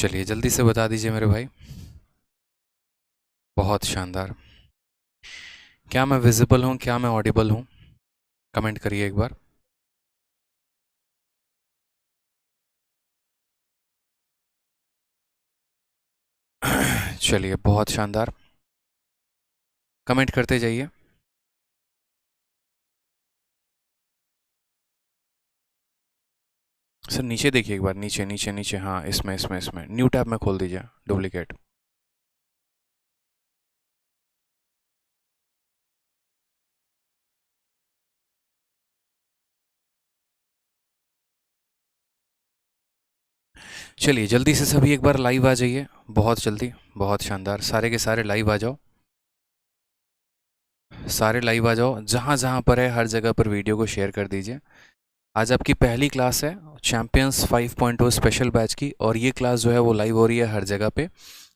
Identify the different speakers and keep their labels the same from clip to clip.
Speaker 1: चलिए जल्दी से बता दीजिए मेरे भाई। बहुत शानदार। क्या मैं विजिबल हूँ, क्या मैं ऑडिबल हूँ? कमेंट करिए एक बार। चलिए बहुत शानदार। कमेंट करते जाइए। सर नीचे देखिए एक बार, नीचे नीचे नीचे, हाँ इसमें न्यू टैब में खोल दीजिए। डुप्लीकेट। चलिए जल्दी से सभी एक बार लाइव आ जाइए, बहुत जल्दी। बहुत शानदार, सारे के सारे लाइव आ जाओ। सारे लाइव आ जाओ, जहाँ जहाँ पर है हर जगह पर वीडियो को शेयर कर दीजिए। आज आपकी पहली क्लास है चैंपियंस 5.0 स्पेशल बैच की, और ये क्लास जो है वो लाइव हो रही है हर जगह पे।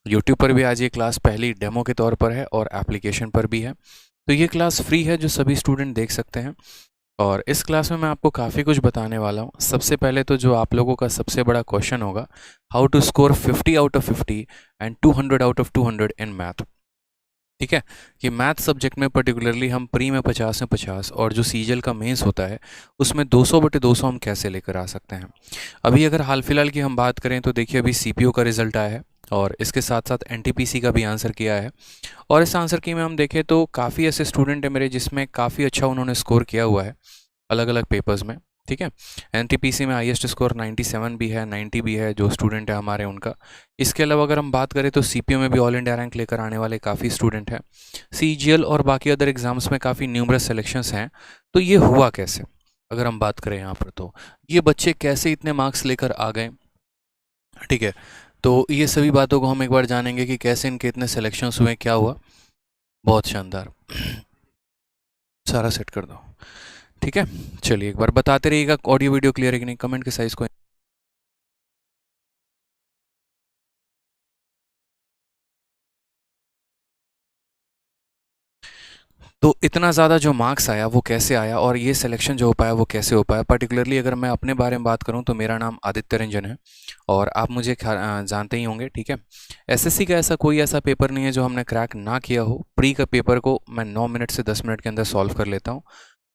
Speaker 1: यूट्यूब पर भी आज ये क्लास पहली डेमो के तौर पर है और एप्लीकेशन पर भी है। तो ये क्लास फ्री है, जो सभी स्टूडेंट देख सकते हैं। और इस क्लास में मैं आपको काफ़ी कुछ बताने वाला हूँ। सबसे पहले तो जो आप लोगों का सबसे बड़ा क्वेश्चन होगा, how to score 50 out of 50 and 200 out of 200 in math. ठीक है, कि मैथ सब्जेक्ट में पर्टिकुलरली हम प्री में 50 में 50 और जो सीजल का मेंस होता है उसमें 200/200 हम कैसे लेकर आ सकते हैं। अभी अगर हाल फिलहाल की हम बात करें तो देखिए, अभी सीपीओ का रिजल्ट आया है और इसके साथ साथ एनटीपीसी का भी आंसर किया है। और इस आंसर की में हम देखें तो काफ़ी ऐसे स्टूडेंट हैं मेरे जिसमें काफ़ी अच्छा उन्होंने स्कोर किया हुआ है अलग अलग पेपर्स में। ठीक है, एनटीपीसी में हाईएस्ट स्कोर 97 भी है, 90 भी है जो स्टूडेंट है हमारे उनका। इसके अलावा अगर हम बात करें तो सीपीओ में भी ऑल इंडिया रैंक लेकर आने वाले काफ़ी स्टूडेंट हैं। सीजीएल और बाकी अदर एग्जाम्स में काफ़ी न्यूमरस सिलेक्शंस हैं। तो ये हुआ कैसे, अगर हम बात करें यहाँ पर, तो ये बच्चे कैसे इतने मार्क्स लेकर आ गए। ठीक है, तो ये सभी बातों को हम एक बार जानेंगे कि कैसे इनके इतने सिलेक्शंस हुए, क्या हुआ। बहुत शानदार। सारा सेट कर दो। ठीक है, चलिए एक बार बताते रहिएगा ऑडियो वीडियो क्लियर है कि नहीं, कमेंट के साइज को। तो इतना ज़्यादा जो मार्क्स आया वो कैसे आया, और ये सिलेक्शन जो हो पाया वो कैसे हो पाया। पर्टिकुलरली अगर मैं अपने बारे में बात करूं तो मेरा नाम आदित्य रंजन है, और आप मुझे जानते ही होंगे। ठीक है, एसएससी का ऐसा कोई ऐसा पेपर नहीं है जो हमने क्रैक ना किया हो। प्री का पेपर को मैं 9 मिनट से 10 मिनट के अंदर सॉल्व कर लेता हूँ,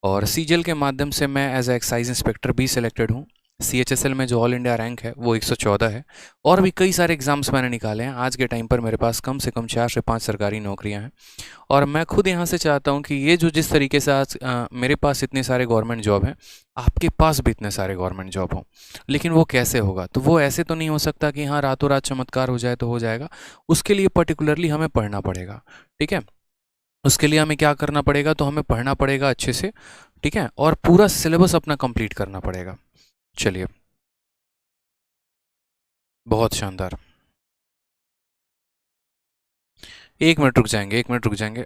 Speaker 1: और सीजीएल के माध्यम से मैं एज ए एक्साइज इंस्पेक्टर भी सिलेक्टेड हूँ। सीएचएसएल में जो ऑल इंडिया रैंक है वो 114 है। और भी कई सारे एग्जाम्स मैंने निकाले हैं। आज के टाइम पर मेरे पास कम से कम 4 से 5 सरकारी नौकरियां हैं। और मैं खुद यहाँ से चाहता हूँ कि ये जो जिस तरीके से आज मेरे पास इतने सारे गवर्नमेंट जॉब हैं, आपके पास भी इतने सारे गवर्नमेंट जॉब हों। लेकिन वो कैसे होगा, तो वो ऐसे तो नहीं हो सकता कि हाँ रातों रात चमत्कार हो जाए तो हो जाएगा। उसके लिए पर्टिकुलरली हमें पढ़ना पड़ेगा। ठीक है, उसके लिए हमें क्या करना पड़ेगा, तो हमें पढ़ना पड़ेगा अच्छे से। ठीक है, और पूरा सिलेबस अपना कंप्लीट करना पड़ेगा। चलिए, बहुत शानदार। 1 मिनट रुक जाएंगे, 1 मिनट रुक जाएंगे।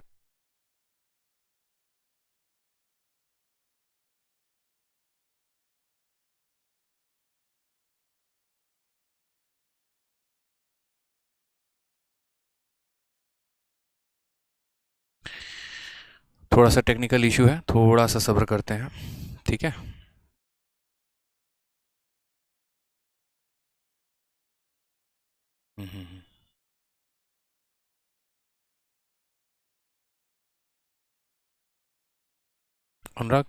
Speaker 1: थोड़ा सा टेक्निकल इशू है, थोड़ा सा सब्र करते हैं। ठीक है। हम्म, हम्म, अनुराग।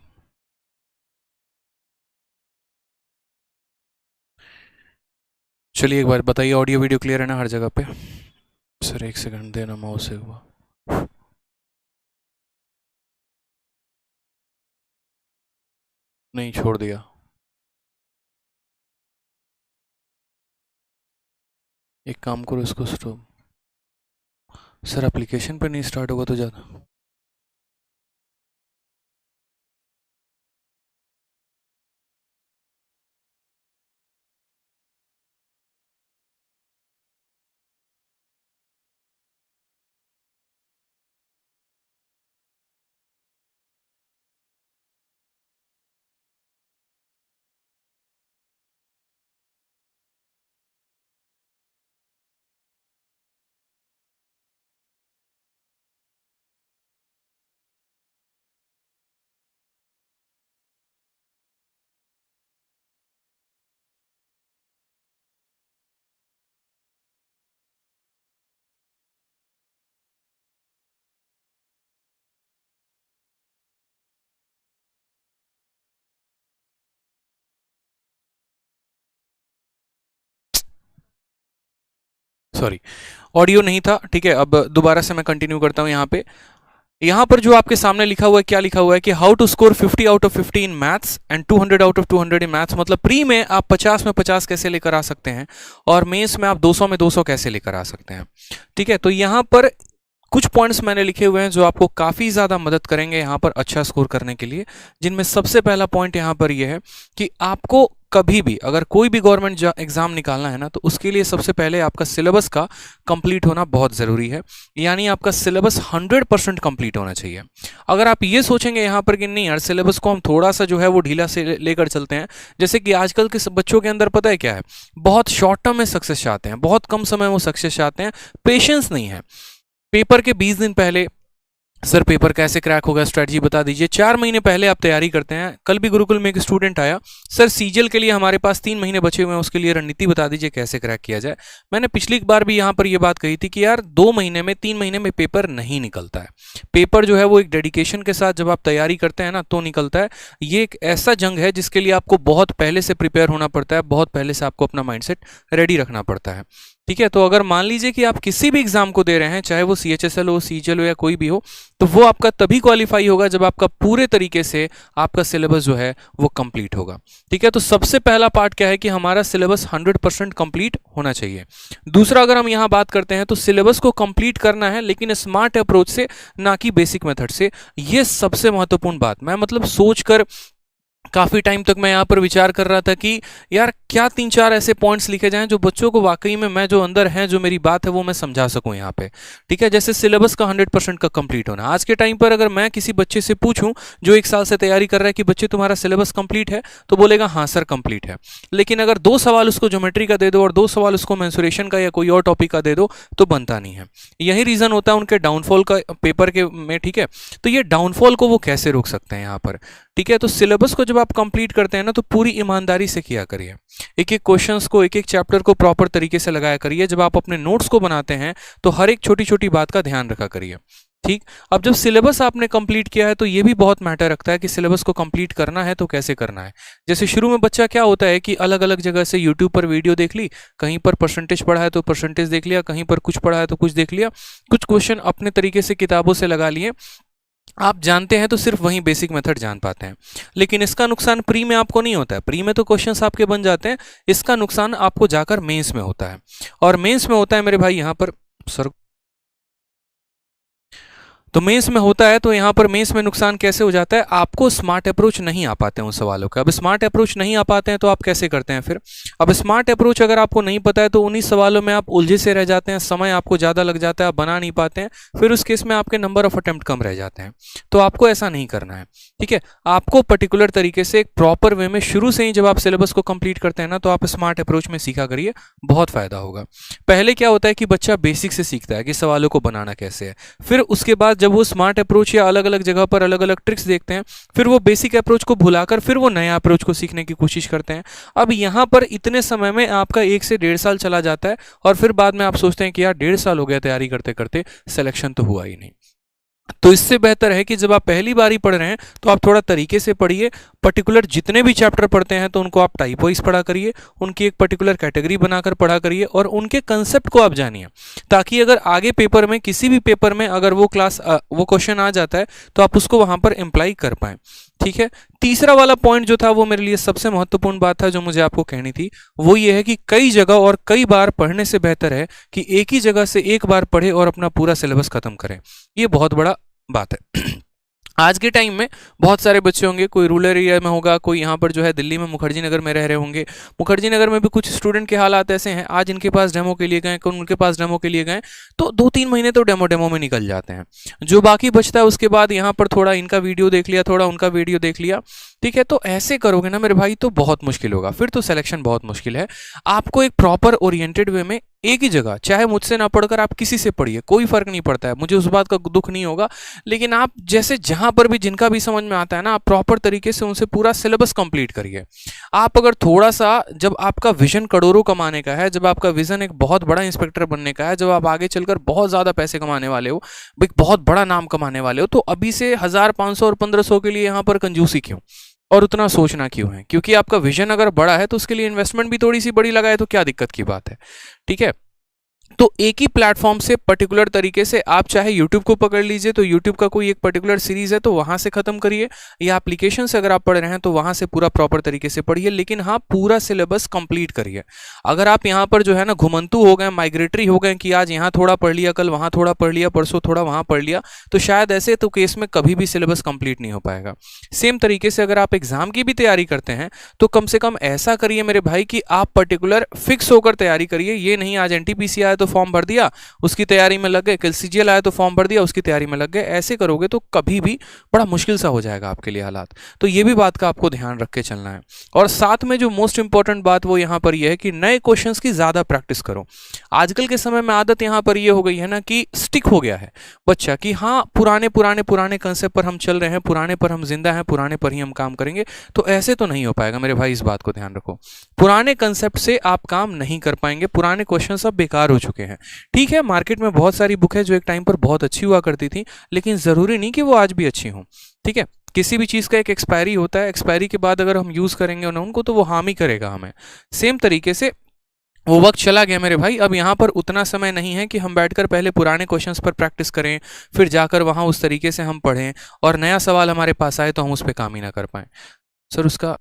Speaker 1: चलिए एक बार बताइए, ऑडियो वीडियो क्लियर है ना हर जगह पे? सर 1 सेकंड देना, माउस से हुआ। नहीं, छोड़ दिया। एक काम करो, इसको स्टॉप। सर एप्लीकेशन पे नहीं स्टार्ट होगा तो ज़्यादा। सॉरी, ऑडियो नहीं था, ठीक है। अब दोबारा से मैं कंटिन्यू करता हूँ। यहाँ पर जो आपके सामने लिखा हुआ है, क्या लिखा हुआ है कि how to score 50 out of 50 in maths and 200 out of 200 in maths. मतलब प्री में आप 50 में 50 कैसे लेकर आ सकते हैं और मेंस में आप 200 में 200 कैसे लेकर आ सकते हैं, ठीक है। तो यहाँ पर कुछ पॉइंट्स मैंने लिखे हुए हैं जो आपको काफ़ी ज़्यादा मदद करेंगे यहाँ पर अच्छा स्कोर करने के लिए, जिनमें सबसे पहला पॉइंट यहाँ पर यह है कि आपको कभी भी अगर कोई भी गवर्नमेंट एग्जाम निकालना है ना, तो उसके लिए सबसे पहले आपका सिलेबस का कंप्लीट होना बहुत ज़रूरी है। यानी आपका सिलेबस 100% कंप्लीट होना चाहिए। अगर आप ये सोचेंगे यहाँ पर कि नहीं यार सिलेबस को हम थोड़ा सा जो है वो ढीला से लेकर चलते हैं, जैसे कि आजकल के बच्चों के अंदर पता है क्या है, बहुत शॉर्ट टर्म में सक्सेस चाहते हैं, बहुत कम समय में वो सक्सेस चाहते हैं, पेशेंस नहीं है। पेपर के 20 दिन पहले सर पेपर कैसे क्रैक होगा, स्ट्रेटजी बता दीजिए। 4 महीने पहले आप तैयारी करते हैं। कल भी गुरुकुल में एक स्टूडेंट आया, सर सीजीएल के लिए हमारे पास 3 महीने बचे हुए हैं, उसके लिए रणनीति बता दीजिए कैसे क्रैक किया जाए। मैंने पिछली बार भी यहाँ पर ये बात कही थी कि यार 2 महीने में 3 महीने में पेपर नहीं निकलता है। पेपर जो है वो एक डेडिकेशन के साथ जब आप तैयारी करते हैं ना तो निकलता है। ये एक ऐसा जंग है जिसके लिए आपको बहुत पहले से प्रिपेयर होना पड़ता है, बहुत पहले से आपको अपना माइंडसेट रेडी रखना पड़ता है, ठीक है। तो अगर मान लीजिए कि आप किसी भी एग्जाम को दे रहे हैं, चाहे वो सीएचएसएल हो, सीजीएल हो या कोई भी हो, तो वो आपका तभी क्वालिफाई होगा जब आपका पूरे तरीके से आपका सिलेबस जो है वो कंप्लीट होगा, ठीक है। तो सबसे पहला पार्ट क्या है कि हमारा सिलेबस 100% कंप्लीट होना चाहिए। दूसरा, अगर हम यहाँ बात करते हैं तो सिलेबस को कंप्लीट करना है लेकिन स्मार्ट अप्रोच से, ना कि बेसिक मेथड से। ये सबसे महत्वपूर्ण बात। मैं मतलब सोचकर काफ़ी टाइम तक मैं यहाँ पर विचार कर रहा था कि यार क्या 3-4 ऐसे पॉइंट्स लिखे जाएं जो बच्चों को वाकई में मैं जो अंदर है, जो मेरी बात है वो मैं समझा सकूं यहाँ पे, ठीक है। जैसे सिलेबस का 100% का कंप्लीट होना। आज के टाइम पर अगर मैं किसी बच्चे से पूछूं जो 1 साल से तैयारी कर रहा है कि बच्चे तुम्हारा सिलेबस कंप्लीट है, तो बोलेगा हाँ सर कंप्लीट है। लेकिन अगर 2 सवाल उसको ज्योमेट्री का दे दो और 2 सवाल उसको मेंसुरेशन का या कोई और टॉपिक का दे दो तो बनता नहीं है। यही रीज़न होता है उनके डाउनफॉल का पेपर के में, ठीक है। तो ये डाउनफॉल को वो कैसे रोक सकते हैं यहाँ पर, ठीक है। तो सिलेबस को जब आप कंप्लीट करते हैं ना तो पूरी ईमानदारी से किया करिए। एक एक क्वेश्चंस को, एक एक चैप्टर को प्रॉपर तरीके से लगाया करिए। जब आप अपने नोट्स को बनाते हैं तो हर एक छोटी छोटी बात का ध्यान रखा करिए, ठीक। अब जब सिलेबस आपने कंप्लीट किया है तो ये भी बहुत मैटर रखता है कि सिलेबस को कंप्लीट करना है तो कैसे करना है। जैसे शुरू में बच्चा क्या होता है कि अलग अलग जगह से यूट्यूब पर वीडियो देख ली, कहीं पर परसेंटेज पढ़ा है तो परसेंटेज देख लिया, कहीं पर कुछ पढ़ा है तो कुछ देख लिया, कुछ क्वेश्चन अपने तरीके से किताबों से लगा लिए। आप जानते हैं तो सिर्फ वही बेसिक मेथड जान पाते हैं। लेकिन इसका नुकसान प्री में आपको नहीं होता है। प्री में तो क्वेश्चंस आपके बन जाते हैं, इसका नुकसान आपको जाकर मेंस में होता है। और मेंस में होता है मेरे भाई यहाँ पर सर, तो मेंस में होता है, तो यहाँ पर मेंस में नुकसान कैसे हो जाता है, आपको स्मार्ट अप्रोच नहीं आ पाते हैं उन सवालों का। अब स्मार्ट अप्रोच नहीं आ पाते हैं तो आप कैसे करते हैं फिर। अब स्मार्ट अप्रोच अगर आपको नहीं पता है तो उन्हीं सवालों में आप उलझे से रह जाते हैं, समय आपको ज़्यादा लग जाता है, आप बना नहीं पाते हैं, फिर उस केस में आपके नंबर ऑफ अटेम्प्ट कम रह जाते हैं। तो आपको ऐसा नहीं करना है, ठीक है। आपको पर्टिकुलर तरीके से एक प्रॉपर वे में शुरू से ही जब आप सिलेबस को कंप्लीट करते हैं ना तो आप स्मार्ट अप्रोच में सीखा करिए, बहुत फायदा होगा। पहले क्या होता है कि बच्चा बेसिक से सीखता है कि सवालों को बनाना कैसे है, फिर उसके बाद जब वो स्मार्ट अप्रोच या अलग अलग जगह पर अलग अलग ट्रिक्स देखते हैं, फिर वो बेसिक अप्रोच को भुलाकर फिर वो नया अप्रोच को सीखने की कोशिश करते हैं। अब यहाँ पर इतने समय में आपका 1 से 1.5 साल चला जाता है और फिर बाद में आप सोचते हैं कि यार 1.5 साल हो गया तैयारी करते करते, सिलेक्शन तो हुआ ही नहीं। तो इससे बेहतर है कि जब आप पहली बार ही पढ़ रहे हैं तो आप थोड़ा तरीके से पढ़िए। पर्टिकुलर जितने भी चैप्टर पढ़ते हैं तो उनको आप टाइप वाइज पढ़ा करिए, उनकी एक पर्टिकुलर कैटेगरी बनाकर पढ़ा करिए और उनके कंसेप्ट को आप जानिए, ताकि अगर आगे पेपर में किसी भी पेपर में अगर वो क्वेश्चन आ जाता है तो आप उसको वहां पर अप्लाई कर पाएं, ठीक है। तीसरा वाला पॉइंट जो था वो मेरे लिए सबसे महत्वपूर्ण बात था जो मुझे आपको कहनी थी, वो ये है कि कई जगह और कई बार पढ़ने से बेहतर है कि एक ही जगह से एक बार पढ़े और अपना पूरा सिलेबस खत्म करें। ये बहुत बड़ा बात है। आज के टाइम में बहुत सारे बच्चे होंगे, कोई रूरल एरिया में होगा, कोई यहाँ पर जो है दिल्ली में मुखर्जी नगर में रह रहे होंगे। मुखर्जी नगर में भी कुछ स्टूडेंट के हालात ऐसे हैं, आज इनके पास डेमो के लिए गए, उनके पास डेमो के लिए गए तो 2-3 महीने तो डेमो में निकल जाते हैं। जो बाकी बचता है उसके बाद यहाँ पर थोड़ा इनका वीडियो देख लिया, थोड़ा उनका वीडियो देख लिया, ठीक है। तो ऐसे करोगे ना मेरे भाई तो बहुत मुश्किल होगा, फिर तो सिलेक्शन बहुत मुश्किल है। आपको एक प्रॉपर ओरिएंटेड वे में एक ही जगह, चाहे मुझसे ना पढ़कर आप किसी से पढ़िए, कोई फर्क नहीं पड़ता है, मुझे उस बात का दुख नहीं होगा। लेकिन आप जैसे जहां पर भी जिनका भी समझ में आता है ना, आप प्रॉपर तरीके से उनसे पूरा सिलेबस कंप्लीट करिए। आप अगर थोड़ा सा, जब आपका विजन करोड़ों कमाने का है, जब आपका विजन एक बहुत बड़ा इंस्पेक्टर बनने का है, जब आप आगे चलकर बहुत ज्यादा पैसे कमाने वाले हो, एक बहुत बड़ा नाम कमाने वाले हो, तो अभी से 1000, 500 और 1500 के लिए यहाँ पर कंजूसी क्यों और उतना सोचना क्यों है। क्योंकि आपका विजन अगर बड़ा है तो उसके लिए इन्वेस्टमेंट भी थोड़ी सी बड़ी लगाए तो क्या दिक्कत की बात है, ठीक है। तो एक ही प्लेटफॉर्म से पर्टिकुलर तरीके से आप चाहे YouTube को पकड़ लीजिए, तो YouTube का कोई एक पर्टिकुलर सीरीज है तो वहां से खत्म करिए, या एप्लीकेशन से अगर आप पढ़ रहे हैं तो वहां से पूरा प्रॉपर तरीके से पढ़िए, लेकिन हाँ पूरा सिलेबस कंप्लीट करिए। अगर आप यहाँ पर जो है ना घुमंतू हो गए, माइग्रेटरी हो गए कि आज यहाँ थोड़ा पढ़ लिया, कल वहां थोड़ा पढ़ लिया, परसों थोड़ा वहां पढ़ लिया, तो शायद ऐसे तो केस में कभी भी सिलेबस कंप्लीट नहीं हो पाएगा। सेम तरीके से अगर आप एग्जाम की भी तैयारी करते हैं तो कम से कम ऐसा करिए मेरे भाई कि आप पर्टिकुलर फिक्स होकर तैयारी करिए। ये नहीं आज एनटीपीसी आया तो फॉर्म भर दिया, उसकी तैयारी में लग गए, कल सीजीएल आया तो फॉर्म भर दिया, उसकी तैयारी में लग गए। ऐसे करोगे तो कभी भी बड़ा मुश्किल सा हो जाएगा आपके लिए हालात। तो ये भी बात का आपको ध्यान रख के चलना है। और साथ में जो मोस्ट इंपॉर्टेंट बात वो यहाँ पर यह है कि नए क्वेश्चंस की ज्यादा प्रैक्टिस करो। आजकल के समय में आदत यहाँ पर यह हो गई है ना कि स्टिक हो गया है बच्चा कि हाँ पुराने पुराने पुराने कंसेप्ट पर हम चल रहे हैं, पुराने पर हम जिंदा हैं, पुराने पर ही हम काम करेंगे। तो ऐसे तो नहीं हो पाएगा मेरे भाई, इस बात को ध्यान रखो। पुराने कंसेप्ट से आप काम नहीं कर पाएंगे, पुराने क्वेश्चन सब बेकार हो चुके हैं। ठीक है, मार्केट में बहुत सारी बुक है जो एक टाइम पर बहुत अच्छी हुआ करती थी, लेकिन जरूरी नहीं कि वो आज भी अच्छी हों। ठीक है, किसी भी चीज का एक एक्सपायरी होता है, एक्सपायरी के बाद अगर हम यूज करेंगे ना उनको तो वो हार्म ही करेगा हमें। सेम तरीके से वो वक्त चला गया मेरे भाई, अब यहाँ पर उतना समय नहीं है कि हम बैठकर पहले पुराने क्वेश्चंस पर प्रैक्टिस करें, फिर जाकर वहां उस तरीके से हम पढ़ें और नया सवाल हमारे पास आए तो हम उस पर काम ही ना कर पाए। सर उसका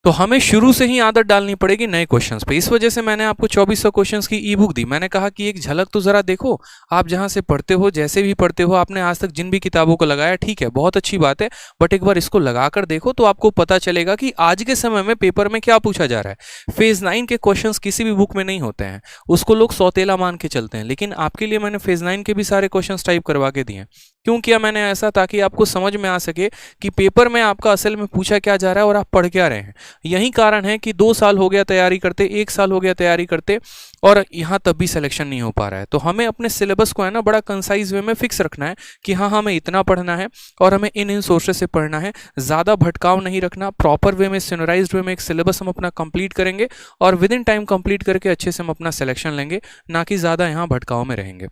Speaker 1: तो हमें शुरू से ही आदत डालनी पड़ेगी नए क्वेश्चंस पे। इस वजह से मैंने आपको 2400 क्वेश्चंस की ई बुक दी। मैंने कहा कि एक झलक तो जरा देखो, आप जहां से पढ़ते हो, जैसे भी पढ़ते हो, आपने आज तक जिन भी किताबों को लगाया ठीक है, बहुत अच्छी बात है, बट एक बार इसको लगाकर देखो तो आपको पता चलेगा कि आज के समय में पेपर में क्या पूछा जा रहा है। फेज 9 के क्वेश्चन किसी भी बुक में नहीं होते हैं, उसको लोग सौतेला मान के चलते हैं, लेकिन आपके लिए मैंने फेज 9 के भी सारे क्वेश्चन टाइप करवा के दिए। क्यों किया मैंने ऐसा? ताकि आपको समझ में आ सके कि पेपर में आपका असल में पूछा क्या जा रहा है और आप पढ़ क्या रहे हैं। यही कारण है कि 2 साल हो गया तैयारी करते, 1 साल हो गया तैयारी करते, और यहाँ तब भी सिलेक्शन नहीं हो पा रहा है। तो हमें अपने सिलेबस को है ना बड़ा कंसाइज वे में फिक्स रखना है कि हाँ हमें इतना पढ़ना है और हमें इन सोर्सेज से पढ़ना है। ज़्यादा भटकाव नहीं रखना, प्रॉपर वे में सिनराइज्ड वे में एक सिलेबस हम अपना कंप्लीट करेंगे और विद इन टाइम कंप्लीट करके अच्छे से हम अपना सिलेक्शन लेंगे, ना कि ज़्यादा यहाँ भटकाव में रहेंगे।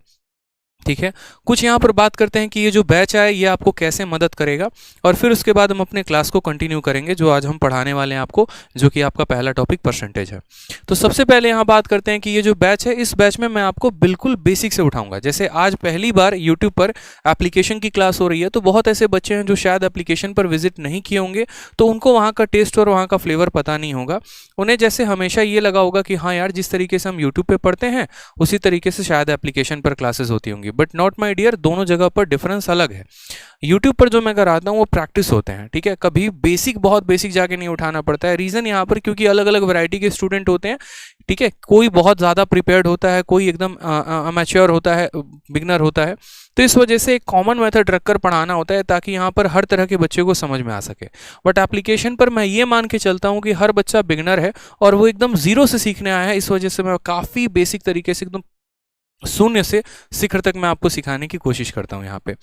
Speaker 1: ठीक है, कुछ यहाँ पर बात करते हैं कि ये जो बैच है ये आपको कैसे मदद करेगा, और फिर उसके बाद हम अपने क्लास को कंटिन्यू करेंगे जो आज हम पढ़ाने वाले हैं आपको, जो कि आपका पहला टॉपिक परसेंटेज है। तो सबसे पहले यहाँ बात करते हैं कि ये जो बैच है, इस बैच में मैं आपको बिल्कुल बेसिक से उठाऊंगा। जैसे आज पहली बार यूट्यूब पर एप्लीकेशन की क्लास हो रही है, तो बहुत ऐसे बच्चे हैं जो शायद एप्लीकेशन पर विजिट नहीं किए होंगे, तो उनको वहाँ का टेस्ट और वहाँ का फ्लेवर पता नहीं होगा। उन्हें जैसे हमेशा ये लगा होगा कि हाँ यार जिस तरीके से हम यूट्यूब पे पढ़ते हैं उसी तरीके से शायद एप्लीकेशन पर क्लासेस होती होंगी, बट नॉट माय डियर, दोनों जगह पर डिफरेंस अलग है। यूट्यूब पर जो मैं कराता हूँ वो प्रैक्टिस होते हैं। ठीक है, कभी बेसिक बहुत बेसिक जाके नहीं उठाना पड़ता है। रीजन यहाँ पर क्योंकि अलग अलग वैरायटी के स्टूडेंट होते हैं। ठीक है, कोई बहुत ज़्यादा प्रिपेयर्ड होता है, कोई एकदम अमेच्योर होता है, बिगनर होता है। तो इस वजह से एक कॉमन मेथड रखकर पढ़ाना होता है ताकि यहाँ पर हर तरह के बच्चे को समझ में आ सके। बट एप्लीकेशन पर मैं ये मान के चलता हूँ कि हर बच्चा बिगनर है और वो एकदम जीरो से सीखने आया है, इस वजह से मैं काफ़ी बेसिक तरीके से एकदम शून्य से शिखर तक मैं आपको सिखाने की कोशिश करता हूं यहाँ पे।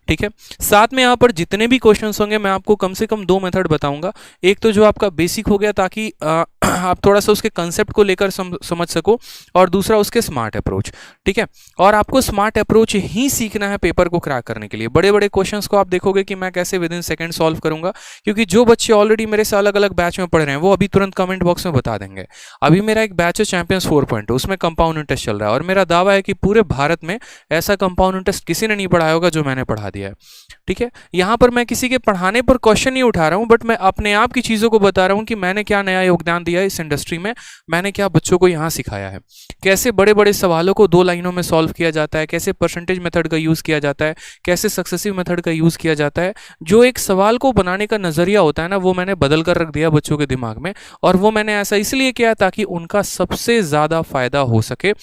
Speaker 1: ठीक है, साथ में यहाँ पर जितने भी क्वेश्चंस होंगे मैं आपको कम से कम 2 मेथड बताऊंगा। एक तो जो आपका बेसिक हो गया ताकि आप थोड़ा सा उसके कंसेप्ट को लेकर समझ सको, और दूसरा उसके स्मार्ट अप्रोच। ठीक है, और आपको स्मार्ट अप्रोच ही सीखना है पेपर को क्रैक करने के लिए। बड़े बड़े क्वेश्चंस को आप देखोगे कि मैं कैसे विद इन सेकंड सॉल्व करूंगा, क्योंकि जो बच्चे ऑलरेडी मेरे से अलग अलग बैच में पढ़ रहे हैं वो अभी तुरंत कमेंट बॉक्स में बता देंगे। अभी मेरा एक बैच है चैंपियंस 4.0, उसमें कंपाउंड इंटरेस्ट चल रहा है, और मेरा दावा है कि पूरे भारत में ऐसा कंपाउंड इंटरेस्ट किसी ने नहीं पढ़ाया होगा जो मैंने पढ़ा दिया है। ठीक है, यहां पर मैं किसी के पढ़ाने पर क्वेश्चन नहीं उठा रहा हूं, बट मैं अपने आप की चीजों को बता रहा हूं कि मैंने क्या नया योगदान दिया है इस इंडस्ट्री में, मैंने क्या बच्चों को यहां सिखाया है, कैसे बड़े बड़े सवालों को 2 लाइनों में सॉल्व किया जाता है, कैसे परसेंटेज मेथड का यूज किया जाता है, कैसे सक्सेसिव मेथड का यूज किया जाता है। जो एक सवाल को बनाने का नजरिया होता है ना, वो मैंने बदल कर रख दिया बच्चों के दिमाग में, और वो मैंने ऐसा इसलिए किया ताकि उनका सबसे ज्यादा फायदा हो सके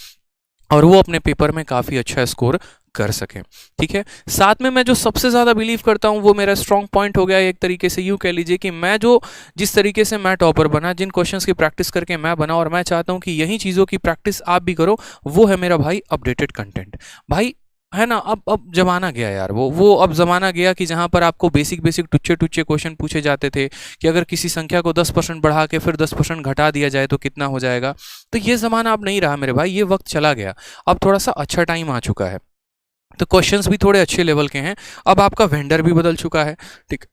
Speaker 1: और वो अपने पेपर में काफ़ी अच्छा स्कोर कर सकें। ठीक है, साथ में मैं जो सबसे ज़्यादा बिलीव करता हूँ वो मेरा स्ट्रॉन्ग पॉइंट हो गया। एक तरीके से यूँ कह लीजिए कि मैं जो जिस तरीके से मैं टॉपर बना, जिन क्वेश्चंस की प्रैक्टिस करके मैं बना, और मैं चाहता हूँ कि यही चीज़ों की प्रैक्टिस आप भी करो, वो है मेरा भाई अपडेटेड कंटेंट। भाई है ना, अब जमाना गया यार, वो अब जमाना गया कि जहां पर आपको बेसिक बेसिक टुच्चे टुच्चे क्वेश्चन पूछे जाते थे कि अगर किसी संख्या को 10% बढ़ा के फिर 10% घटा दिया जाए तो कितना हो जाएगा। तो ये जमाना अब नहीं रहा मेरे भाई, ये वक्त चला गया। अब थोड़ा सा अच्छा टाइम आ चुका है, तो क्वेश्चंस भी थोड़े अच्छे लेवल के हैं। अब आपका वेंडर भी बदल चुका है। ठीक,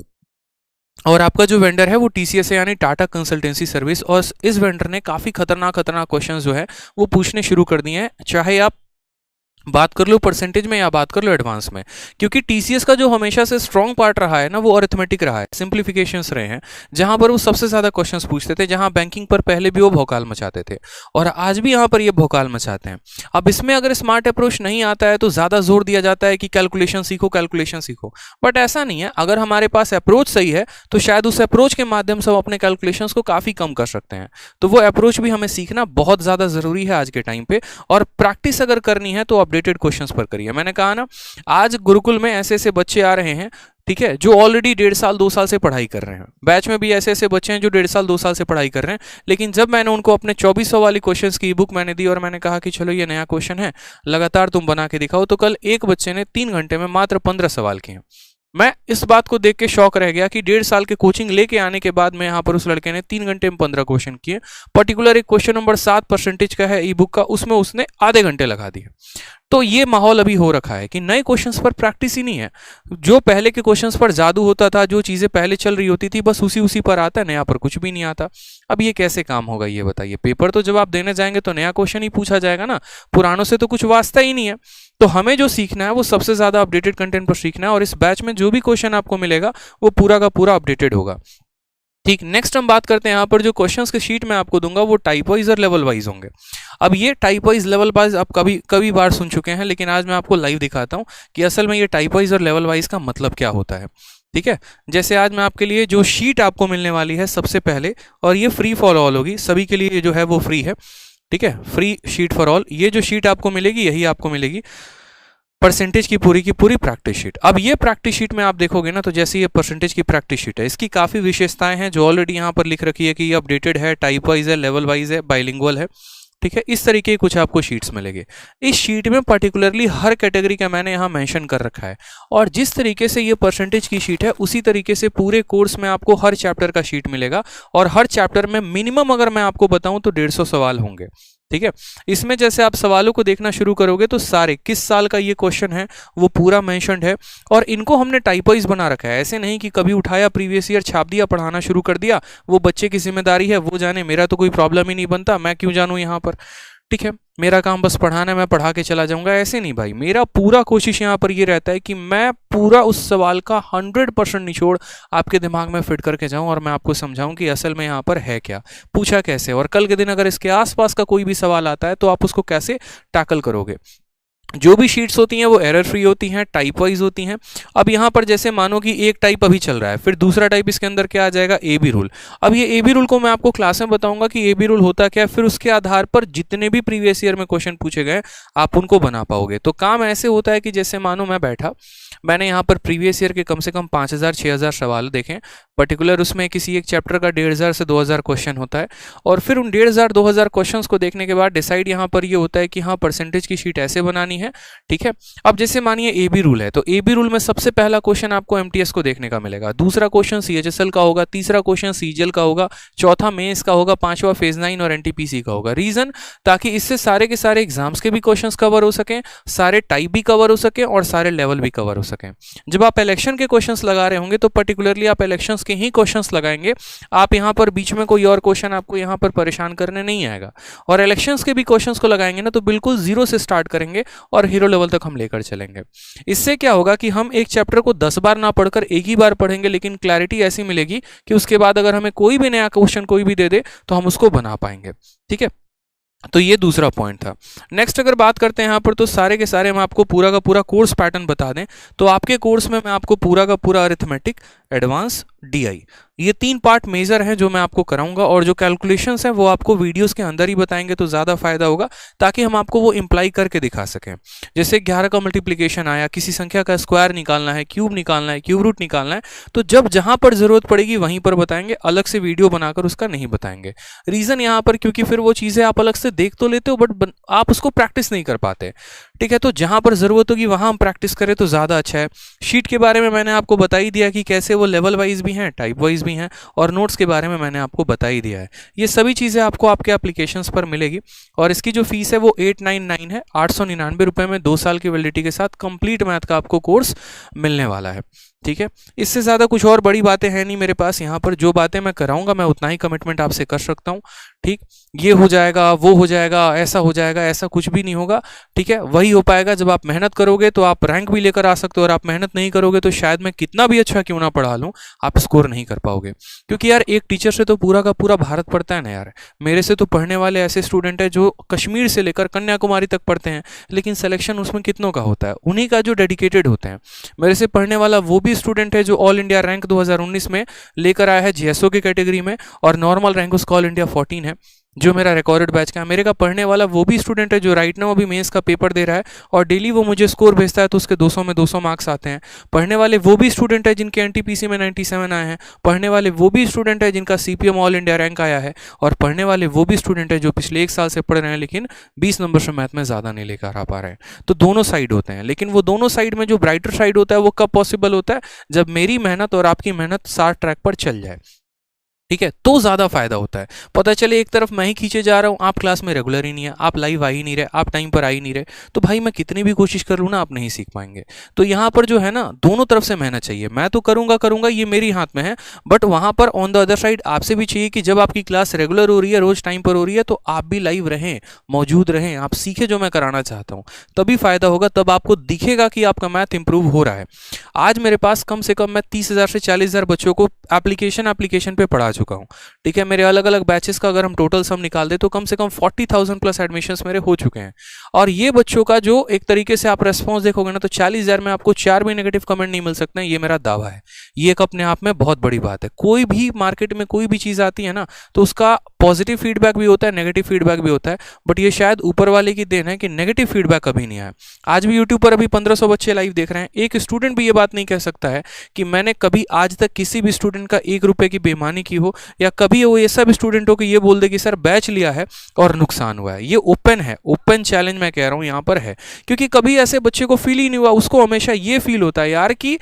Speaker 1: और आपका जो वेंडर है वो टीसीएस है, यानी टाटा कंसल्टेंसी सर्विस। और इस वेंडर ने काफ़ी खतरनाक खतरनाक क्वेश्चन जो है वो पूछने शुरू कर दिए हैं, चाहे आप बात कर लो परसेंटेज में या बात कर लो एडवांस में। क्योंकि टीसीएस का जो हमेशा से स्ट्रॉन्ग पार्ट रहा है ना, वो अरिथमेटिक रहा है, सिंप्लीफिकेशंस रहे हैं, जहां पर वो सबसे ज़्यादा क्वेश्चंस पूछते थे, जहां बैंकिंग पर पहले भी वो भौकाल मचाते थे और आज भी यहाँ पर ये भौकाल मचाते हैं। अब इसमें अगर स्मार्ट अप्रोच नहीं आता है तो ज़्यादा जोर दिया जाता है कि कैलकुलेशन सीखो, कैलकुलेशन सीखो, बट ऐसा नहीं है। अगर हमारे पास अप्रोच सही है तो शायद उस अप्रोच के माध्यम से हम अपने कैलकुलेशंस को काफ़ी कम कर सकते हैं। तो वो अप्रोच भी हमें सीखना बहुत ज़्यादा ज़रूरी है आज के टाइम पे। और प्रैक्टिस अगर करनी है तो अपडेटेड क्वेश्चंस पर करिए। मैंने कहा ना, आज गुरुकुल में ऐसे ऐसे बच्चे आ रहे हैं, ठीक है, जो ऑलरेडी 1.5 साल 2 साल से पढ़ाई कर रहे हैं। बैच में भी ऐसे ऐसे बच्चे हैं जो 1.5 साल 2 साल से पढ़ाई कर रहे हैं, लेकिन जब मैंने उनको अपने 2400 वाली क्वेश्चंस की बुक मैंने दी और मैंने कहा कि चलो ये नया क्वेश्चन है, लगातार तुम बना के दिखाओ, तो कल एक बच्चे ने 3 घंटे में मात्र 15 सवाल किए। मैं इस बात को देख के शौक रह गया कि 1.5 साल के कोचिंग लेके आने के बाद में यहाँ पर उस लड़के ने 3 घंटे में 15 क्वेश्चन किए। पर्टिकुलर एक क्वेश्चन नंबर 7 परसेंटेज का है ई बुक का, उसमें उसने आधे घंटे लगा दिए। तो ये माहौल अभी हो रखा है कि नए क्वेश्चंस पर प्रैक्टिस ही नहीं है। जो पहले के क्वेश्चंस पर जादू होता था, जो चीजें पहले चल रही होती थी, बस उसी पर आता है, नया पर कुछ भी नहीं आता। अब ये कैसे काम होगा ये बताइए? पेपर तो जब आप देने जाएंगे तो नया क्वेश्चन ही पूछा जाएगा ना, पुरानों से तो कुछ वास्ता ही नहीं है। तो हमें जो सीखना है वो सबसे ज्यादा अपडेटेड कंटेंट पर सीखना है, और इस बैच में जो भी क्वेश्चन आपको मिलेगा वो पूरा का पूरा अपडेटेड होगा। ठीक, नेक्स्ट हम बात करते हैं यहाँ पर जो क्वेश्चंस के शीट में आपको दूंगा वो टाइप वाइज और लेवल वाइज होंगे। अब ये टाइप वाइज लेवल वाइज आप कभी बार सुन चुके हैं, लेकिन आज मैं आपको लाइव दिखाता हूँ कि असल में ये टाइप वाइज और लेवल वाइज का मतलब क्या होता है। ठीक है, जैसे आज मैं आपके लिए जो शीट आपको मिलने वाली है सबसे पहले, और ये फ्री फॉर ऑल होगी, सभी के लिए जो है वो फ्री है। ठीक है, फ्री शीट फॉर ऑल। ये जो शीट आपको मिलेगी यही आपको मिलेगी परसेंटेज की पूरी प्रैक्टिस शीट। अब ये प्रैक्टिस शीट में आप देखोगे ना, तो जैसे ये परसेंटेज की प्रैक्टिस शीट है, इसकी काफ़ी विशेषताएं हैं जो ऑलरेडी यहाँ पर लिख रखी है कि ये अपडेटेड है, टाइप वाइज है, लेवल वाइज है, बाइलिंगुअल है। ठीक है, इस तरीके की कुछ आपको शीट्स मिलेंगे। इस शीट में पर्टिकुलरली हर कैटेगरी का मैंने यहाँ मेंशन कर रखा है, और जिस तरीके से ये परसेंटेज की शीट है उसी तरीके से पूरे कोर्स में आपको हर चैप्टर का शीट मिलेगा, और हर चैप्टर में मिनिमम अगर मैं आपको बताऊं तो 150 सवाल होंगे। ठीक है, इसमें जैसे आप सवालों को देखना शुरू करोगे तो सारे किस साल का ये क्वेश्चन है वो पूरा मेंशन्ड है, और इनको हमने टाइप वाइज बना रखा है। ऐसे नहीं कि कभी उठाया प्रीवियस ईयर छाप दिया, पढ़ाना शुरू कर दिया, वो बच्चे की जिम्मेदारी है, वो जाने, मेरा तो कोई प्रॉब्लम ही नहीं बनता, मैं क्यों जानूं यहाँ पर। ठीक है, मेरा काम बस पढ़ाना है, मैं पढ़ा के चला जाऊंगा, ऐसे नहीं भाई। मेरा पूरा कोशिश यहाँ पर ये रहता है कि मैं पूरा उस सवाल का 100% निचोड़ आपके दिमाग में फिट करके जाऊं, और मैं आपको समझाऊं कि असल में यहाँ पर है क्या, पूछा कैसे, और कल के दिन अगर इसके आसपास का कोई भी सवाल आता है तो आप उसको कैसे टैकल करोगे। जो भी शीट्स होती हैं वो एरर फ्री होती हैं, टाइप वाइज होती हैं। अब यहाँ पर जैसे मानो कि एक टाइप अभी चल रहा है, फिर दूसरा टाइप इसके अंदर क्या आ जाएगा, ए बी रूल। अब ये ए बी रूल को मैं आपको क्लास में बताऊंगा कि ए बी रूल होता क्या है, फिर उसके आधार पर जितने भी प्रीवियस ईयर में क्वेश्चन पूछे गए आप उनको बना पाओगे। तो काम ऐसे होता है कि जैसे मानो मैं बैठा, मैंने यहाँ पर प्रीवियस ईयर के कम से कम 5000 6000 सवाल देखें, पर्टिकुलर उसमें किसी एक चैप्टर का 1500 से 2000 क्वेश्चन होता है, और फिर उन 1500 2000 क्वेश्चंस को देखने के बाद डिसाइड यहाँ पर ये होता है कि हाँ परसेंटेज की शीट ऐसे बनानी है। ठीक है, अब जैसे मानिए ए बी रूल है, तो ए बी रूल में सबसे पहला क्वेश्चन आपको एमटीएस को देखने का मिलेगा, दूसरा क्वेश्चन सीएचएसएल का होगा, तीसरा क्वेश्चन सीजीएल का होगा, चौथा मेंस का होगा, पांचवा फेज 9 और एनटीपीसी का होगा। रीजन, ताकि इससे सारे के सारे एग्जाम्स के भी क्वेश्चंस कवर हो सकें, सारे टाइप भी कवर हो सके और सारे लेवल भी कवर हो सकें। जब आप इलेक्शन के क्वेश्चंस लगा रहे होंगे तो पर्टिकुलरली आप इलेक्शंस के ही क्वेश्चंस लगाएंगे, आप यहाँ पर बीच में कोई और क्वेश्चन आपको यहाँ पर परेशान करने नहीं आएगा। और इलेक्शंस के भी क्वेश्चंस को लगाएंगे ना तो बिल्कुल जीरो से स्टार्ट करेंगे और हीरो लेवल तक हम लेकर चलेंगे। इससे क्या होगा कि हम एक चैप्टर को 10 बार ना पढ़कर एक ही बार पढ़ेंगे, लेकिन क्लैरिटी ऐसी मिलेगी कि उसके बाद अगर हमें कोई भी नया क्वेश्चन कोई भी दे दे तो हम उसको बना पाएंगे। ठीक है, तो ये दूसरा पॉइंट था। नेक्स्ट अगर बात करते हैं यहाँ पर, तो सारे के सारे हम आपको पूरा का पूरा कोर्स पैटर्न बता दें तो आपके कोर्स में मैं आपको पूरा का पूरा अरिथमेटिक, एडवांस, डीआई, ये 3 पार्ट मेजर हैं जो मैं आपको कराऊंगा, और जो कैलकुलेशंस हैं वो आपको वीडियोस के अंदर ही बताएंगे तो ज़्यादा फायदा होगा, ताकि हम आपको वो इम्प्लाई करके दिखा सकें। जैसे 11 का मल्टीप्लिकेशन आया, किसी संख्या का स्क्वायर निकालना है, क्यूब निकालना है, क्यूब रूट निकालना है, तो जब जहां पर जरूरत पड़ेगी वहीं पर बताएंगे, अलग से वीडियो बनाकर उसका नहीं बताएंगे। रीजन यहाँ पर क्योंकि फिर वो चीज़ें आप अलग से देख तो लेते हो बट आप उसको प्रैक्टिस नहीं कर पाते। ठीक है, तो जहां पर जरूरत होगी वहां हम प्रैक्टिस करें तो ज़्यादा अच्छा है। शीट के बारे में मैंने आपको बता ही दिया कि कैसे वो लेवल वाइज भी हैं, टाइप वाइज भी हैं, और नोट्स के बारे में मैंने आपको बता ही दिया है। ये सभी चीज़ें आपको आपके एप्लीकेशंस पर मिलेगी, और इसकी जो फीस है वो 899 है, 899 रुपये में 2 साल की वैलिडिटी के साथ कंप्लीट मैथ का आपको कोर्स मिलने वाला है। ठीक है, इससे ज़्यादा कुछ और बड़ी बातें हैं नहीं मेरे पास यहाँ पर। जो बातें मैं कराऊंगा मैं उतना ही कमिटमेंट आपसे कर सकता हूँ। ठीक, ये हो जाएगा, वो हो जाएगा, ऐसा हो जाएगा, ऐसा कुछ भी नहीं होगा। ठीक है, वही हो पाएगा जब आप मेहनत करोगे तो आप रैंक भी लेकर आ सकते हो, और आप मेहनत नहीं करोगे तो शायद मैं कितना भी अच्छा क्यों ना पढ़ा लूँ, आप स्कोर नहीं कर पाओगे। क्योंकि यार एक टीचर से तो पूरा का पूरा भारत पढ़ता है ना यार। मेरे से तो पढ़ने वाले ऐसे स्टूडेंट हैं जो कश्मीर से लेकर कन्याकुमारी तक पढ़ते हैं, लेकिन सिलेक्शन उसमें कितनों का होता है, उन्हीं का जो डेडिकेटेड होते हैं। मेरे से पढ़ने वाला वो भी स्टूडेंट है जो ऑल इंडिया रैंक 2019 में लेकर आया है जीएसओ की कैटेगरी में, और नॉर्मल रैंक उसका ऑल इंडिया 14 है, जो मेरा रिकॉर्डेड बैच का है। मेरे का पढ़ने वाला वो भी स्टूडेंट है जो राइट नाउ अभी मेंस का पेपर दे रहा है, और डेली वो मुझे स्कोर भेजता है, तो उसके 200 में 200 मार्क्स आते हैं। पढ़ने वाले वो भी स्टूडेंट है जिनके एनटीपीसी में 97 आए हैं। पढ़ने वाले वो भी स्टूडेंट है जिनका सीपीएम ऑल इंडिया रैंक आया है। और पढ़ने वाले वो भी स्टूडेंट है जो पिछले 1 साल से पढ़ रहे हैं, लेकिन 20 नंबर से मैथ में ज़्यादा नहीं लेकर आ पा रहे हैं। तो दोनों साइड होते हैं, लेकिन वो दोनों साइड में जो ब्राइटर साइड होता है वो कब पॉसिबल होता है, जब मेरी मेहनत और आपकी मेहनत साथ ट्रैक पर चल जाए। ठीक है, तो ज़्यादा फायदा होता है। पता चले एक तरफ मैं ही खींचे जा रहा हूँ, आप क्लास में रेगुलर ही नहीं है, आप लाइव आ ही नहीं रहे, आप टाइम पर आ ही नहीं रहे, तो भाई मैं कितनी भी कोशिश कर लूँ ना, आप नहीं सीख पाएंगे। तो यहाँ पर जो है ना, दोनों तरफ से मेहनत चाहिए। मैं तो करूँगा करूँगा, ये मेरी हाथ में है, बट वहाँ पर ऑन द अदर साइड आपसे भी चाहिए कि जब आपकी क्लास रेगुलर हो रही है, रोज टाइम पर हो रही है, तो आप भी लाइव रहें, मौजूद रहें, आप सीखें जो मैं कराना चाहता हूँ। तभी फायदा होगा, तब आपको दिखेगा कि आपका मैथ इंप्रूव हो रहा है। आज मेरे पास कम से कम मैं 30,000 से 40,000 बच्चों को एप्लीकेशन पे पढ़ा चुका हूँ। ठीक है, मेरे अलग अलग बैचेस का अगर हम टोटल सम निकाल दे तो कम से कम 40,000 प्लस एडमिशन्स मेरे हो चुके हैं। और ये बच्चों का जो एक तरीके से आप रेस्पॉन्स देखोगे ना, तो 40,000 में आपको 4 भी नेगेटिव कमेंट नहीं मिल सकते हैं, ये मेरा दावा है। ये एक अपने आप में बहुत बड़ी बात है। कोई भी मार्केट में कोई भी चीज़ आती है ना, तो उसका पॉजिटिव फीडबैक भी होता है, नेगेटिव फीडबैक भी होता है, बट ये शायद ऊपर वाले की देन है कि नेगेटिव फीडबैक कभी नहीं आया। आज भी यूट्यूब पर अभी 1500 बच्चे लाइव देख रहे हैं। एक स्टूडेंट भी ये बात नहीं कह सकता है कि मैंने कभी आज तक किसी भी स्टूडेंट का 1 रुपए की बेईमानी की हो, या कभी वो ये सब स्टूडेंटों को ये बोल दे कि सर बैच लिया है और नुकसान हुआ है। ये ओपन है, ओपन चैलेंज मैं कह रहा हूँ यहाँ पर है, क्योंकि कभी ऐसे बच्चे को फील ही नहीं हुआ। उसको हमेशा ये फील होता है यार कि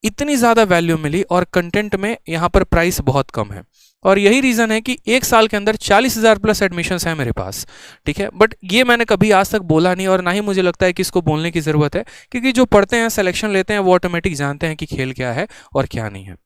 Speaker 1: इतनी ज़्यादा वैल्यू मिली और कंटेंट में यहाँ पर प्राइस बहुत कम है। और यही रीज़न है कि 1 साल के अंदर 40,000 प्लस एडमिशन्स हैं मेरे पास। ठीक है, बट ये मैंने कभी आज तक बोला नहीं, और ना ही मुझे लगता है कि इसको बोलने की ज़रूरत है, क्योंकि जो पढ़ते हैं, सिलेक्शन लेते हैं, वो ऑटोमेटिक जानते हैं कि खेल क्या है और क्या नहीं है।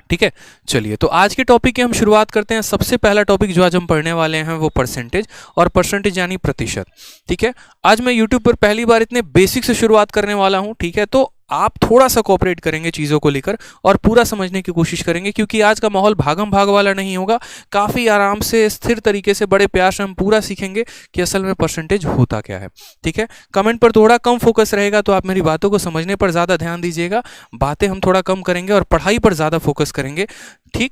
Speaker 1: ठीक है, चलिए तो आज के टॉपिक की हम शुरुआत करते हैं। सबसे पहला टॉपिक जो आज हम पढ़ने वाले हैं वो परसेंटेज, और परसेंटेज यानी प्रतिशत। ठीक है, आज मैं यूट्यूब पर पहली बार इतने बेसिक से शुरुआत करने वाला हूं। ठीक है, तो आप थोड़ा सा कोऑपरेट करेंगे चीज़ों को लेकर और पूरा समझने की कोशिश करेंगे, क्योंकि आज का माहौल भागम भाग वाला नहीं होगा। काफ़ी आराम से, स्थिर तरीके से, बड़े प्यार से हम पूरा सीखेंगे कि असल में परसेंटेज होता क्या है। ठीक है, कमेंट पर थोड़ा कम फोकस रहेगा, तो आप मेरी बातों को समझने पर ज़्यादा ध्यान दीजिएगा। बातें हम थोड़ा कम करेंगे और पढ़ाई पर ज़्यादा फोकस करेंगे। ठीक,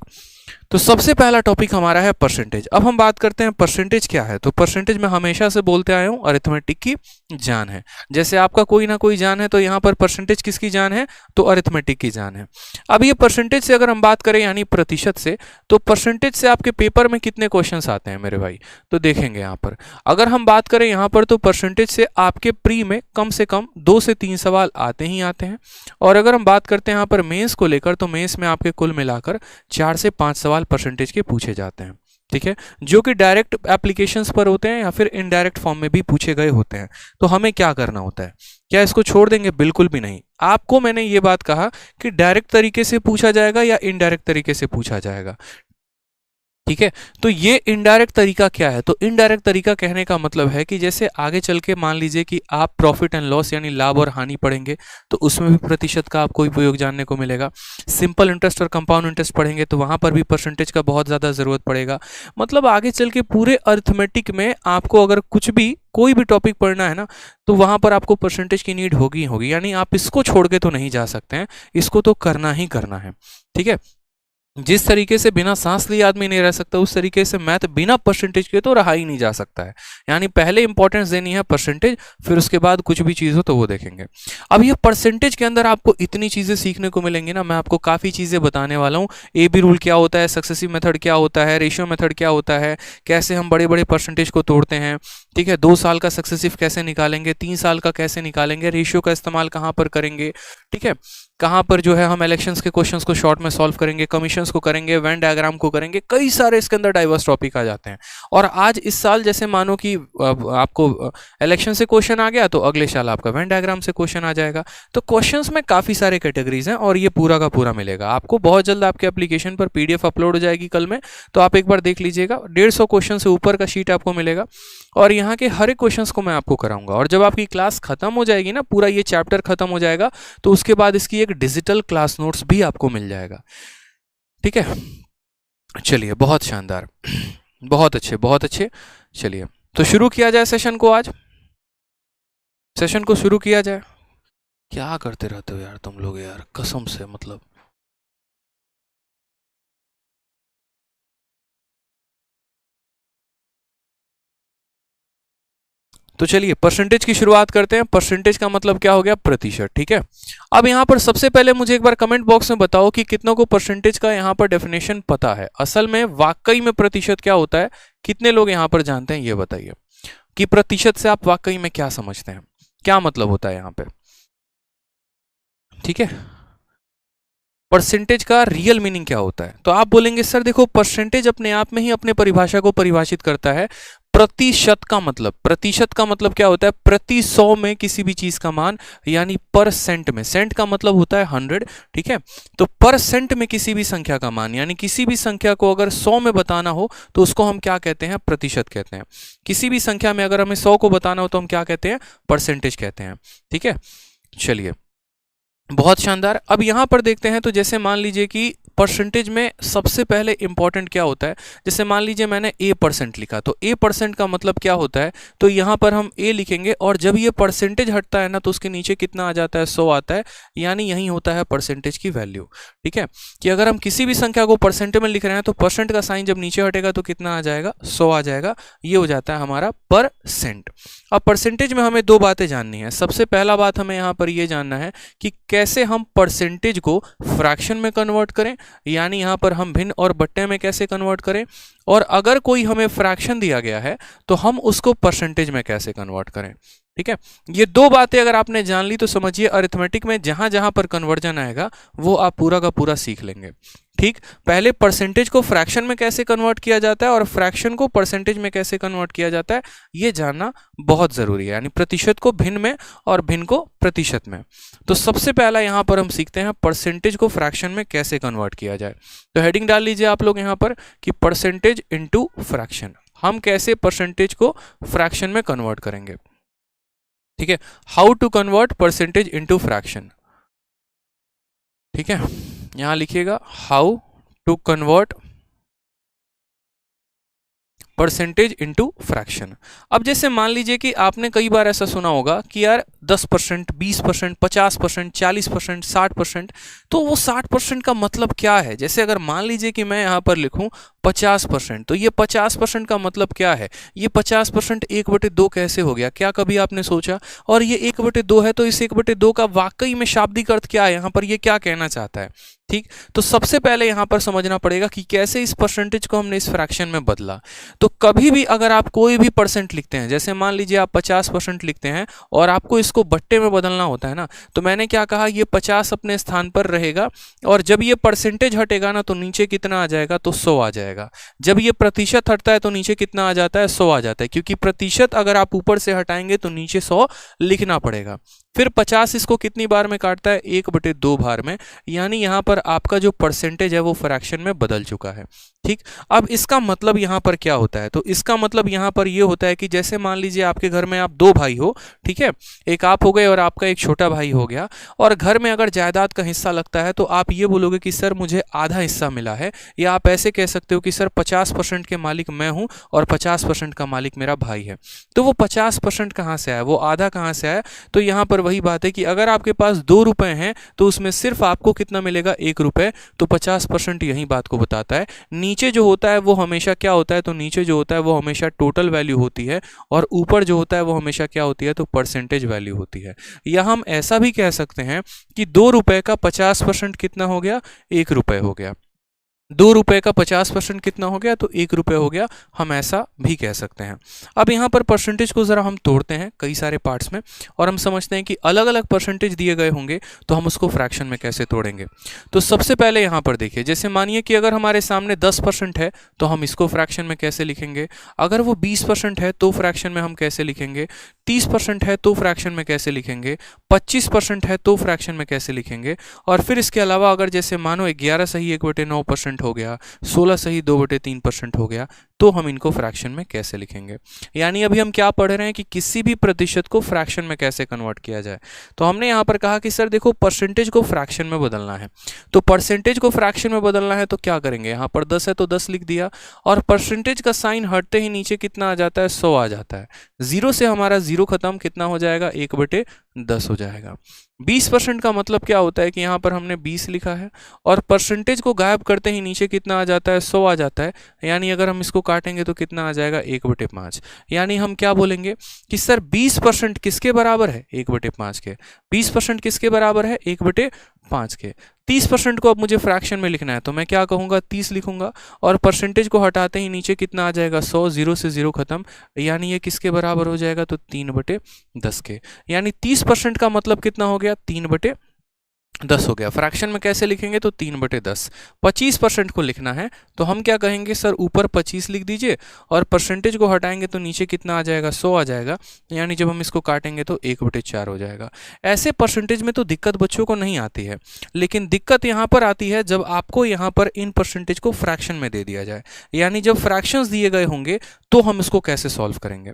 Speaker 1: तो सबसे पहला टॉपिक हमारा है परसेंटेज। अब हम बात करते हैं परसेंटेज क्या है। तो परसेंटेज में हमेशा से बोलते आया हूं, अरिथमेटिक की जान है। जैसे आपका कोई ना कोई जान है, तो यहाँ पर परसेंटेज किसकी जान है, तो अरिथमेटिक की जान है। अब ये परसेंटेज से अगर हम बात करें, यानी प्रतिशत से, तो परसेंटेज से आपके पेपर में कितने क्वेश्चंस आते हैं मेरे भाई, तो देखेंगे यहाँ पर। अगर हम बात करें यहाँ पर, तो परसेंटेज से आपके प्री में कम से कम 2 से 3 सवाल आते ही आते हैं। और अगर हम बात करते हैं यहाँ पर मेंस को लेकर, तो मेंस में आपके कुल मिलाकर 4 से 5 सवाल परसेंटेज के पूछे जाते हैं। ठीक है, जो कि डायरेक्ट एप्लीकेशंस पर होते हैं या फिर इनडायरेक्ट फॉर्म में भी पूछे गए होते हैं। तो हमें क्या करना होता है, क्या इसको छोड़ देंगे? बिल्कुल भी नहीं। आपको मैंने ये बात कहा कि डायरेक्ट तरीके से पूछा जाएगा या इनडायरेक्ट तरीके से पूछा जाएगा। ठीक है, तो ये इनडायरेक्ट तरीका क्या है? तो इनडायरेक्ट तरीका कहने का मतलब है कि जैसे आगे चल के मान लीजिए कि आप प्रॉफिट एंड लॉस यानी लाभ और हानि पढ़ेंगे, तो उसमें भी प्रतिशत का आपको उपयोग जानने को मिलेगा। सिंपल इंटरेस्ट और कंपाउंड इंटरेस्ट पढ़ेंगे, तो वहां पर भी परसेंटेज का बहुत ज़्यादा ज़रूरत पड़ेगा। मतलब आगे चल के पूरे अरिथमेटिक में आपको अगर कुछ भी, कोई भी टॉपिक पढ़ना है ना, तो वहां पर आपको परसेंटेज की नीड होगी होगी। यानी आप इसको छोड़ के तो नहीं जा सकते हैं, इसको तो करना ही करना है। ठीक है, जिस तरीके से बिना सांस लिए आदमी नहीं रह सकता, उस तरीके से मैथ बिना परसेंटेज के तो रहा ही नहीं जा सकता है। यानी पहले इंपॉर्टेंस देनी है परसेंटेज, फिर उसके बाद कुछ भी चीज़ हो तो वो देखेंगे। अब ये परसेंटेज के अंदर आपको इतनी चीज़ें सीखने को मिलेंगी ना, मैं आपको काफ़ी चीज़ें बताने वाला हूँ। ए बी रूल क्या होता है, सक्सेसिव मेथड क्या होता है, रेशियो मेथड क्या होता है, कैसे हम बड़े बड़े परसेंटेज को तोड़ते हैं। ठीक है, 2 साल का सक्सेसिव कैसे निकालेंगे, 3 साल का कैसे निकालेंगे, रेशियो का इस्तेमाल कहाँ पर करेंगे। ठीक है, कहाँ पर जो है हम इलेक्शंस के क्वेश्चंस को शॉर्ट में सॉल्व करेंगे, कमीशंस को करेंगे, वेन डायग्राम को करेंगे, कई सारे इसके अंदर डाइवर्स टॉपिक आ जाते हैं। और आज इस साल जैसे मानो कि आपको इलेक्शन से क्वेश्चन आ गया तो अगले साल आपका वेन डायग्राम से क्वेश्चन आ जाएगा। तो क्वेश्चंस में काफ़ी सारे कैटेगरीज हैं और ये पूरा का पूरा मिलेगा आपको। बहुत जल्द आपके एप्लीकेशन पर PDF अपलोड हो जाएगी कल में, तो आप एक बार देख लीजिएगा। 150 क्वेश्चन से ऊपर का शीट आपको मिलेगा और यहाँ के हर एक क्वेश्चंस को मैं आपको कराऊंगा। और जब आपकी क्लास खत्म हो जाएगी ना, पूरा ये चैप्टर खत्म हो जाएगा, तो उसके बाद इसकी एक डिजिटल क्लास नोट्स भी आपको मिल जाएगा। ठीक है, चलिए, बहुत शानदार, बहुत अच्छे, बहुत अच्छे। चलिए तो शुरू किया जाए सेशन को। आज सेशन को शुरू किया जाए। क्या करते रहते हो यार तुम लोग यार, कसम से, मतलब। तो चलिए परसेंटेज की शुरुआत करते हैं। परसेंटेज का मतलब क्या हो गया? प्रतिशत। ठीक है, अब यहां पर सबसे पहले मुझे एक बार कमेंट बॉक्स में बताओ कि कितनों को परसेंटेज का यहां पर डेफिनेशन पता है। असल में वाकई में प्रतिशत क्या होता है, कितने लोग यहां पर जानते हैं, ये बताइए कि प्रतिशत से आप वाकई में क्या समझते हैं, क्या मतलब होता है यहां पे। ठीक है, परसेंटेज का रियल मीनिंग क्या होता है? तो आप बोलेंगे सर देखो, परसेंटेज अपने आप में ही अपने परिभाषा को परिभाषित करता है। प्रतिशत का मतलब, प्रतिशत का मतलब क्या होता है? प्रति 100 में किसी भी चीज का मान, यानी परसेंट में। सेंट का मतलब होता है 100। ठीक है, तो परसेंट में किसी भी संख्या का मान, यानी किसी भी संख्या को अगर 100 में बताना हो तो उसको हम क्या कहते हैं? प्रतिशत कहते हैं। किसी भी संख्या में अगर हमें 100 को बताना हो तो हम क्या कहते हैं? परसेंटेज कहते हैं। ठीक है, चलिए, बहुत शानदार। अब यहां पर देखते हैं, तो जैसे मान लीजिए कि परसेंटेज में सबसे पहले इंपॉर्टेंट क्या होता है। जैसे मान लीजिए मैंने A% लिखा, तो A% का मतलब क्या होता है? तो यहां पर हम A लिखेंगे और जब ये परसेंटेज हटता है ना, तो उसके नीचे कितना आ जाता है? 100 आता है, यानी यही होता है परसेंटेज की वैल्यू। ठीक है, कि अगर हम किसी भी संख्या को परसेंट में लिख रहे हैं तो परसेंट का साइन जब नीचे हटेगा तो कितना आ जाएगा? 100 आ जाएगा। ये हो जाता है हमारा परसेंट। अब परसेंटेज में हमें दो बातें जाननी है। सबसे पहला बात हमें यहां पर यह जानना है कि कैसे हम परसेंटेज को फ्रैक्शन में कन्वर्ट करें, यानी यहां पर हम भिन्न और बट्टे में कैसे कन्वर्ट करें, और अगर कोई हमें फ्रैक्शन दिया गया है तो हम उसको परसेंटेज में कैसे कन्वर्ट करें। ठीक है, ये दो बातें अगर आपने जान ली तो समझिए अरिथमेटिक में जहां जहां पर कन्वर्जन आएगा वो आप पूरा का पूरा सीख लेंगे। ठीक, पहले परसेंटेज को फ्रैक्शन में कैसे कन्वर्ट किया जाता है और फ्रैक्शन को परसेंटेज में कैसे कन्वर्ट किया जाता है, ये जानना बहुत जरूरी है। यानी प्रतिशत को भिन्न में और भिन्न को प्रतिशत में। तो सबसे पहला यहां पर हम सीखते हैं परसेंटेज को फ्रैक्शन में कैसे कन्वर्ट किया जाए। तो हेडिंग डाल लीजिए आप लोग यहां पर कि परसेंटेज इनटू फ्रैक्शन। हम कैसे परसेंटेज को फ्रैक्शन में कन्वर्ट करेंगे। ठीक है, how to convert percentage into fraction. ठीक है, यहां लिखिएगा how to convert percentage into fraction. अब जैसे मान लीजिए कि आपने कई बार ऐसा सुना होगा कि यार 10%, 20%, 50%, 40%, 60%, तो वो 60% का मतलब क्या है? जैसे अगर मान लीजिए कि मैं यहां पर लिखूं 50%, तो ये 50% का मतलब क्या है? ये 50% 1/2 कैसे हो गया? क्या कभी आपने सोचा? और ये 1/2 है, तो इस 1/2 का वाकई में शाब्दिक अर्थ क्या है? यहां पर ये क्या कहना चाहता है? ठीक, तो सबसे पहले यहां पर समझना पड़ेगा कि कैसे इस परसेंटेज को हमने इस फ्रैक्शन में बदला। तो कभी भी अगर आप कोई भी परसेंट लिखते हैं, जैसे मान लीजिए आप 50% लिखते हैं और आपको इसको बट्टे में बदलना होता है ना, तो मैंने क्या कहा, ये 50 अपने स्थान पर रहेगा और जब ये परसेंटेज हटेगा ना तो नीचे कितना आ जाएगा? तो 100 आ जाएगा। जब ये प्रतिशत हटता है तो नीचे कितना आ जाता है? 100 आ जाता है, क्योंकि प्रतिशत अगर आप ऊपर से हटाएंगे तो नीचे 100 लिखना पड़ेगा। फिर 50 इसको कितनी बार में काटता है? 1/2 बार में, यानी यहां पर आपका जो परसेंटेज है वो फ्रैक्शन में बदल चुका है। ठीक, अब इसका मतलब यहां पर क्या होता है? तो इसका मतलब यहां पर यह होता है कि जैसे मान लीजिए आपके घर में आप 2 भाई हो, ठीक है, एक आप हो गए और आपका एक छोटा भाई हो गया, और घर में अगर जायदाद का हिस्सा लगता है तो आप ये बोलोगे कि सर मुझे आधा हिस्सा मिला है, या आप ऐसे कह सकते हो कि सर 50% के मालिक मैं हूं और 50% का मालिक मेरा भाई है। तो वो 50% कहां से आया, वो आधा कहां से आया? तो यहां पर वही बात है कि अगर आपके पास 2 रुपए हैं तो उसमें सिर्फ आपको कितना मिलेगा? 1 रुपए। तो 50% यही बात को बताता है। नीचे जो होता है वो हमेशा क्या होता है? तो नीचे जो होता है वो हमेशा टोटल वैल्यू होती है, और ऊपर जो होता है वो हमेशा क्या होती है? तो परसेंटेज वैल्यू होती है। या हम ऐसा भी कह सकते हैं कि 2 रुपए का 50% कितना हो गया? 1 रुपए हो गया। ₹2 का 50% कितना हो गया, तो ₹1 हो गया, हम ऐसा भी कह सकते हैं। अब यहाँ पर परसेंटेज को ज़रा हम तोड़ते हैं कई सारे पार्ट्स में और हम समझते हैं कि अलग अलग परसेंटेज दिए गए होंगे तो हम उसको फ्रैक्शन में कैसे तोड़ेंगे। तो सबसे पहले यहाँ पर देखिए, जैसे मानिए कि अगर हमारे सामने 10% है तो हम इसको फ्रैक्शन में कैसे लिखेंगे, अगर वो 20% है तो फ्रैक्शन में हम कैसे लिखेंगे, 30% है तो फ्रैक्शन में कैसे लिखेंगे, 25% है तो फ्रैक्शन में कैसे लिखेंगे, और फिर इसके अलावा अगर जैसे मानो 11 सही 1/9% हो गया, 16 सही 2/3% हो गया, तो हम इनको फ्रैक्शन में कैसे लिखेंगे। यानी अभी हम क्या पढ़ रहे हैं कि किसी भी प्रतिशत को फ्रैक्शन में कैसे कन्वर्ट किया जाए। तो हमने यहाँ पर कहा कि सर देखो परसेंटेज को फ्रैक्शन में बदलना है, तो परसेंटेज को फ्रैक्शन में बदलना है तो क्या करेंगे, यहाँ पर 10 है तो 10 लिख दिया, और परसेंटेज का साइन हटते ही नीचे कितना आ जाता है, 100 आ जाता है। 0 से हमारा 0 खत्म, कितना हो जाएगा, 1/10 हो जाएगा। 20% का मतलब क्या होता है कि यहाँ पर हमने 20 लिखा है और परसेंटेज को गायब करते ही नीचे कितना आ जाता है, 100 आ जाता है। यानी अगर हम इसको काटेंगे तो कितना आ जाएगा, 1/5। यानी हम क्या बोलेंगे कि सर 20% किसके बराबर है, 1/5 के। 20% किसके बराबर है, 1/5 के। 30% को अब मुझे फ्रैक्शन में लिखना है तो मैं क्या कहूँगा, 30 लिखूंगा, और परसेंटेज को हटाते ही नीचे कितना आ जाएगा, 100, 0 से 0 खत्म। यानी ये किसके बराबर हो जाएगा, तो 3/10 के। यानी 30% का मतलब कितना हो गया, 3/10 हो गया। फ्रैक्शन में कैसे लिखेंगे, तो 3/10। 25% को लिखना है तो हम क्या कहेंगे, सर ऊपर 25 लिख दीजिए और परसेंटेज को हटाएंगे तो नीचे कितना आ जाएगा, 100 आ जाएगा। यानी जब हम इसको काटेंगे तो 1/4 हो जाएगा। ऐसे परसेंटेज में तो दिक्कत बच्चों को नहीं आती है, लेकिन दिक्कत यहाँ पर आती है जब आपको यहाँ पर इन परसेंटेज को फ्रैक्शन में दे दिया जाए। यानी जब फ्रैक्शंस दिए गए होंगे तो हम इसको कैसे सॉल्व करेंगे।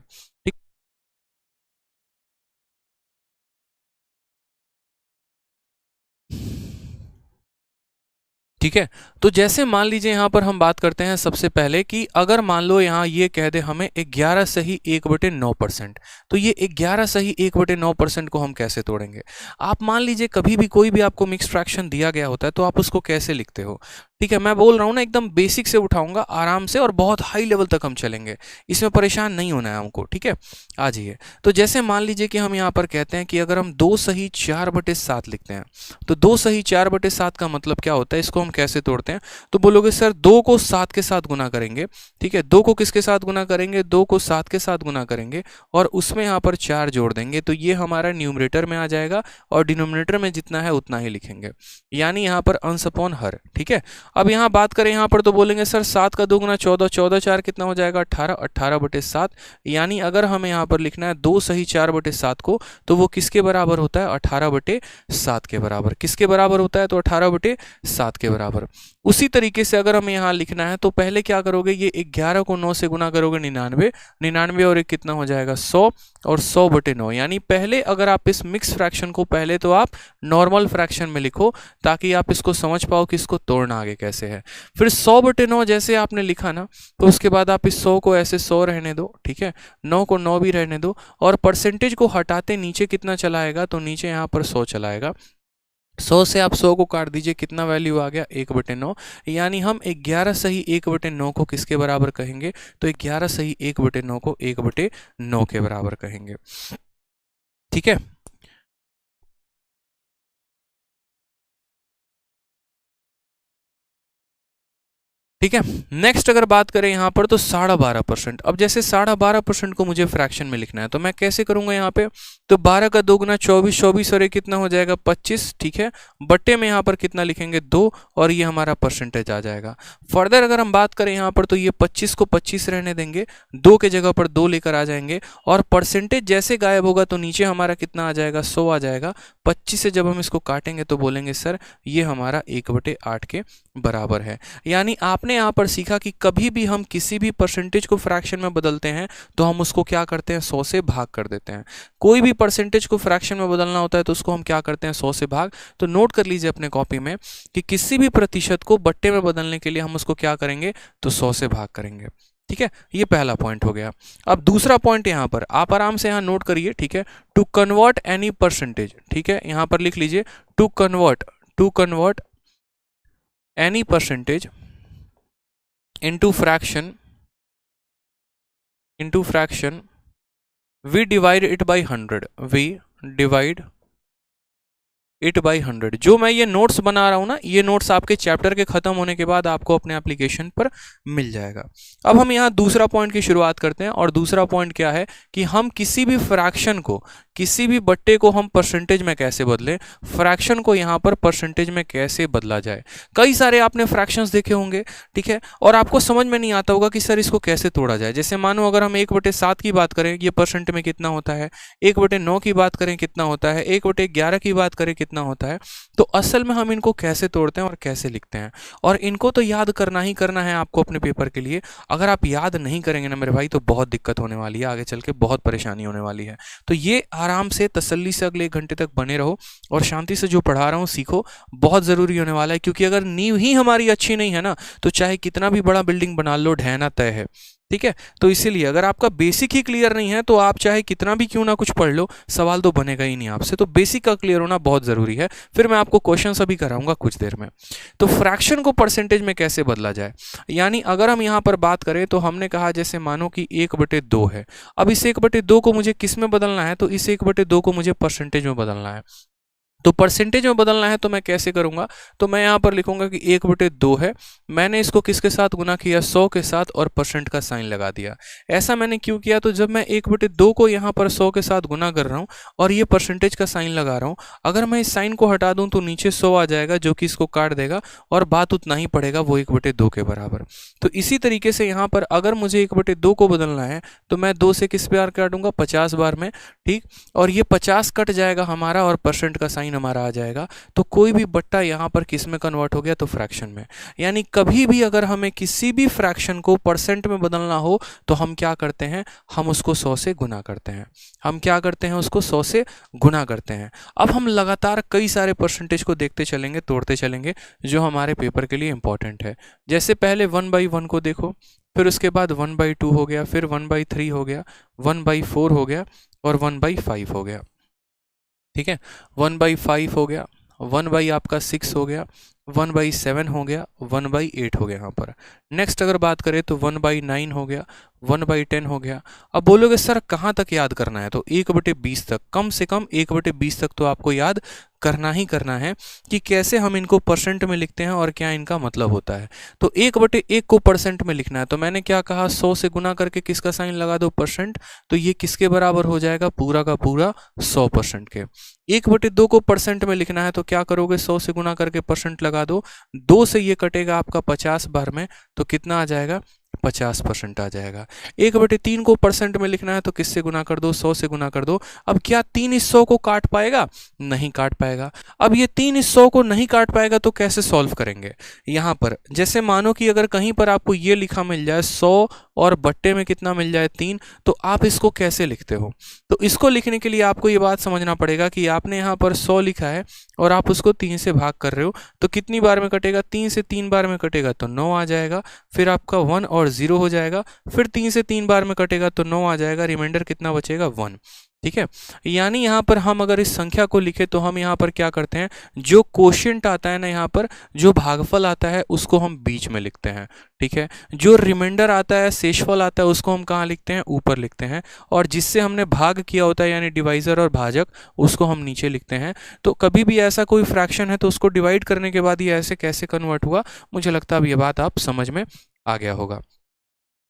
Speaker 1: ठीक है, तो जैसे मान लीजिए यहाँ पर हम बात करते हैं सबसे पहले कि अगर मान लो यहाँ ये कह दे हमें 11 सही 1/9%, तो ये 11 सही 1/9% को हम कैसे तोड़ेंगे। आप मान लीजिए कभी भी कोई भी आपको मिक्स फ्रैक्शन दिया गया होता है तो आप उसको कैसे लिखते हो। ठीक है, मैं बोल रहा हूँ ना, एकदम बेसिक से उठाऊंगा आराम से और बहुत हाई लेवल तक हम चलेंगे, इसमें परेशान नहीं होना है हमको। ठीक है, आ जाइए। तो जैसे मान लीजिए कि हम यहाँ पर कहते हैं कि अगर हम 2 सही 4/7 लिखते हैं, तो 2 सही 4/7 का मतलब क्या होता है, इसको हम कैसे तोड़ते हैं। तो बोलोगे सर 2 को 7 के साथ गुना करेंगे। ठीक है, 2 को किसके साथ गुना करेंगे, 2 को 7 के साथ गुना करेंगे और उसमें यहाँ पर 4 जोड़ देंगे, तो ये हमारा न्यूमरेटर में आ जाएगा और डिनोमिनेटर में जितना है उतना ही लिखेंगे, यानी यहाँ पर अंश अपॉन हर। ठीक है, अब यहाँ बात करें यहाँ पर तो बोलेंगे सर 7 का 2 गुना 14, 14 4 कितना हो जाएगा, 18, 18/7। यानी अगर हमें यहाँ पर लिखना है 2 सही 4/7 को, तो वो किसके बराबर होता है, 18/7 के बराबर। किसके बराबर होता है, तो 18/7 के बराबर। उसी तरीके से अगर हमें यहाँ लिखना है तो पहले क्या करोगे, ये 11 को 9 से गुना करोगे, 99, 99 और एक कितना हो जाएगा, 100, और 100/9। यानी पहले अगर आप इस मिक्स फ्रैक्शन को पहले तो आप नॉर्मल फ्रैक्शन में लिखो ताकि आप इसको समझ पाओ कि इसको तोड़ना आगे कैसे है। फिर 100/9 जैसे आपने लिखा ना, तो उसके बाद आप इस 100 को ऐसे 100 रहने दो। ठीक है, 9 को 9 भी रहने दो, और परसेंटेज को हटाते नीचे कितना चलाएगा, तो नीचे यहाँ पर 100 चलाएगा। 100 से आप 100 को काट दीजिए, कितना वैल्यू आ गया, 1/9। यानी हम 11 सही 1/9 को किसके बराबर कहेंगे, तो 11 सही 1/9 को 1/9 के बराबर कहेंगे। ठीक है, ठीक है। नेक्स्ट अगर बात करें यहाँ पर तो 12.5%। अब जैसे 12.5% को मुझे फ्रैक्शन में लिखना है तो मैं कैसे करूंगा यहाँ पे, तो 12 का 2 गुना 24, 24 और ये कितना हो जाएगा, 25। ठीक है, बट्टे में यहाँ पर कितना लिखेंगे, 2, और ये हमारा परसेंटेज आ जाएगा। फर्दर अगर हम बात करें यहाँ पर तो ये 25 को 25 रहने देंगे, 2 के जगह पर 2 लेकर आ जाएंगे, और परसेंटेज जैसे गायब होगा तो नीचे हमारा कितना आ जाएगा, 100 आ जाएगा। 25 से जब हम इसको काटेंगे तो बोलेंगे सर ये हमारा 1/8 के बराबर है। यानी आपने यहाँ पर सीखा कि कभी भी हम किसी भी परसेंटेज को फ्रैक्शन में बदलते हैं तो हम उसको क्या करते हैं, 100 से भाग कर देते हैं। कोई भी परसेंटेज को फ्रैक्शन में बदलना होता है तो उसको हम क्या करते हैं, 100 से भाग। तो नोट कर लीजिए अपने कॉपी में कि किसी भी प्रतिशत को बट्टे में बदलने के लिए हम उसको क्या करेंगे, तो 100 से भाग करेंगे। ठीक है, ये पहला पॉइंट हो गया। अब दूसरा पॉइंट यहाँ पर आप आराम से यहाँ नोट करिए। ठीक है, टू कन्वर्ट एनी परसेंटेज, ठीक है, यहाँ पर लिख लीजिए to convert any percentage into fraction we divide it by 100, we divide 8/100। जो मैं ये नोट्स बना रहा हूँ ना, ये नोट्स आपके चैप्टर के खत्म होने के बाद आपको अपने एप्लीकेशन पर मिल जाएगा। अब हम यहाँ दूसरा पॉइंट की शुरुआत करते हैं, और दूसरा पॉइंट क्या है कि हम किसी भी फ्रैक्शन को, किसी भी बट्टे को हम परसेंटेज में कैसे बदलें, फ्रैक्शन को यहाँ पर परसेंटेज में कैसे बदला जाए। कई सारे आपने फ्रैक्शंस देखे होंगे, ठीक है, और आपको समझ में नहीं आता होगा कि सर इसको कैसे तोड़ा जाए। जैसे मानो अगर हम 1/7 की बात करें, ये परसेंट में कितना होता है, 1/9 की बात करें कितना होता है, 1/11 की बात करें कितना होता है। तो असल में हम इनको कैसे तोड़ते हैं और कैसे लिखते हैं, और इनको तो याद करना ही करना है आपको अपने पेपर के लिए। अगर आप याद नहीं करेंगे ना मेरे भाई, तो बहुत दिक्कत होने वाली है, आगे चल के बहुत परेशानी होने वाली है। तो ये आराम से तसल्ली से अगले 1 घंटे तक बने रहो और शांति से जो पढ़ा रहा हूँ सीखो, बहुत ज़रूरी होने वाला है। क्योंकि अगर नींव ही हमारी अच्छी नहीं है ना, तो चाहे कितना भी बड़ा बिल्डिंग बना लो, ढहना तय है, ठीक है। तो इसीलिए अगर आपका बेसिक ही क्लियर नहीं है, तो आप चाहे कितना भी क्यों ना कुछ पढ़ लो, सवाल तो बनेगा ही नहीं आपसे। तो बेसिक का क्लियर होना बहुत ज़रूरी है। फिर मैं आपको क्वेश्चन अभी कराऊंगा कुछ देर में। तो फ्रैक्शन को परसेंटेज में कैसे बदला जाए, यानी अगर हम यहाँ पर बात करें तो हमने कहा जैसे मानो कि 1/2 है। अब इस 1/2 को मुझे किस में बदलना है, तो इस 1/2 को मुझे परसेंटेज में बदलना है। तो परसेंटेज में बदलना है तो मैं कैसे करूंगा, तो मैं यहाँ पर लिखूंगा कि 1/2 है, मैंने इसको किसके साथ गुना किया, 100 के साथ, और परसेंट का साइन लगा दिया। ऐसा मैंने क्यों किया, तो जब मैं 1/2 को यहाँ पर 100 के साथ गुना कर रहा हूँ और ये परसेंटेज का साइन लगा रहा हूँ, अगर मैं इस साइन को हटा दूँ तो नीचे 100 आ जाएगा, जो कि इसको काट देगा और बात उतना ही पड़ेगा, वो 1/2 के बराबर। तो इसी तरीके से यहाँ पर अगर मुझे 1/2 को बदलना है तो मैं 2 से किस बार काटूंगा, 50 बार में, ठीक। और ये 50 कट जाएगा हमारा और परसेंट का साइन हमारा आ जाएगा। तो कोई भी बट्टा यहाँ पर किस में कन्वर्ट हो गया, तो फ्रैक्शन में। यानी कभी भी अगर हमें किसी भी फ्रैक्शन को परसेंट में बदलना हो तो हम क्या करते हैं, हम उसको 100 से गुना करते हैं। हम क्या करते हैं, उसको 100 से गुना करते हैं। अब हम लगातार कई सारे परसेंटेज को देखते चलेंगे, तोड़ते चलेंगे, जो हमारे पेपर के लिए इंपॉर्टेंट है। जैसे पहले 1/1 को देखो, फिर उसके बाद 1/2 हो गया, फिर 1/3 हो गया, 1/4 हो गया, और 1/5 हो गया, ठीक है। 1/5 हो गया, 1/ आपका 6 हो गया, 1/7 हो गया, 1/8 हो गया यहाँ पर। नेक्स्ट अगर बात करें तो 1/9 हो गया, 1/10 हो गया। अब बोलोगे सर कहाँ तक याद करना है, तो 1/20 तक, कम से कम 1/20 तक तो आपको याद करना ही करना है कि कैसे हम इनको परसेंट में लिखते हैं और क्या इनका मतलब होता है। तो 1/1 को परसेंट में लिखना है, तो मैंने क्या कहा, 100 से गुना करके किसका साइन लगा दो, परसेंट। तो ये किसके बराबर हो जाएगा, पूरा का पूरा 100% के। 1/2 को परसेंट में लिखना है तो क्या करोगे, 100 से गुना करके परसेंट लगा दो, 2 से ये कटेगा आपका 50 बार में, तो कितना आ जाएगा, 50% आ जाएगा। 1/3 को परसेंट में लिखना है तो किससे गुना कर दो, 100 से गुना कर दो। अब क्या 3 इस 100 को काट पाएगा, नहीं काट पाएगा। अब ये 3 इस 100 को नहीं काट पाएगा तो कैसे सॉल्व करेंगे, यहाँ पर जैसे मानो कि अगर कहीं पर आपको ये लिखा मिल जाए 100 और बट्टे में कितना मिल जाए 3, तो आप इसको कैसे लिखते हो। तो इसको लिखने के लिए आपको ये बात समझना पड़ेगा कि आपने यहाँ पर 100 लिखा है और आप उसको 3 से भाग कर रहे हो, तो कितनी बार में कटेगा, 3 से 3 बार में कटेगा तो 9 आ जाएगा। फिर आपका 1 और 0 हो जाएगा, फिर 3 से 3 बार में कटेगा तो 9 आ जाएगा, रिमाइंडर कितना बचेगा, 1, ठीक है। यानी यहाँ पर हम अगर इस संख्या को लिखे तो हम यहाँ पर क्या करते हैं, जो कोशिएंट आता है ना, यहाँ पर जो भागफल आता है उसको हम बीच में लिखते हैं, ठीक है। जो रिमाइंडर आता है, शेषफल आता है, उसको हम कहाँ लिखते हैं, ऊपर लिखते हैं। और जिससे हमने भाग किया होता है यानी डिवाइजर और भाजक, उसको हम नीचे लिखते हैं। तो कभी भी ऐसा कोई फ्रैक्शन है तो उसको डिवाइड करने के बाद ये ऐसे कैसे कन्वर्ट हुआ, मुझे लगता है अब ये बात आप समझ में आ गया होगा,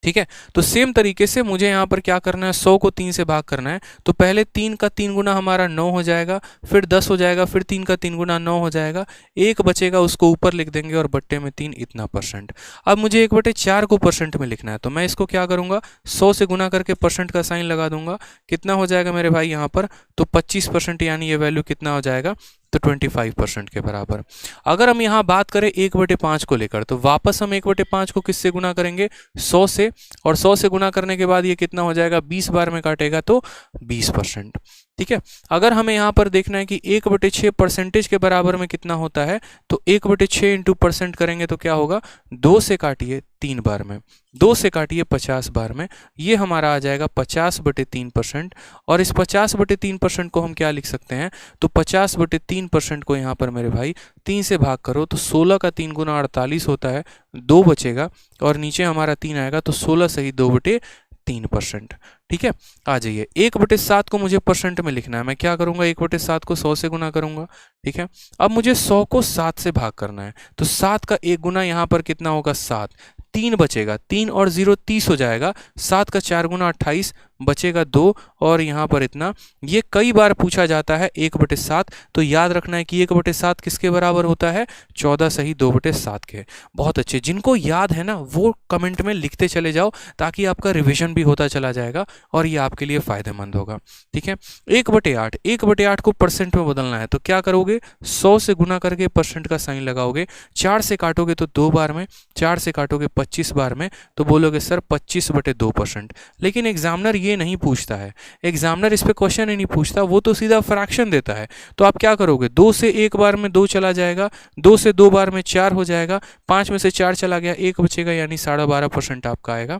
Speaker 1: ठीक है। तो सेम तरीके से मुझे यहाँ पर क्या करना है, 100 को 3 से भाग करना है। तो पहले 3 का 3 गुना हमारा 9 हो जाएगा, फिर 10 हो जाएगा, फिर 3 का 3 गुना 9 हो जाएगा, एक बचेगा उसको ऊपर लिख देंगे और बट्टे में 3 इतना परसेंट। अब मुझे 1/4 को परसेंट में लिखना है, तो मैं इसको क्या करूँगा, 100 से गुना करके परसेंट का साइन लगा दूंगा। कितना हो जाएगा मेरे भाई यहाँ पर, तो 25%, यानी ये वैल्यू कितना हो जाएगा, तो 25% के बराबर। अगर हम यहाँ बात करें 1/5 को लेकर, तो वापस हम 1/5 को किससे गुना करेंगे, 100 से, और 100 से गुना करने के बाद ये कितना हो जाएगा, 20 बार में काटेगा तो 20%, ठीक है। अगर हमें यहाँ पर देखना है कि 1/6 परसेंटेज के बराबर में कितना होता है, तो 1/6 इंटू परसेंट करेंगे तो क्या होगा, 2 से काटिए 3 बार में, 2 से काटिए 50 बार में, ये हमारा आ जाएगा 50/3%। और इस 50/3% को हम क्या लिख सकते हैं, तो 50/3% को यहाँ पर मेरे भाई 3 से भाग करो तो 16 का 3 गुना 48 होता है, 2 बचेगा और नीचे हमारा 3 आएगा, तो 16 सही 2/3 3%। ठीक है, आ जाइए 1/7 को मुझे परसेंट में लिखना है। मैं क्या करूंगा, 1/7 को 100 से गुना करूंगा। ठीक है, अब मुझे 100 को 7 से भाग करना है, तो 7 का 1 गुना यहाँ पर कितना होगा 7, 3 बचेगा, 3 और 0 30 हो जाएगा, 7 का 4 गुना 28, बचेगा 2 और यहाँ पर इतना। ये कई बार पूछा जाता है 1/7, तो याद रखना है कि 1/7 किसके बराबर होता है, 14 सही 2/7 के। बहुत अच्छे, जिनको याद है ना वो कमेंट में लिखते चले जाओ, ताकि आपका रिवीजन भी होता चला जाएगा और ये आपके लिए फायदेमंद होगा। ठीक है, 1/8, 1/8 को परसेंट में बदलना है, तो क्या करोगे, 100 से गुना करके परसेंट का साइन लगाओगे, 4 से काटोगे तो 2 बार में, 4 से काटोगे 25 बार में, तो बोलोगे सर 25/2%। लेकिन एग्जामिनर ये नहीं पूछता है, एग्जामिनर इस पे क्वेश्चन ही नहीं पूछता, वो तो सीधा फ्रैक्शन देता है। तो आप क्या करोगे, 2 से 1 बार में 2 चला जाएगा, 2 से 2 बार में 4 हो जाएगा, 5 में से 4 चला गया, 1 बचेगा, यानी 12.5% आपका आएगा।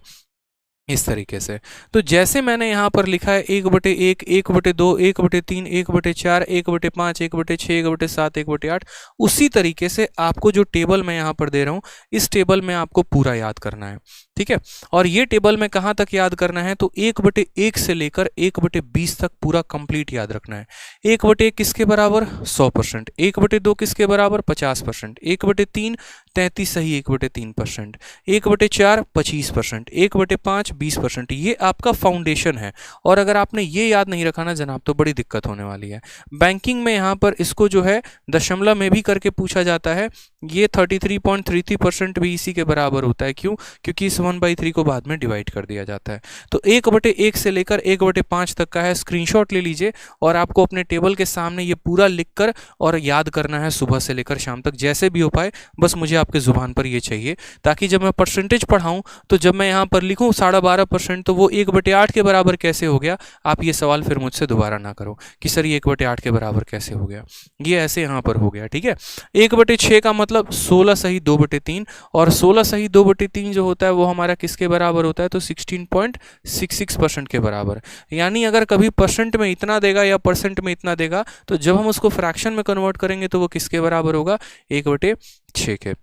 Speaker 1: इस तरीके से, तो जैसे मैंने यहाँ पर लिखा है 1/1, 1/2, 1/3, 1/4, 1/5, 1/6, 1/7, 1/8, उसी तरीके से आपको जो टेबल मैं यहाँ पर दे रहा हूँ, इस टेबल में आपको पूरा याद करना है। ठीक है, और ये टेबल में कहाँ तक याद करना है, तो 1/1 से लेकर 1/20 तक पूरा कंप्लीट याद रखना है। 1/1 किसके बराबर, 100%, 1/2 किसके बराबर, 50%, 1/3 33 सही 1/3%, 1/4 25%, 1/5 20%। ये आपका फाउंडेशन है, और अगर आपने ये याद नहीं रखा ना जनाब, तो बड़ी दिक्कत होने वाली है। बैंकिंग में यहाँ पर इसको जो है दशमलव में भी करके पूछा जाता है। ये 33.33% भी इसी के बराबर होता है। क्यों, क्योंकि इस 1/3 को बाद में डिवाइड कर दिया जाता है। तो 1/1 से लेकर 1/5 तक का है, स्क्रीनशॉट ले लीजिए और आपको अपने टेबल के सामने ये पूरा लिखकर और याद करना है, सुबह से लेकर शाम तक जैसे भी हो पाए। बस मुझे आपके जुबान पर ये चाहिए, ताकि जब मैं परसेंटेज पढ़ाऊं तो जब मैं यहाँ पर लिखूं 12.5%, तो वो 1/8 के बराबर कैसे हो गया, आप ये सवाल फिर मुझसे दोबारा ना करो कि सर ये 1/8 के बराबर कैसे हो गया, ये ऐसे यहाँ पर हो गया। ठीक है, 1/6 का मतलब 16 सही 2/3, और 16 सही 2/3 जो होता है वो हमारा किसके बराबर होता है, तो 16.66% के बराबर। यानी अगर कभी परसेंट में इतना देगा या परसेंट में इतना देगा, तो जब हम उसको फ्रैक्शन में कन्वर्ट करेंगे तो वो किसके बराबर होगा, 1/6 के।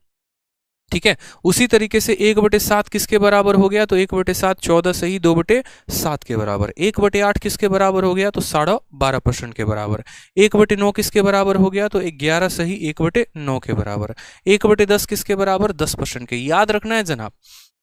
Speaker 1: ठीक है, उसी तरीके से 1/7 किसके बराबर हो गया, तो 1/7 14 सही 2/7 के बराबर। 1/8 किसके बराबर हो गया, तो 12.5% के बराबर। 1/9 किसके बराबर हो गया, तो 11 सही 1/9 के बराबर। 1/10 किसके बराबर, 10% के। याद रखना है जनाब,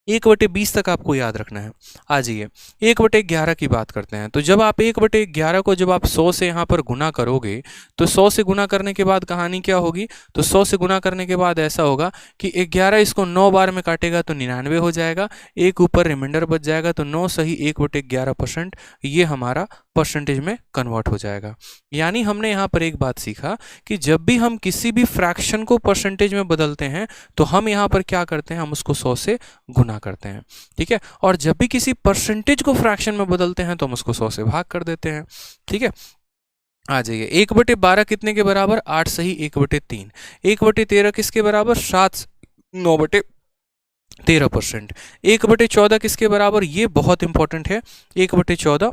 Speaker 1: 1/20 तक आपको याद रखना है। आ जाइए 1/11 की बात करते हैं। तो जब आप 1/11 को जब आप 100 से यहाँ पर गुना करोगे, तो 100 से गुना करने के बाद कहानी क्या होगी, तो 100 से गुना करने के बाद ऐसा होगा कि 11 इसको 9 बार में काटेगा तो 99 हो जाएगा, एक ऊपर रिमाइंडर बच जाएगा, तो 9 सही 1/11%, ये हमारा परसेंटेज में कन्वर्ट हो जाएगा। यानी हमने यहाँ पर एक बात सीखा कि जब भी हम किसी भी फ्रैक्शन को परसेंटेज में बदलते हैं, तो हम यहाँ पर क्या करते हैं, हम उसको 100 से गुना करते हैं। ठीक है, और जब भी किसी परसेंटेज को फ्रैक्शन में बदलते हैं तो हम उसको 100 से भाग कर देते हैं। ठीक है, आ जाइए 1/12 कितने के बराबर, 8 सही 1/3। 1/13 किसके बराबर, 7 9/13%। 1/14 किसके बराबर, ये बहुत इंपॉर्टेंट है, 1/14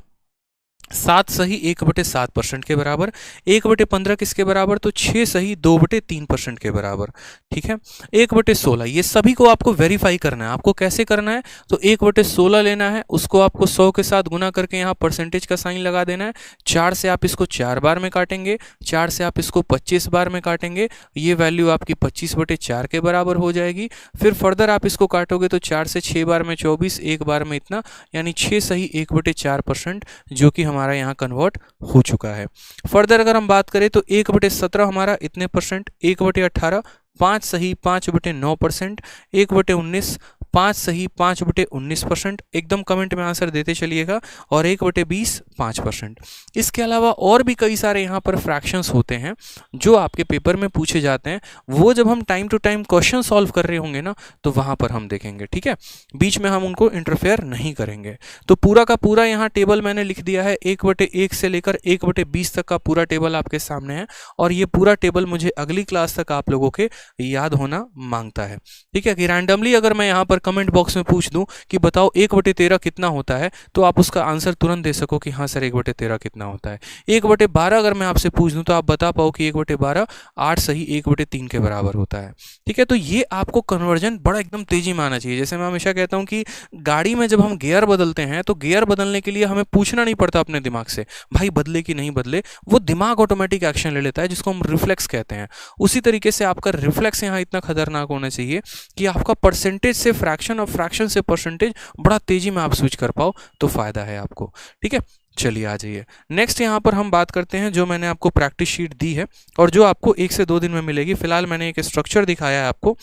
Speaker 1: 7 सही 1/7% के बराबर। 1/15 किसके बराबर, तो 6 सही 2/3% के बराबर। ठीक है, 1/16 ये सभी को आपको वेरीफाई करना है। आपको कैसे करना है, तो 1/16 लेना है, उसको आपको 100 के साथ गुना करके यहाँ परसेंटेज का साइन लगा देना है। 4 से आप इसको 4 बार में काटेंगे, 4 से आप इसको 25 बार में काटेंगे, ये वैल्यू आपकी 25/4 के बराबर हो जाएगी। फिर फर्दर आप इसको काटोगे तो 4 से 6 बार में 24, एक बार में इतना, यानी 6 सही 1/4%, जो कि हमारा यहाँ कन्वर्ट हो चुका है। फर्दर अगर हम बात करें तो 1/17 हमारा इतने परसेंट, 1/18 5 सही 5/9%, 1/19 5 सही 5/19%, एकदम कमेंट में आंसर देते चलिएगा, और 1/20 5%। इसके अलावा और भी कई सारे यहाँ पर फ्रैक्शंस होते हैं जो आपके पेपर में पूछे जाते हैं, वो जब हम time to time question solve कर रहे होंगे ना, तो वहाँ पर हम देखेंगे। ठीक है, बीच में हम उनको इंटरफेयर नहीं करेंगे। तो पूरा का पूरा यहाँ टेबल मैंने लिख दिया है, 1/1 से लेकर 1/20 तक का पूरा टेबल आपके सामने है, और ये पूरा टेबल मुझे अगली क्लास तक आप लोगों के याद होना मांगता है। ठीक है, कि रैंडमली अगर मैं यहाँ पर कमेंट बॉक्स में पूछ दूं कि बताओ 1/13 कितना होता है, तो आप उसका आंसर तुरंत दे सको कि हाँ सर 1/13 कितना होता है। 1/12 अगर मैं आपसे पूछ दूं तो आप बता पाओ कि 1/12 8 सही 1/3 के बराबर होता है। ठीक है, तो ये आपको कन्वर्जन बड़ा एकदम तेजी में आना चाहिए। जैसे मैं हमेशा कहता हूँ कि गाड़ी में जब हम गियर बदलते हैं तो गियर बदलने के लिए हमें पूछना नहीं पड़ता अपने दिमाग से भाई बदले कि नहीं बदले, वो दिमाग ऑटोमेटिक एक्शन ले लेता है जिसको हम रिफ्लेक्स कहते हैं। उसी तरीके से आपका रिफ्लेक्स यहाँ इतना खतरनाक होना चाहिए कि आपका परसेंटेज से फ्रैक्शन और फ्रैक्शन से परसेंटेज बड़ा तेजी में आप स्विच कर पाओ, तो फायदा है आपको। ठीक है, चलिए आ जाइए नेक्स्ट। यहाँ पर हम बात करते हैं जो मैंने आपको प्रैक्टिस शीट दी है और जो आपको 1 से 2 दिन में मिलेगी। फिलहाल मैंने एक स्ट्रक्चर दिखाया है आपको,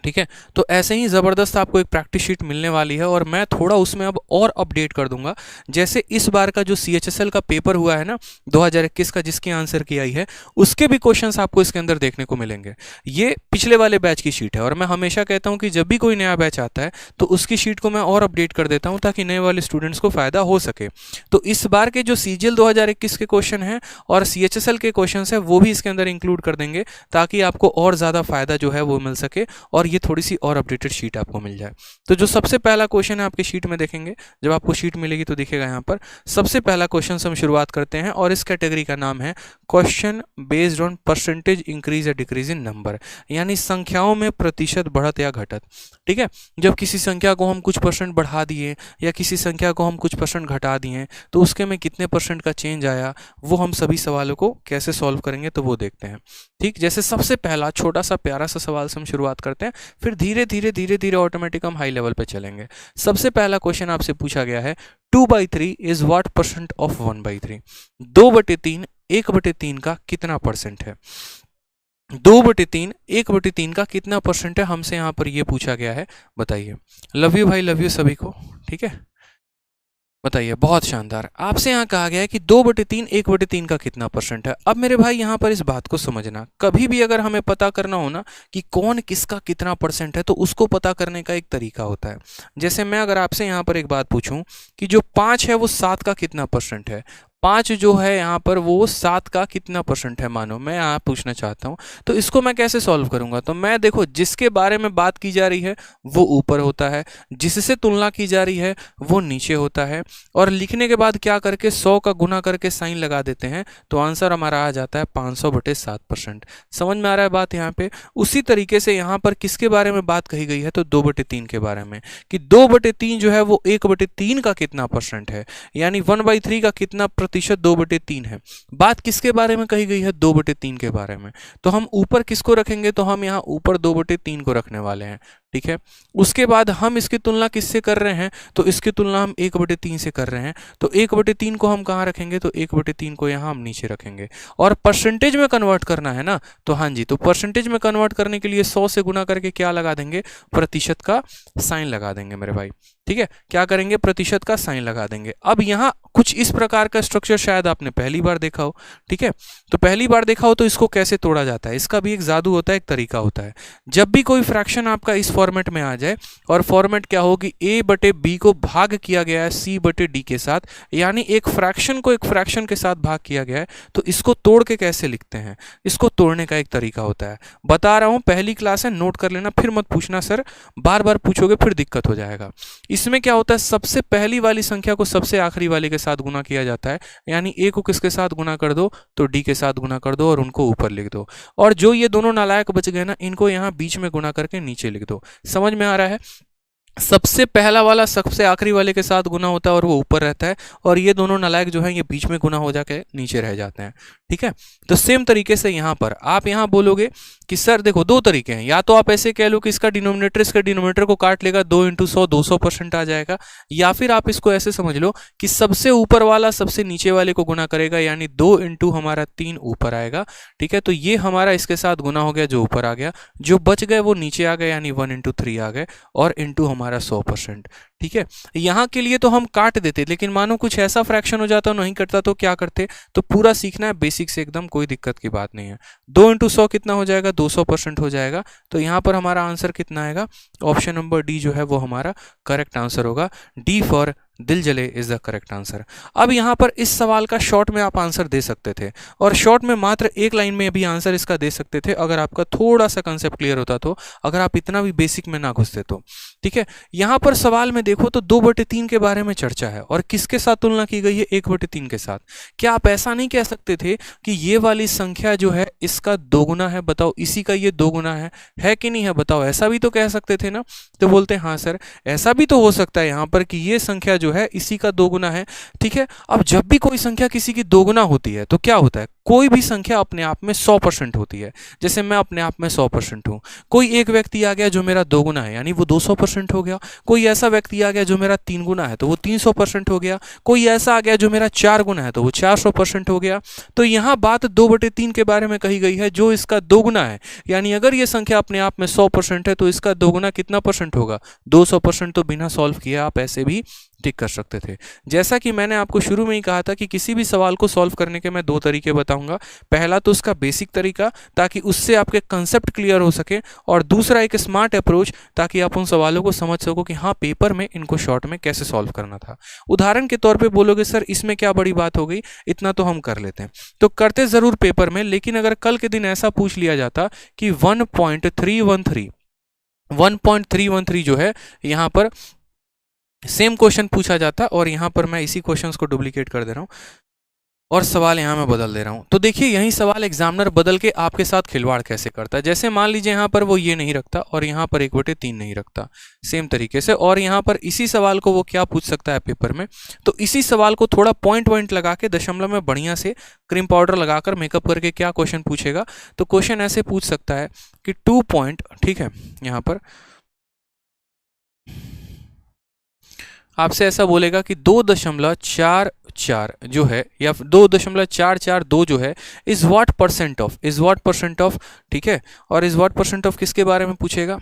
Speaker 1: ठीक है, तो ऐसे ही ज़बरदस्त आपको एक प्रैक्टिस शीट मिलने वाली है और मैं थोड़ा उसमें अब और अपडेट कर दूंगा। जैसे इस बार का जो CHSL का पेपर हुआ है ना 2021 का, जिसकी आंसर की आई है, उसके भी क्वेश्चंस आपको इसके अंदर देखने को मिलेंगे। ये पिछले वाले बैच की शीट है और मैं हमेशा कहता हूं कि जब भी कोई नया बैच आता है तो उसकी शीट को मैं और अपडेट कर देता हूं ताकि नए वाले स्टूडेंट्स को फायदा हो सके। तो इस बार के जो CGL 2021 के क्वेश्चन हैं और CHSL के क्वेश्चन है वो भी इसके अंदर इंक्लूड कर देंगे ताकि आपको और ज़्यादा फायदा जो है वो मिल सके और ये थोड़ी सी और अपडेटेड शीट आपको मिल जाए। तो जो सबसे पहला क्वेश्चन है आपके शीट में देखेंगे, जब आपको शीट मिलेगी तो दिखेगा यहाँ पर। सबसे पहला क्वेश्चन से हम शुरुआत करते हैं और इस कैटेगरी का नाम है question based on percentage increase या डिक्रीज इन नंबर, यानी संख्याओं में प्रतिशत बढ़त या घटत। ठीक है, जब किसी संख्या को हम कुछ परसेंट बढ़ा दिए या किसी संख्या को हम कुछ परसेंट घटा दिए तो उसके में कितने परसेंट का चेंज आया, वो हम सभी सवालों को कैसे सॉल्व करेंगे तो वो देखते हैं। ठीक, जैसे सबसे पहला छोटा सा प्यारा सा सवाल से हम शुरुआत करते हैं, फिर धीरे धीरे ऑटोमेटिक हम हाई लेवल पे चलेंगे। सबसे पहला क्वेश्चन आपसे पूछा गया है 2/3 इज व्हाट परसेंट ऑफ 1/3। 2/3 1/3 का कितना परसेंट है? 2/3 1/3 का कितना परसेंट है, हमसे यहाँ पर ये पूछा गया है। बताइए। लव यू भाई, लव यू सभी को। ठीक है, बताइए, बहुत शानदार। आपसे यहाँ कहा गया है कि 2/3 1/3 का कितना परसेंट है। अब मेरे भाई यहाँ पर इस बात को समझना, कभी भी अगर हमें पता करना हो ना कि कौन किसका कितना परसेंट है तो उसको पता करने का एक तरीका होता है। जैसे मैं अगर आपसे यहाँ पर एक बात पूछूं कि जो 5 है वो 7 का कितना परसेंट है, 5 जो है यहाँ पर वो 7 का कितना परसेंट है, मानो मैं यहाँ पूछना चाहता हूँ, तो इसको मैं कैसे सॉल्व करूँगा? तो मैं देखो, जिसके बारे में बात की जा रही है वो ऊपर होता है, जिससे तुलना की जा रही है वो नीचे होता है, और लिखने के बाद क्या करके 100 का गुना करके साइन लगा देते हैं तो आंसर हमारा आ जाता है 500/7%। समझ में आ रहा है बात यहाँ पे? उसी तरीके से यहाँ पर किसके बारे में बात कही गई है तो 2/3 के बारे में, कि 2/3 जो है वो 1/3 का कितना परसेंट है, यानी 1/3 का कितना प्रतिशत 2/3 है। बात किसके बारे में कही गई है? 2/3 के बारे में। तो हम ऊपर किसको रखेंगे? तो हम यहाँ ऊपर 2/3 को रखने वाले हैं। ठीक है, उसके बाद हम इसकी तुलना किससे कर रहे हैं? तो इसकी तुलना हम 1/3 से कर रहे हैं, तो 1/3 को हम कहाँ रखेंगे? तो 1/3 को यहाँ हम नीचे रखेंगे। और परसेंटेज में कन्वर्ट करना है ना, तो हाँ जी, तो परसेंटेज में कन्वर्ट करने के लिए 100 से गुना करके क्या लगा देंगे? प्रतिशत का साइन लगा देंगे मेरे भाई। ठीक है, क्या करेंगे? प्रतिशत का साइन लगा देंगे। अब यहाँ कुछ इस प्रकार का स्ट्रक्चर शायद आपने पहली बार देखा हो। ठीक है, तो पहली बार देखा हो तो इसको कैसे तोड़ा जाता है, इसका भी एक जादू होता है, एक तरीका होता है। जब भी कोई फ्रैक्शन आपका इस फॉर्मेट में आ जाए, और फॉर्मेट क्या हो कि a/b को भाग किया गया है c/d के साथ, यानी एक फ्रैक्शन को एक फ्रैक्शन के साथ भाग किया गया है, तो इसको तोड़ के कैसे लिखते हैं? इसको तोड़ने का एक तरीका होता है, बता रहा हूं, पहली क्लास है, नोट कर लेना, फिर मत पूछना सर, बार बार पूछोगे फिर दिक्कत हो जाएगा। इसमें क्या होता है, सबसे पहली वाली संख्या को सबसे आखिरी वाले के साथ गुना किया जाता है, यानी a को किसके साथ गुना कर दो? तो d के साथ गुना कर दो और उनको ऊपर लिख दो, और जो ये दोनों नालायक बच गए ना, इनको यहाँ बीच में गुना करके नीचे लिख दो। समझ में आ रहा है? सबसे पहला वाला सबसे आखिरी वाले के साथ गुना होता है और वो ऊपर रहता है, और ये दोनों नालायक जो है ये बीच में गुना हो जाके नीचे रह जाते हैं। ठीक है, तो सेम तरीके से यहाँ पर आप यहाँ बोलोगे कि सर देखो, दो तरीके हैं, या तो आप ऐसे कह लो कि इसका डिनोमिनेटर इसका डिनोमिनेटर को काट लेगा, 2 × 100 200% आ जाएगा, या फिर आप इसको ऐसे समझ लो कि सबसे ऊपर वाला सबसे नीचे वाले को गुना करेगा, यानी 2 × हमारा 3 ऊपर आएगा। ठीक है, तो ये हमारा इसके साथ गुना हो गया, जो ऊपर आ गया, जो बच गए वो नीचे आ गए, यानी 1 × 3 आ गए, और इंटू हमारा 100%। ठीक है, यहाँ के लिए तो हम काट देते, लेकिन मानो कुछ ऐसा फ्रैक्शन हो जाता नहीं कटता तो क्या करते, तो पूरा सीखना है बेसिक से एकदम, कोई दिक्कत की बात नहीं है। 2 × 100 कितना हो जाएगा, 200% हो जाएगा। तो यहाँ पर हमारा आंसर कितना आएगा, ऑप्शन नंबर डी जो है वो हमारा करेक्ट आंसर होगा। डी फॉर दिल जले इज द करेक्ट आंसर। अब यहाँ पर इस सवाल का शॉर्ट में आप आंसर दे सकते थे, और शॉर्ट में मात्र एक लाइन में भी आंसर इसका दे सकते थे अगर आपका थोड़ा सा कंसेप्ट क्लियर होता तो, अगर आप इतना भी बेसिक में ना घुसते तो। ठीक है, यहाँ पर सवाल में देखो तो 2/3 के बारे में चर्चा है, और किसके साथ तुलना की गई है, 1/3 के साथ। क्या आप ऐसा नहीं कह सकते थे कि ये वाली संख्या जो है इसका दोगुना है, बताओ इसी का ये दोगुना है कि नहीं है, बताओ, ऐसा भी तो कह सकते थे ना। तो बोलते हैं हाँ सर ऐसा भी तो हो सकता है यहाँ पर कि ये संख्या जो है इसी का दोगुना है। ठीक है, अब जब भी कोई संख्या किसी की दोगुना होती है तो क्या होता है, कोई भी संख्या अपने आप में 100% होती है। जैसे मैं अपने आप में 100% हूँ, कोई एक व्यक्ति आ गया जो मेरा 2 गुना है यानी वो 200% हो गया, कोई ऐसा व्यक्ति आ गया जो मेरा 3 गुना है तो वो 300% हो गया, कोई ऐसा आ गया जो मेरा 4 गुना है तो वो 400% हो गया। तो यहाँ बात 2/3 के बारे में कही गई है जो इसका 2 गुना है, यानी अगर ये संख्या अपने आप में 100% है तो इसका 2 गुना कितना परसेंट होगा, 200%। तो बिना सॉल्व किए आप ऐसे भी टिक कर सकते थे। जैसा कि मैंने आपको शुरू में ही कहा था कि किसी भी सवाल को सॉल्व करने के मैं 2 तरीके बताऊंगा। पहला तो उसका बेसिक तरीका ताकि उससे आपके कंसेप्ट क्लियर हो सके, और दूसरा एक स्मार्ट अप्रोच ताकि आप उन सवालों को समझ सको कि हाँ पेपर में इनको शॉर्ट में कैसे सॉल्व करना था। उदाहरण के तौर पे बोलोगे सर इसमें क्या बड़ी बात हो गई, इतना तो हम कर लेते हैं, तो करते ज़रूर पेपर में, लेकिन अगर कल के दिन ऐसा पूछ लिया जाता कि 1.313 जो है यहाँ पर सेम क्वेश्चन पूछा जाता, और यहाँ पर मैं इसी क्वेश्चंस को डुप्लीकेट कर दे रहा हूँ और सवाल यहाँ मैं बदल दे रहा हूँ। तो देखिए यही सवाल एग्जामिनर बदल के आपके साथ खिलवाड़ कैसे करता है। जैसे मान लीजिए यहाँ पर वो ये नहीं रखता और यहाँ पर 1/3 नहीं रखता सेम तरीके से, और यहाँ पर इसी सवाल को वो क्या पूछ सकता है पेपर में, तो इसी सवाल को थोड़ा पॉइंट लगा के दशमलव में बढ़िया से क्रीम पाउडर लगाकर मेकअप करके क्या क्वेश्चन पूछेगा, तो क्वेश्चन ऐसे पूछ सकता है कि 2 पॉइंट, ठीक है, यहाँ पर आपसे ऐसा बोलेगा कि 2.44 जो है या 2.442 जो है इज व्हाट परसेंट ऑफ, ठीक है, और इज व्हाट परसेंट ऑफ किसके बारे में पूछेगा,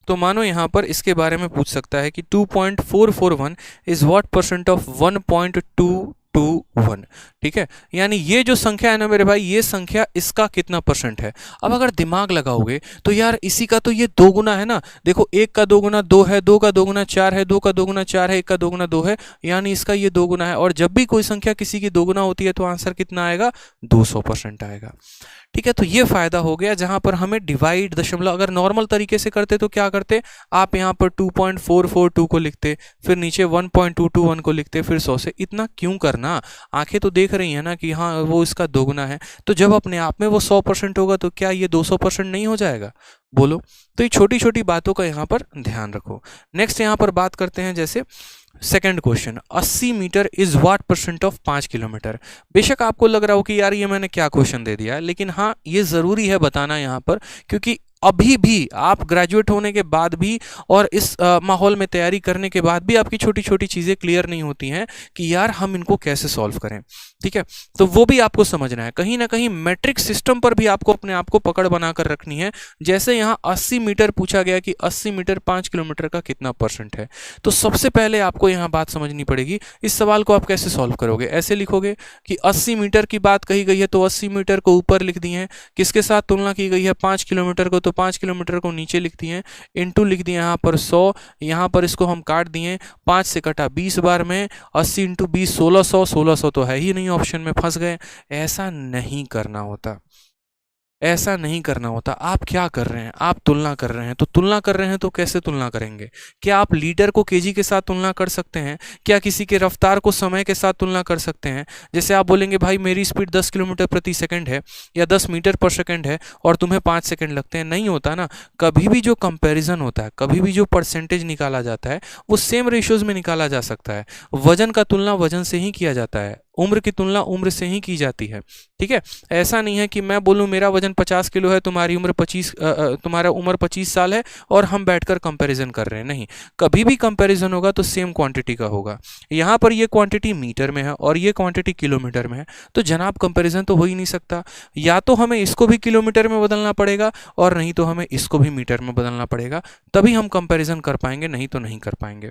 Speaker 1: तो मानो यहाँ पर इसके बारे में पूछ सकता है कि 2.441 इज व्हाट परसेंट ऑफ 1.221, ठीक है, यानी ये जो संख्या है ना मेरे भाई, ये संख्या इसका कितना परसेंट है। अब अगर दिमाग लगाओगे तो यार इसी का तो ये 2 गुना है ना, देखो 1 का 2 गुना 2 है, 2 का 2 गुना 4 है, 2 का 2 गुना 4 है, 1 का 2 गुना 2 है, यानी इसका ये 2 गुना है। और जब भी कोई संख्या किसी की 2 गुना होती है तो आंसर कितना आएगा, 200% आएगा। ठीक है, तो ये फायदा हो गया जहां पर हमें डिवाइड दशमलव, अगर नॉर्मल तरीके से करते तो क्या करते, आप यहां पर 2.442 को लिखते, फिर नीचे 1.221 को लिखते, फिर 100 से। इतना क्यों करना, आंखें तो देख रही है ना कि हाँ वो इसका 2 गुना है, तो जब अपने आप में वो 100% होगा तो क्या ये 200% नहीं हो जाएगा, बोलो। तो ये छोटी छोटी बातों का यहाँ पर ध्यान रखो। नेक्स्ट यहाँ पर बात करते हैं, जैसे second question, 80 metre is what percent of 5 kilometre. बेशक आपको लग रहा हो कि यार ये मैंने क्या क्वेश्चन दे दिया है, लेकिन हाँ ये जरूरी है बताना यहाँ पर, क्योंकि अभी भी आप ग्रेजुएट होने के बाद भी और इस माहौल में तैयारी करने के बाद भी आपकी छोटी छोटी चीज़ें क्लियर नहीं होती हैं कि यार हम इनको कैसे सॉल्व करें। ठीक है, तो वो भी आपको समझना है। कहीं ना कहीं मैट्रिक सिस्टम पर भी आपको अपने आप को पकड़ बनाकर रखनी है। जैसे यहाँ 80 मीटर पूछा गया कि 80 मीटर 5 किलोमीटर का कितना परसेंट है, तो सबसे पहले आपको यहाँ बात समझनी पड़ेगी, इस सवाल को आप कैसे सॉल्व करोगे। ऐसे लिखोगे कि 80 मीटर की बात कही गई है तो 80 मीटर को ऊपर लिख दिए हैं, किसके साथ तुलना की गई है 5 किलोमीटर को, तो 5 किलोमीटर को नीचे लिख दिए, इनटू लिख दिए यहाँ पर 100, यहाँ पर इसको हम काट दिए, 5 से कटा 20 बार में, 80 इंटू 20 1600, 1600 तो है ही नहीं, ऑप्शन में फंस गए। ऐसा नहीं करना होता, ऐसा नहीं करना होता। आप क्या कर रहे हैं, आप तुलना कर रहे हैं, तो तुलना कर रहे हैं तो कैसे तुलना करेंगे। क्या आप लीटर को केजी के साथ तुलना कर सकते हैं, क्या किसी के रफ्तार को समय के साथ तुलना कर सकते हैं। जैसे आप बोलेंगे भाई मेरी स्पीड 10 किलोमीटर प्रति सेकंड है या 10 मीटर पर सेकंड है और तुम्हें 5 सेकंड लगते हैं, नहीं होता ना। कभी भी जो कंपेरिजन होता है, कभी भी जो परसेंटेज निकाला जाता है वो सेम रेशियोज में निकाला जा सकता है। वजन का तुलना वजन से ही किया जाता है, उम्र की तुलना उम्र से ही की जाती है, ठीक है। ऐसा नहीं है कि मैं बोलूँ मेरा वजन 50 किलो है, तुम्हारी उम्र 25 तुम्हारा उम्र 25 साल है और हम बैठकर कंपैरिजन कर रहे हैं, नहीं। कभी भी कंपैरिजन होगा तो सेम क्वांटिटी का होगा। यहाँ पर ये क्वांटिटी मीटर में है और ये क्वांटिटी किलोमीटर में है, तो जनाब कंपैरिजन तो हो ही नहीं सकता। या तो हमें इसको भी किलोमीटर में बदलना पड़ेगा और नहीं तो हमें इसको भी मीटर में बदलना पड़ेगा, तभी हम कंपैरिजन कर पाएंगे, नहीं तो नहीं कर पाएंगे।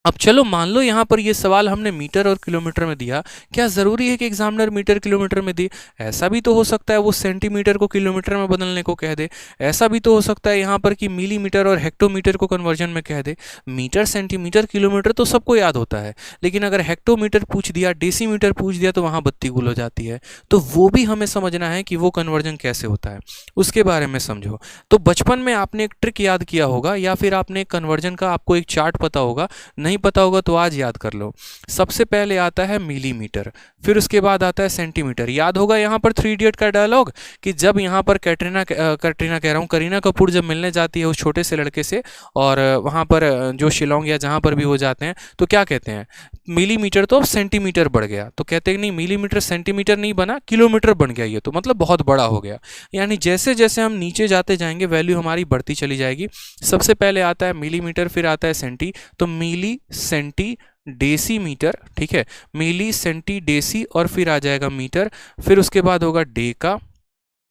Speaker 1: अब चलो मान लो यहाँ पर ये सवाल हमने मीटर और किलोमीटर में दिया, क्या ज़रूरी है कि एग्जामिनर मीटर किलोमीटर में दे? ऐसा भी तो हो सकता है वो सेंटीमीटर को किलोमीटर में बदलने को कह दे। ऐसा भी तो हो सकता है यहाँ पर कि मिलीमीटर और हेक्टोमीटर को कन्वर्जन में कह दे। मीटर, सेंटीमीटर, किलोमीटर तो सबको याद होता है, लेकिन अगर हेक्टोमीटर पूछ दिया, डेसीमीटर पूछ दिया तो वहाँ बत्ती गुल हो जाती है। तो वो भी हमें समझना है कि वो कन्वर्जन कैसे होता है, उसके बारे में समझो। तो बचपन में आपने एक ट्रिक याद किया होगा या फिर आपने कन्वर्जन का आपको एक चार्ट पता होगा, नहीं पता होगा तो आज याद कर लो। सबसे पहले आता है मिलीमीटर, फिर उसके बाद आता है सेंटीमीटर। याद होगा यहाँ पर 3 इडियट का डायलॉग कि जब यहाँ पर करीना कपूर जब मिलने जाती है उस छोटे से लड़के से, और वहाँ पर जो शिलोंग या जहाँ पर भी वो जाते हैं तो क्या कहते हैं, मिलीमीटर तो अब सेंटीमीटर बढ़ गया, तो कहते हैं नहीं मिलीमीटर सेंटीमीटर नहीं बना, किलोमीटर बन गया, ये तो मतलब बहुत बड़ा हो गया। यानी जैसे जैसे हम नीचे जाते जाएंगे वैल्यू हमारी बढ़ती चली जाएगी। सबसे पहले आता है मिलीमीटर, फिर आता है सेंटी, तो मिली, सेंटी, डेसीमीटर, ठीक है, मिली, सेंटी, डेसी और फिर आ जाएगा मीटर, फिर उसके बाद होगा डेका,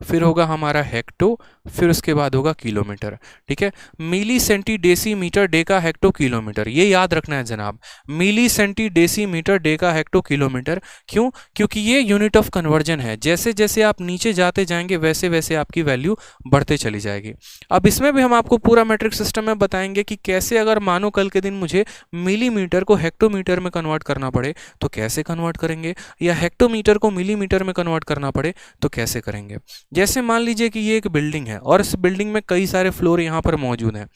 Speaker 1: फिर होगा हमारा हेक्टो, फिर उसके बाद होगा किलोमीटर, ठीक है। Milli, centi, deci, metre, deca, hecto, kilometre, ये याद रखना है जनाब, milli, centi, deci, metre, deca, hecto, kilometre. क्यों? क्योंकि ये यूनिट ऑफ कन्वर्जन है, जैसे जैसे आप नीचे जाते जाएंगे वैसे वैसे आपकी वैल्यू बढ़ते चली जाएगी। अब इसमें भी हम आपको पूरा मैट्रिक सिस्टम में बताएंगे कि कैसे, अगर मानो कल के दिन मुझे मिलीमीटर को हेक्टोमीटर में कन्वर्ट करना पड़े तो कैसे कन्वर्ट करेंगे, या हेक्टोमीटर को मिलीमीटर में कन्वर्ट करना पड़े तो कैसे करेंगे। जैसे मान लीजिए कि ये एक बिल्डिंग है और इस बिल्डिंग में कई सारे फ्लोर यहाँ पर मौजूद हैं,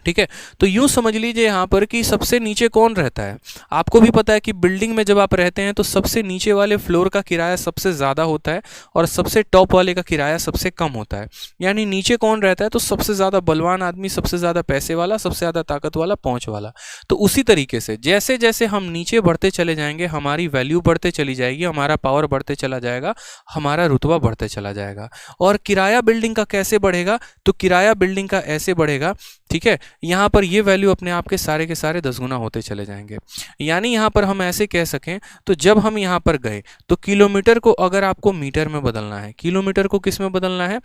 Speaker 1: ठीक है। तो यूं समझ लीजिए यहाँ पर कि सबसे नीचे कौन रहता है। आपको भी पता है कि बिल्डिंग में जब आप रहते हैं तो सबसे नीचे वाले फ्लोर का किराया सबसे ज़्यादा होता है और सबसे टॉप वाले का किराया सबसे कम होता है। यानी नीचे कौन रहता है, तो सबसे ज़्यादा बलवान आदमी, सबसे ज़्यादा पैसे वाला, सबसे ज़्यादा ताकत वाला, पहुँच वाला। तो उसी तरीके से जैसे जैसे हम नीचे बढ़ते चले जाएंगे हमारी वैल्यू बढ़ते चली जाएगी, हमारा पावर बढ़ते चला जाएगा, हमारा रुतबा बढ़ते चला जाएगा। और किराया बिल्डिंग का कैसे बढ़ेगा, तो किराया बिल्डिंग का ऐसे बढ़ेगा, ठीक है। यहाँ पर ये वैल्यू अपने आप के सारे 10 गुना होते चले जाएंगे। यानी यहाँ पर हम ऐसे कह सकें, तो जब हम यहाँ पर गए तो किलोमीटर को अगर आपको मीटर में बदलना है, किलोमीटर को किस में बदलना है,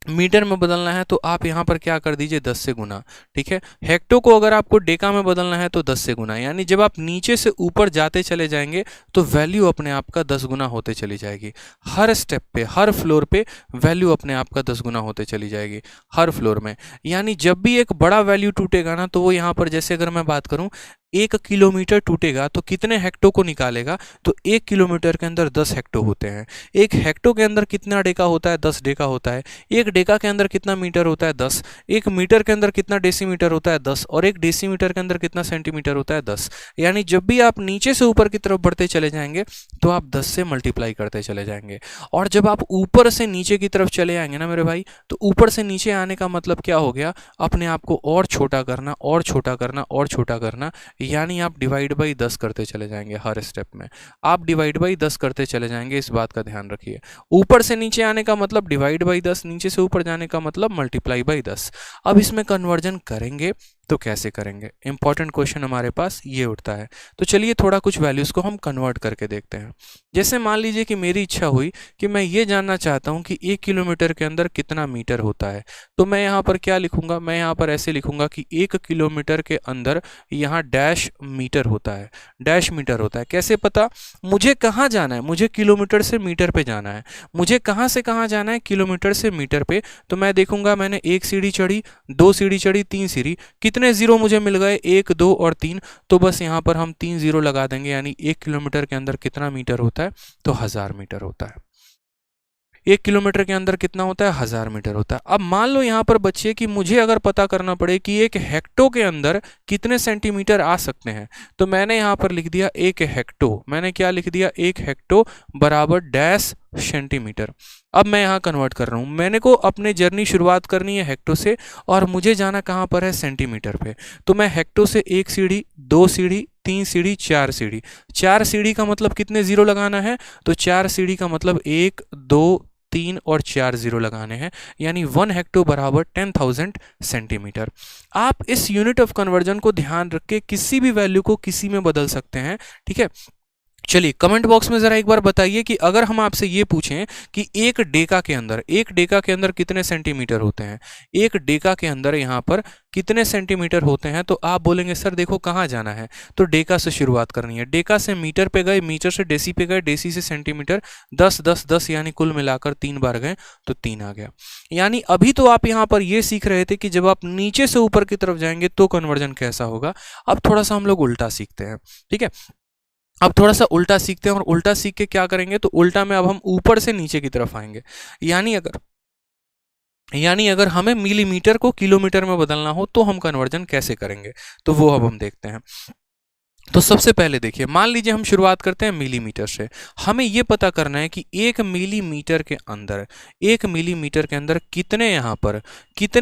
Speaker 1: मीटर में बदलना है, तो आप यहाँ पर क्या कर दीजिए 10 से गुना, ठीक है। हेक्टो को अगर आपको डेका में बदलना है तो 10 से गुना। यानी जब आप नीचे से ऊपर जाते चले जाएंगे तो वैल्यू अपने आप का 10 गुना होते चली जाएगी। हर स्टेप पे, हर फ्लोर पे वैल्यू अपने आप का 10 गुना होते चली जाएगी, हर फ्लोर में। यानी जब भी एक बड़ा वैल्यू टूटेगा ना, तो वो यहाँ पर जैसे अगर मैं बात करूँ 1 किलोमीटर टूटेगा तो कितने हेक्टो को निकालेगा, तो 1 किलोमीटर के अंदर 10 हेक्टो होते हैं। 1 हेक्टो के अंदर कितना डेका होता है, 10 डेका होता है। 1 डेका के अंदर कितना मीटर होता है, 10। 1 मीटर के अंदर कितना डेसीमीटर होता है, 10। और 1 डेसीमीटर के अंदर कितना सेंटीमीटर होता है, 10। यानी जब भी आप नीचे से ऊपर की तरफ बढ़ते चले जाएंगे तो आप 10 से मल्टीप्लाई करते चले जाएंगे। और जब आप ऊपर से नीचे की तरफ चले आएंगे ना मेरे भाई, तो ऊपर से नीचे आने का मतलब क्या हो गया, अपने आप को और छोटा करना, और छोटा करना, और छोटा करना। यानी आप डिवाइड बाई 10 करते चले जाएंगे हर स्टेप में, आप डिवाइड बाई 10 करते चले जाएंगे, इस बात का ध्यान रखिए। ऊपर से नीचे आने का मतलब डिवाइड बाई 10, नीचे से ऊपर जाने का मतलब मल्टीप्लाई बाई 10। अब इसमें कन्वर्जन करेंगे तो कैसे करेंगे, इंपॉर्टेंट क्वेश्चन हमारे पास ये उठता है। तो चलिए थोड़ा कुछ वैल्यूज़ को हम कन्वर्ट करके देखते हैं। जैसे मान लीजिए कि मेरी इच्छा हुई कि मैं ये जानना चाहता हूँ कि 1 किलोमीटर के अंदर कितना मीटर होता है, तो मैं यहाँ पर क्या लिखूंगा, मैं यहाँ पर ऐसे लिखूंगा कि 1 किलोमीटर के अंदर यहाँ डैश मीटर होता है, डैश मीटर होता है। कैसे पता, मुझे कहाँ जाना है, मुझे किलोमीटर से मीटर पे जाना है। मुझे कहाँ से कहाँ जाना है, किलोमीटर से मीटर पे। तो मैं देखूंगा मैंने 1 सीढ़ी चढ़ी, 2 सीढ़ी चढ़ी, 3 सीढ़ी, कितने जीरो मुझे मिल गए, 1, 2 और 3। तो बस यहाँ पर हम 3 जीरो लगा देंगे। यानी 1 किलोमीटर के अंदर कितना मीटर होता है, तो 1000 मीटर होता है। 1 किलोमीटर के अंदर कितना होता है, 1000 मीटर होता है। अब मान लो यहाँ पर बच्चे कि मुझे अगर पता करना पड़े कि 1 हेक्टो के अंदर कितने सेंटीमीटर आ सकते हैं, तो मैंने यहाँ पर लिख दिया 1 हेक्टो। मैंने क्या लिख दिया, 1 हेक्टो बराबर डैश सेंटीमीटर। अब मैं यहाँ कन्वर्ट कर रहा हूँ, मैंने को अपने जर्नी शुरुआत करनी है हेक्टो से और मुझे जाना कहाँ पर है, सेंटीमीटर पे। तो मैं हेक्टो से 1 सीढ़ी, 2 सीढ़ी, 3 सीढ़ी 4 सीढ़ी, 4 सीढ़ी का मतलब कितने जीरो लगाना है, तो 4 सीढ़ी का मतलब 1 2 3 और 4 जीरो लगाने हैं, यानी 1 हेक्टो बराबर 10,000 सेंटीमीटर। आप इस यूनिट ऑफ कन्वर्जन को ध्यान रख के किसी भी वैल्यू को किसी में बदल सकते हैं, ठीक है। चलिए कमेंट बॉक्स में जरा एक बार बताइए कि अगर हम आपसे ये पूछें कि एक डेका के अंदर कितने सेंटीमीटर होते हैं, एक डेका के अंदर यहाँ पर कितने सेंटीमीटर होते हैं, तो आप बोलेंगे सर देखो कहाँ जाना है, तो डेका से शुरुआत करनी है, डेका से मीटर पे गए, मीटर से डेसी पे गए, डेसी से सेंटीमीटर, 10 10 10 यानी कुल मिलाकर 3 बार गए तो 3 आ गया। यानी अभी तो आप यहाँ पर ये सीख रहे थे कि जब आप नीचे से ऊपर की तरफ जाएंगे तो कन्वर्जन कैसा होगा। अब थोड़ा सा हम लोग उल्टा सीखते हैं, ठीक है। अब थोड़ा सा उल्टा सीखते हैं और उल्टा सीख के क्या करेंगे, तो उल्टा में अब हम ऊपर से नीचे की तरफ आएंगे। यानी अगर हमें मिलीमीटर को किलोमीटर में बदलना हो तो हम कन्वर्जन कैसे करेंगे, तो वो अब हम देखते हैं। तो सबसे पहले देखिए, मान लीजिए हम शुरुआत करते हैं मिलीमीटर से। हमें यह पता करना है कि 1 मिलीमीटर के अंदर कितने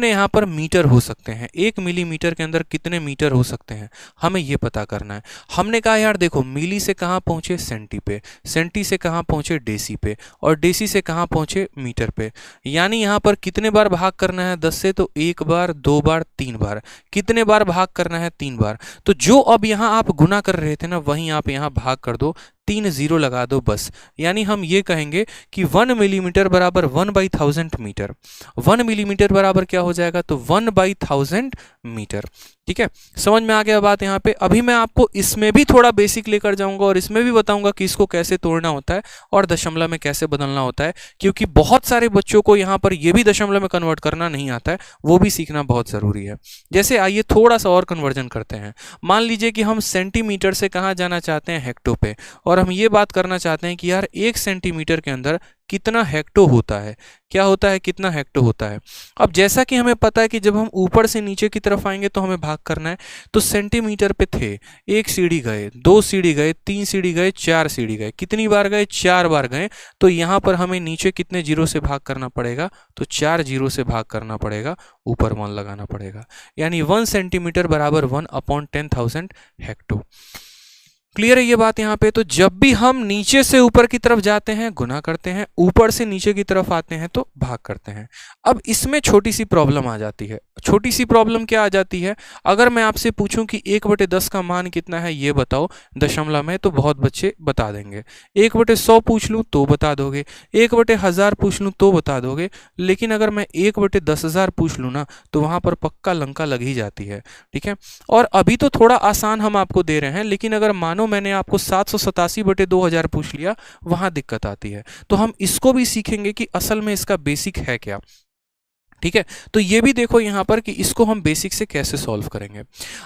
Speaker 1: यहाँ पर मीटर हो सकते हैं, 1 मिलीमीटर के अंदर कितने मीटर हो सकते हैं, हमें यह पता करना है। हमने कहा यार देखो, मिली से कहाँ पहुंचे, सेंटी पे, सेंटी से कहाँ पहुंचे, डेसी पे, और डेसी से कहाँ पहुंचे, मीटर पे। यानी यहाँ पर कितने बार भाग करना है 10 से, तो 1 बार 2 बार 3 बार। कितने बार भाग करना है, 3 बार। तो जो अब यहाँ आप गुना कर रहे थे ना, वहीं आप यहां भाग कर दो, 3 जीरो लगा दो बस। यानी हम ये कहेंगे कि 1 मिलीमीटर बराबर 1/1000 मीटर। 1 मिलीमीटर बराबर क्या हो जाएगा, तो 1/1000 मीटर। ठीक है, समझ में आ गया बात यहाँ पे। अभी मैं आपको इसमें भी थोड़ा बेसिक लेकर जाऊंगा और इसमें भी बताऊंगा कि इसको कैसे तोड़ना होता है और दशमलव में कैसे बदलना होता है, क्योंकि बहुत सारे बच्चों को यहाँ पर ये भी दशमलव में कन्वर्ट करना नहीं आता है, वो भी सीखना बहुत जरूरी है। जैसे आइए थोड़ा सा और कन्वर्जन करते हैं। मान लीजिए कि हम सेंटीमीटर से कहाँ जाना चाहते हैं, हेक्टो पे, और हम ये बात करना चाहते हैं कि यार 1 सेंटीमीटर के अंदर कितना हेक्टो होता है, क्या होता है, कितना हेक्टो होता है। अब जैसा कि हमें पता है कि जब हम ऊपर से नीचे की तरफ आएंगे तो हमें भाग करना है, तो सेंटीमीटर पे थे, 1 सीढ़ी गए, 2 सीढ़ी गए, 3 सीढ़ी गए, 4 सीढ़ी गए। कितनी बार गए, 4 बार गए। तो यहाँ पर हमें नीचे कितने जीरो से भाग करना पड़ेगा, तो 4 जीरो से भाग करना पड़ेगा, ऊपर 1 लगाना पड़ेगा। यानी 1 सेंटीमीटर बराबर 1/10,000 हेक्टो। क्लियर है ये बात यहाँ पे। तो जब भी हम नीचे से ऊपर की तरफ जाते हैं गुना करते हैं, ऊपर से नीचे की तरफ आते हैं तो भाग करते हैं। अब इसमें छोटी सी प्रॉब्लम आ जाती है। छोटी सी प्रॉब्लम क्या आ जाती है, अगर मैं आपसे पूछूं कि 1/10 का मान कितना है ये बताओ दशमलव में, तो बहुत बच्चे बता देंगे। 1/100 पूछ लूं तो बता दोगे, 1/1000 पूछ लूं तो बता दोगे, लेकिन अगर मैं 1/10,000 पूछ लूं ना, तो वहां पर पक्का लंका लग ही जाती है। ठीक है, और अभी तो थोड़ा आसान हम आपको दे रहे हैं, लेकिन अगर मानो मैंने आपको 787/2000 पूछ लिया, वहां दिक्कत आती है। तो हम इसको भी सीखेंगे कि असल में इसका बेसिक है क्या। ठीक है, तो ये भी देखो यहाँ पर कि इसको हम बेसिक से कैसे सॉल्व करेंगे।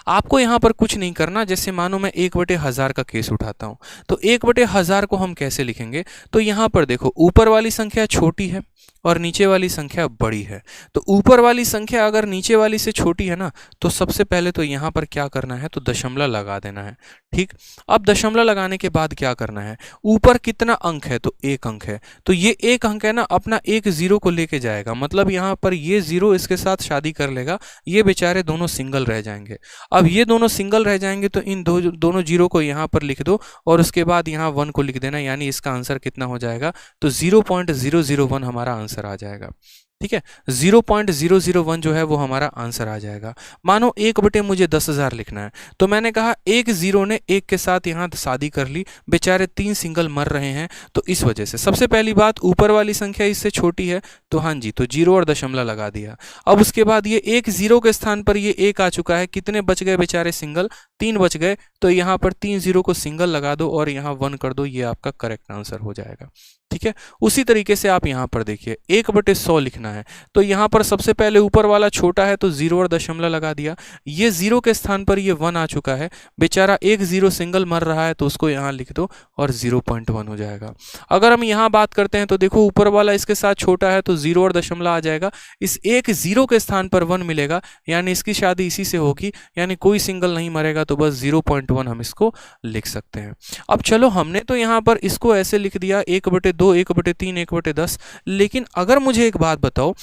Speaker 1: आपको यहाँ पर कुछ नहीं करना। जैसे मानो मैं 1/1000 का केस उठाता हूँ, तो 1/1000 को हम कैसे लिखेंगे, तो यहाँ पर देखो ऊपर वाली संख्या छोटी है और नीचे वाली संख्या बड़ी है। तो ऊपर वाली संख्या अगर नीचे वाली से छोटी है ना, तो सबसे पहले तो यहाँ पर क्या करना है, तो दशमलव लगा देना है। ठीक, अब दशमलव लगाने के बाद क्या करना है, ऊपर कितना अंक है, तो 1 अंक है, तो ये 1 अंक है ना, अपना 1 जीरो को लेके जाएगा, मतलब यहाँ पर ये जीरो इसके साथ शादी कर लेगा, ये बेचारे दोनों सिंगल रह जाएंगे। अब ये दोनों सिंगल रह जाएंगे तो इन दोनों जीरो को यहाँ पर लिख दो और उसके बाद यहाँ 1 को लिख देना, यानी इसका आंसर कितना हो जाएगा, तो 0.001 हमारा आंसर आ जाएगा। ठीक है, 0.001 जो है वो हमारा आंसर आ जाएगा। मानो 1/10 मुझे 10,000 लिखना है, तो मैंने कहा एक जीरो ने 1 के साथ यहाँ शादी कर ली, बेचारे 3 सिंगल मर रहे हैं, तो इस वजह से सबसे पहली बात ऊपर वाली संख्या इससे छोटी है, तो हाँ जी, तो जीरो और दशमलव लगा दिया। अब उसके बाद ये 1 जीरो के स्थान पर ये 1 आ चुका है, कितने बच गए बेचारे सिंगल, 3 बच गए, तो यहाँ पर 3 जीरो को सिंगल लगा दो और यहाँ 1 कर दो, ये आपका करेक्ट आंसर हो जाएगा। ठीक है, उसी तरीके से आप यहाँ पर देखिए 1/100 लिखना है, तो यहाँ पर सबसे पहले ऊपर वाला छोटा है तो जीरो और दशमलव लगा दिया, ये जीरो के स्थान पर ये 1 आ चुका है, बेचारा 1 जीरो सिंगल मर रहा है, तो उसको यहाँ लिख दो और 0.1 हो जाएगा। अगर हम यहाँ बात करते हैं तो देखो ऊपर वाला इसके साथ छोटा है तो जीरो और दशमलव आ जाएगा, इस 1 जीरो के स्थान पर 1 मिलेगा, यानी इसकी शादी इसी से होगी, यानी कोई सिंगल नहीं मरेगा, तो बस 0.1 हम इसको लिख सकते हैं। अब चलो हमने तो यहाँ पर इसको ऐसे लिख दिया 1/2, 1/3, 1/10, लेकिन अगर मुझे एक बात बताओ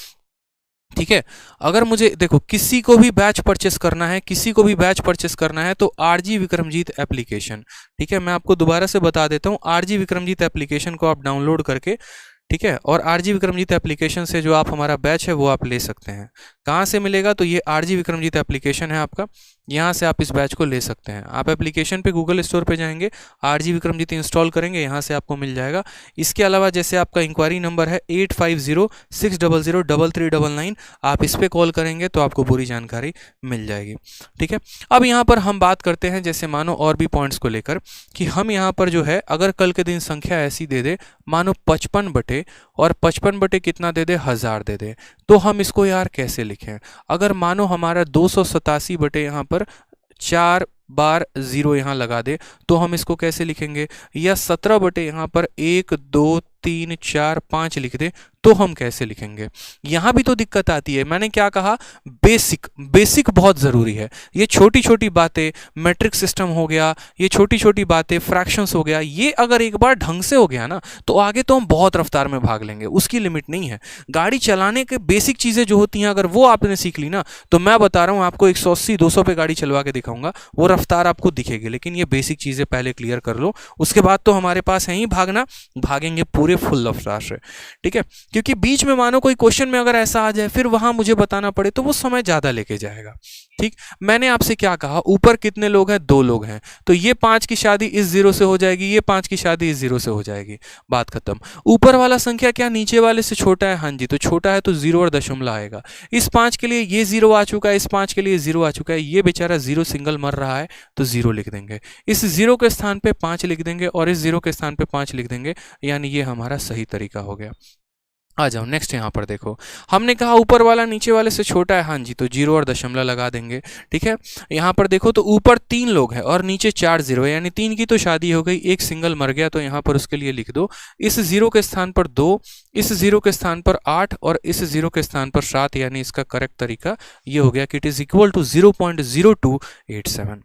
Speaker 1: ठीक है। अगर मुझे देखो किसी को भी बैच परचेस करना है, किसी को भी बैच परचेस करना है तो आरजी विक्रमजीत एप्लीकेशन, ठीक है, मैं आपको दोबारा से बता देता हूँ, आरजी विक्रमजीत एप्लीकेशन को आप डाउनलोड करके, ठीक है, और आरजी विक्रमजीत एप्लीकेशन से जो आप हमारा बैच है वो आप ले सकते हैं। कहाँ से मिलेगा? तो ये आरजी विक्रमजीत एप्लीकेशन है आपका, यहाँ से आप इस बैच को ले सकते हैं। आप एप्लीकेशन पे गूगल स्टोर पे जाएंगे, आरजी विक्रमजीत इंस्टॉल करेंगे, यहाँ से आपको मिल जाएगा। इसके अलावा जैसे आपका इंक्वायरी नंबर है 8506003399, आप इस पर कॉल करेंगे तो आपको पूरी जानकारी मिल जाएगी। ठीक है, अब यहाँ पर हम बात करते हैं जैसे मानो और भी पॉइंट्स को लेकर कि हम यहाँ पर जो है अगर कल के दिन संख्या ऐसी दे दे, मानो 55 बटे और 55 बटे कितना दे दे, 1000 दे दे, तो हम इसको यार कैसे लिखें? अगर मानो हमारा 287 बटे यहाँ पर 4 बार 0 यहाँ लगा दे तो हम इसको कैसे लिखेंगे? या 17 बटे यहाँ पर 1 2 3 4 5 लिख दे तो हम कैसे लिखेंगे? यहाँ भी तो दिक्कत आती है। मैंने क्या कहा? बेसिक बहुत ज़रूरी है। ये छोटी छोटी बातें, मैट्रिक सिस्टम हो गया, ये छोटी छोटी बातें, फ्रैक्शंस हो गया, ये अगर एक बार ढंग से हो गया ना तो आगे तो हम बहुत रफ्तार में भाग लेंगे, उसकी लिमिट नहीं है। गाड़ी चलाने के बेसिक चीज़ें जो होती हैं अगर वो आपने सीख ली ना तो मैं बता रहा हूँ आपको 180-200 पे गाड़ी चलवा के दिखाऊंगा, वो रफ्तार आपको दिखेगी। लेकिन ये बेसिक चीज़ें पहले क्लियर कर लो, उसके बाद तो हमारे पास है ही भागना, भागेंगे पूरे फुल रफ्तार से। ठीक है, क्योंकि बीच में मानो कोई क्वेश्चन में अगर ऐसा आ जाए फिर वहां मुझे बताना पड़े तो वो समय ज़्यादा लेके जाएगा। ठीक, मैंने आपसे क्या कहा? ऊपर कितने लोग हैं? 2 लोग हैं, तो ये 5 की शादी इस 0 से हो जाएगी, ये 5 की शादी इस 0 से हो जाएगी, बात खत्म। ऊपर वाला संख्या क्या नीचे वाले से छोटा है? हाँ जी, तो छोटा है तो 0 और दशमलव आएगा। इस 5 के लिए ये 0 आ चुका है, इस 5 के लिए 0 आ चुका है, ये बेचारा 0 सिंगल मर रहा है तो 0 लिख देंगे, इस 0 के स्थान पे 5 लिख देंगे और इस 0 के स्थान पे 5 लिख देंगे, यानी ये हमारा सही तरीका हो गया। आ जाओ नेक्स्ट, यहाँ पर देखो, हमने कहा ऊपर वाला नीचे वाले से छोटा है, हाँ जी, तो 0 और दशमलव लगा देंगे। ठीक है, यहाँ पर देखो तो ऊपर 3 लोग हैं और नीचे 4 0 है, यानी 3 की तो शादी हो गई, एक सिंगल मर गया, तो यहाँ पर उसके लिए लिख दो इस 0 के स्थान पर 2, इस 0 के स्थान पर 8 और इस 0 के स्थान पर 7, यानी इसका करेक्ट तरीका ये हो गया कि इट इज इक्वल टू 0.0287।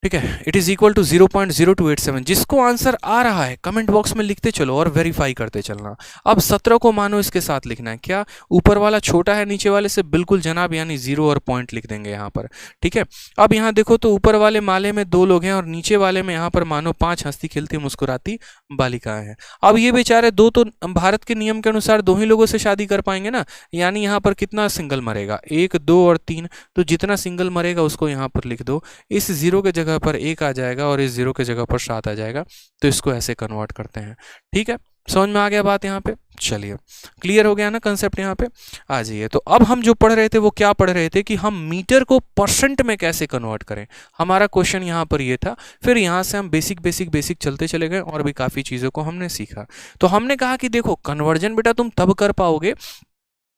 Speaker 1: ठीक है, इट इज इक्वल टू 0.0287। जिसको आंसर आ रहा है कमेंट बॉक्स में लिखते चलो और वेरीफाई करते चलना। अब 17 को मानो इसके साथ लिखना है, क्या ऊपर वाला छोटा है नीचे वाले से? बिल्कुल जनाब, यानी 0 और पॉइंट लिख देंगे यहाँ पर। ठीक है, अब यहाँ देखो तो ऊपर वाले माले में 2 लोग हैं और नीचे वाले में यहाँ पर मानो 5 हंसती खिलती मुस्कुराती बालिकाएं हैं। अब ये बेचारे दो तो भारत के नियम के अनुसार 2 ही लोगों से शादी कर पाएंगे ना, यानी यहाँ पर कितना सिंगल मरेगा? 1 2 और 3, तो जितना सिंगल मरेगा उसको यहाँ पर लिख दो, इस 0 के जगह पर 1 आ जाएगा और इस 0 के जगह पर 7 आ जाएगा, तो इसको ऐसे कन्वर्ट करते हैं। ठीक है, समझ में आ गया बात यहाँ पे? चलिए, क्लियर हो गया ना कंसेप्ट? यहाँ पे आ जाइए। तो अब हम जो पढ़ रहे थे वो क्या पढ़ रहे थे कि हम मीटर को परसेंट में कैसे कन्वर्ट करें, हमारा क्वेश्चन यहाँ पर ये था। फिर यहाँ से हम बेसिक चलते चले गए और भी काफ़ी चीज़ों को हमने सीखा। तो हमने कहा कि देखो कन्वर्जन बेटा तुम तब कर पाओगे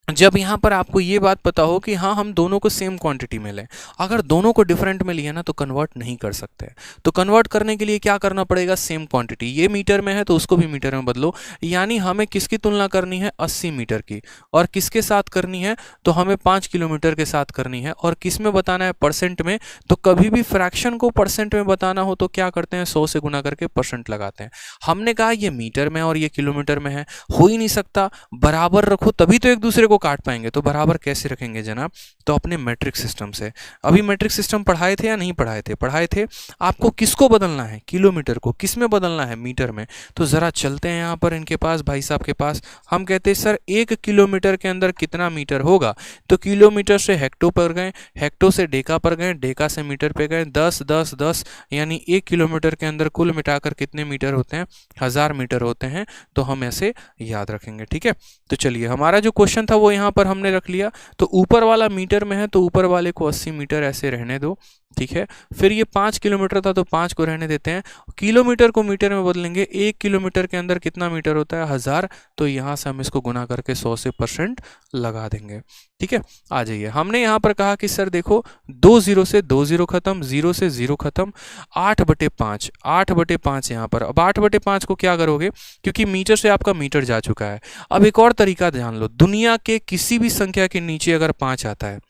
Speaker 1: जब यहाँ पर आपको ये बात पता हो कि हाँ हम दोनों को सेम क्वांटिटी में लें। अगर दोनों को डिफरेंट में लिया ना तो कन्वर्ट नहीं कर सकते। तो कन्वर्ट करने के लिए क्या करना पड़ेगा? सेम क्वांटिटी, ये मीटर में है तो उसको भी मीटर में बदलो, यानी हमें किसकी तुलना करनी है? 80 मीटर की। और किसके साथ करनी है? तो हमें 5 किलोमीटर के साथ करनी है। और किस में बताना है? परसेंट में। तो कभी भी फ्रैक्शन को परसेंट में बताना हो तो क्या करते हैं? 100 से गुना करके परसेंट लगाते हैं। हमने कहा ये मीटर में और ये किलोमीटर में है, हो ही नहीं सकता, बराबर रखो तभी तो एक दूसरे को काट पाएंगे। तो बराबर कैसे रखेंगे जनाब? तो अपने मैट्रिक सिस्टम से। अभी मैट्रिक सिस्टम पढ़ाए थे या नहीं पढ़ाए थे? पढ़ाए थे। आपको किसको बदलना है? किलोमीटर को। किस में बदलना है? मीटर में। तो जरा चलते हैं यहाँ पर इनके पास, भाई साहब के पास। हम कहते हैं सर 1 किलोमीटर के अंदर कितना मीटर होगा? तो किलोमीटर से हेक्टो पर गए, हेक्टो से डेका पर गए, डेका से मीटर पे गए, 10 10 10, यानी 1 किलोमीटर के अंदर कुल मिटाकर कितने मीटर होते हैं? 1000 मीटर होते हैं। तो हम ऐसे याद रखेंगे। ठीक है, तो चलिए हमारा जो क्वेश्चन था वो यहाँ पर हमने रख लिया। तो ऊपर वाला मीटर में है तो ऊपर वाले को 80 मीटर ऐसे रहने दो। ठीक है, फिर ये 5 किलोमीटर था तो 5 को रहने देते हैं। किलोमीटर को मीटर में बदलेंगे, 1 किलोमीटर के अंदर कितना मीटर होता है? 1000। तो यहाँ से हम इसको गुना करके 100 से परसेंट लगा देंगे। ठीक है, आ जाइए। हमने यहाँ पर कहा कि सर देखो 2 0 से 2 0 खत्म, 0 से 0 खत्म, 8/5, 8/5 यहाँ पर। अब 8/5 को क्या करोगे? क्योंकि मीटर से आपका मीटर जा चुका है। अब एक और तरीका ध्यान लो, दुनिया के किसी भी संख्या के नीचे अगर 5 आता है,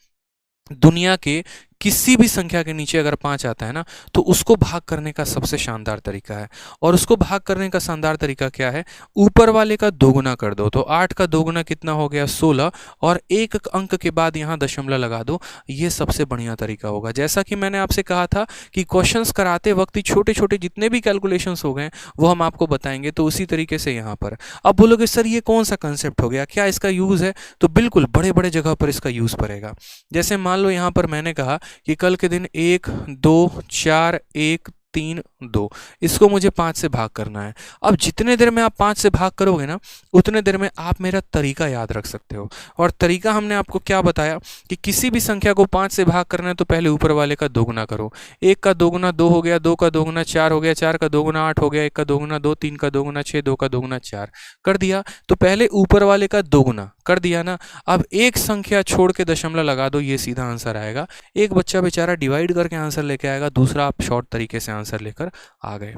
Speaker 1: दुनिया के किसी भी संख्या के नीचे अगर 5 आता है ना तो उसको भाग करने का सबसे शानदार तरीका है। और उसको भाग करने का शानदार तरीका क्या है, ऊपर वाले का दोगुना कर दो। तो 8 का दोगुना कितना हो गया 16, और एक अंक के बाद यहाँ दशमलव लगा दो। ये सबसे बढ़िया तरीका होगा। जैसा कि मैंने आपसे कहा था कि क्वेश्चंस कराते वक्त ही छोटे छोटे जितने भी कैलकुलेशंस हो गए वो हम आपको बताएंगे। तो उसी तरीके से यहाँ पर अब बोलोगे सर ये कौन सा कंसेप्ट हो गया, क्या इसका यूज़ है? तो बिल्कुल बड़े बड़े जगह पर इसका यूज़ पड़ेगा। जैसे मान लो यहाँ पर मैंने कहा कि कल के दिन 1 2 4 1 3 2, इसको मुझे 5 से भाग करना है। अब जितने देर में आप 5 से भाग करोगे ना उतने देर में आप मेरा तरीका याद रख सकते हो। और तरीका हमने आपको क्या बताया कि किसी भी संख्या को 5 से भाग करना है तो पहले ऊपर वाले का दोगुना करो। 1 का दोगुना 2 हो गया, 2 का दोगुना 4 हो गया, 4 का दोगुना 8 हो गया, 1 का दोगुना 2, 3 का दोगुना 6, 2 का दोगुना 4 कर दिया। तो पहले ऊपर वाले का दोगुना कर दिया ना। अब एक संख्या छोड़ के दशमलव लगा दो, ये सीधा आंसर आएगा। एक बच्चा बेचारा डिवाइड करके आंसर लेके आएगा, दूसरा आप शॉर्ट तरीके से आंसर लेकर आ गए।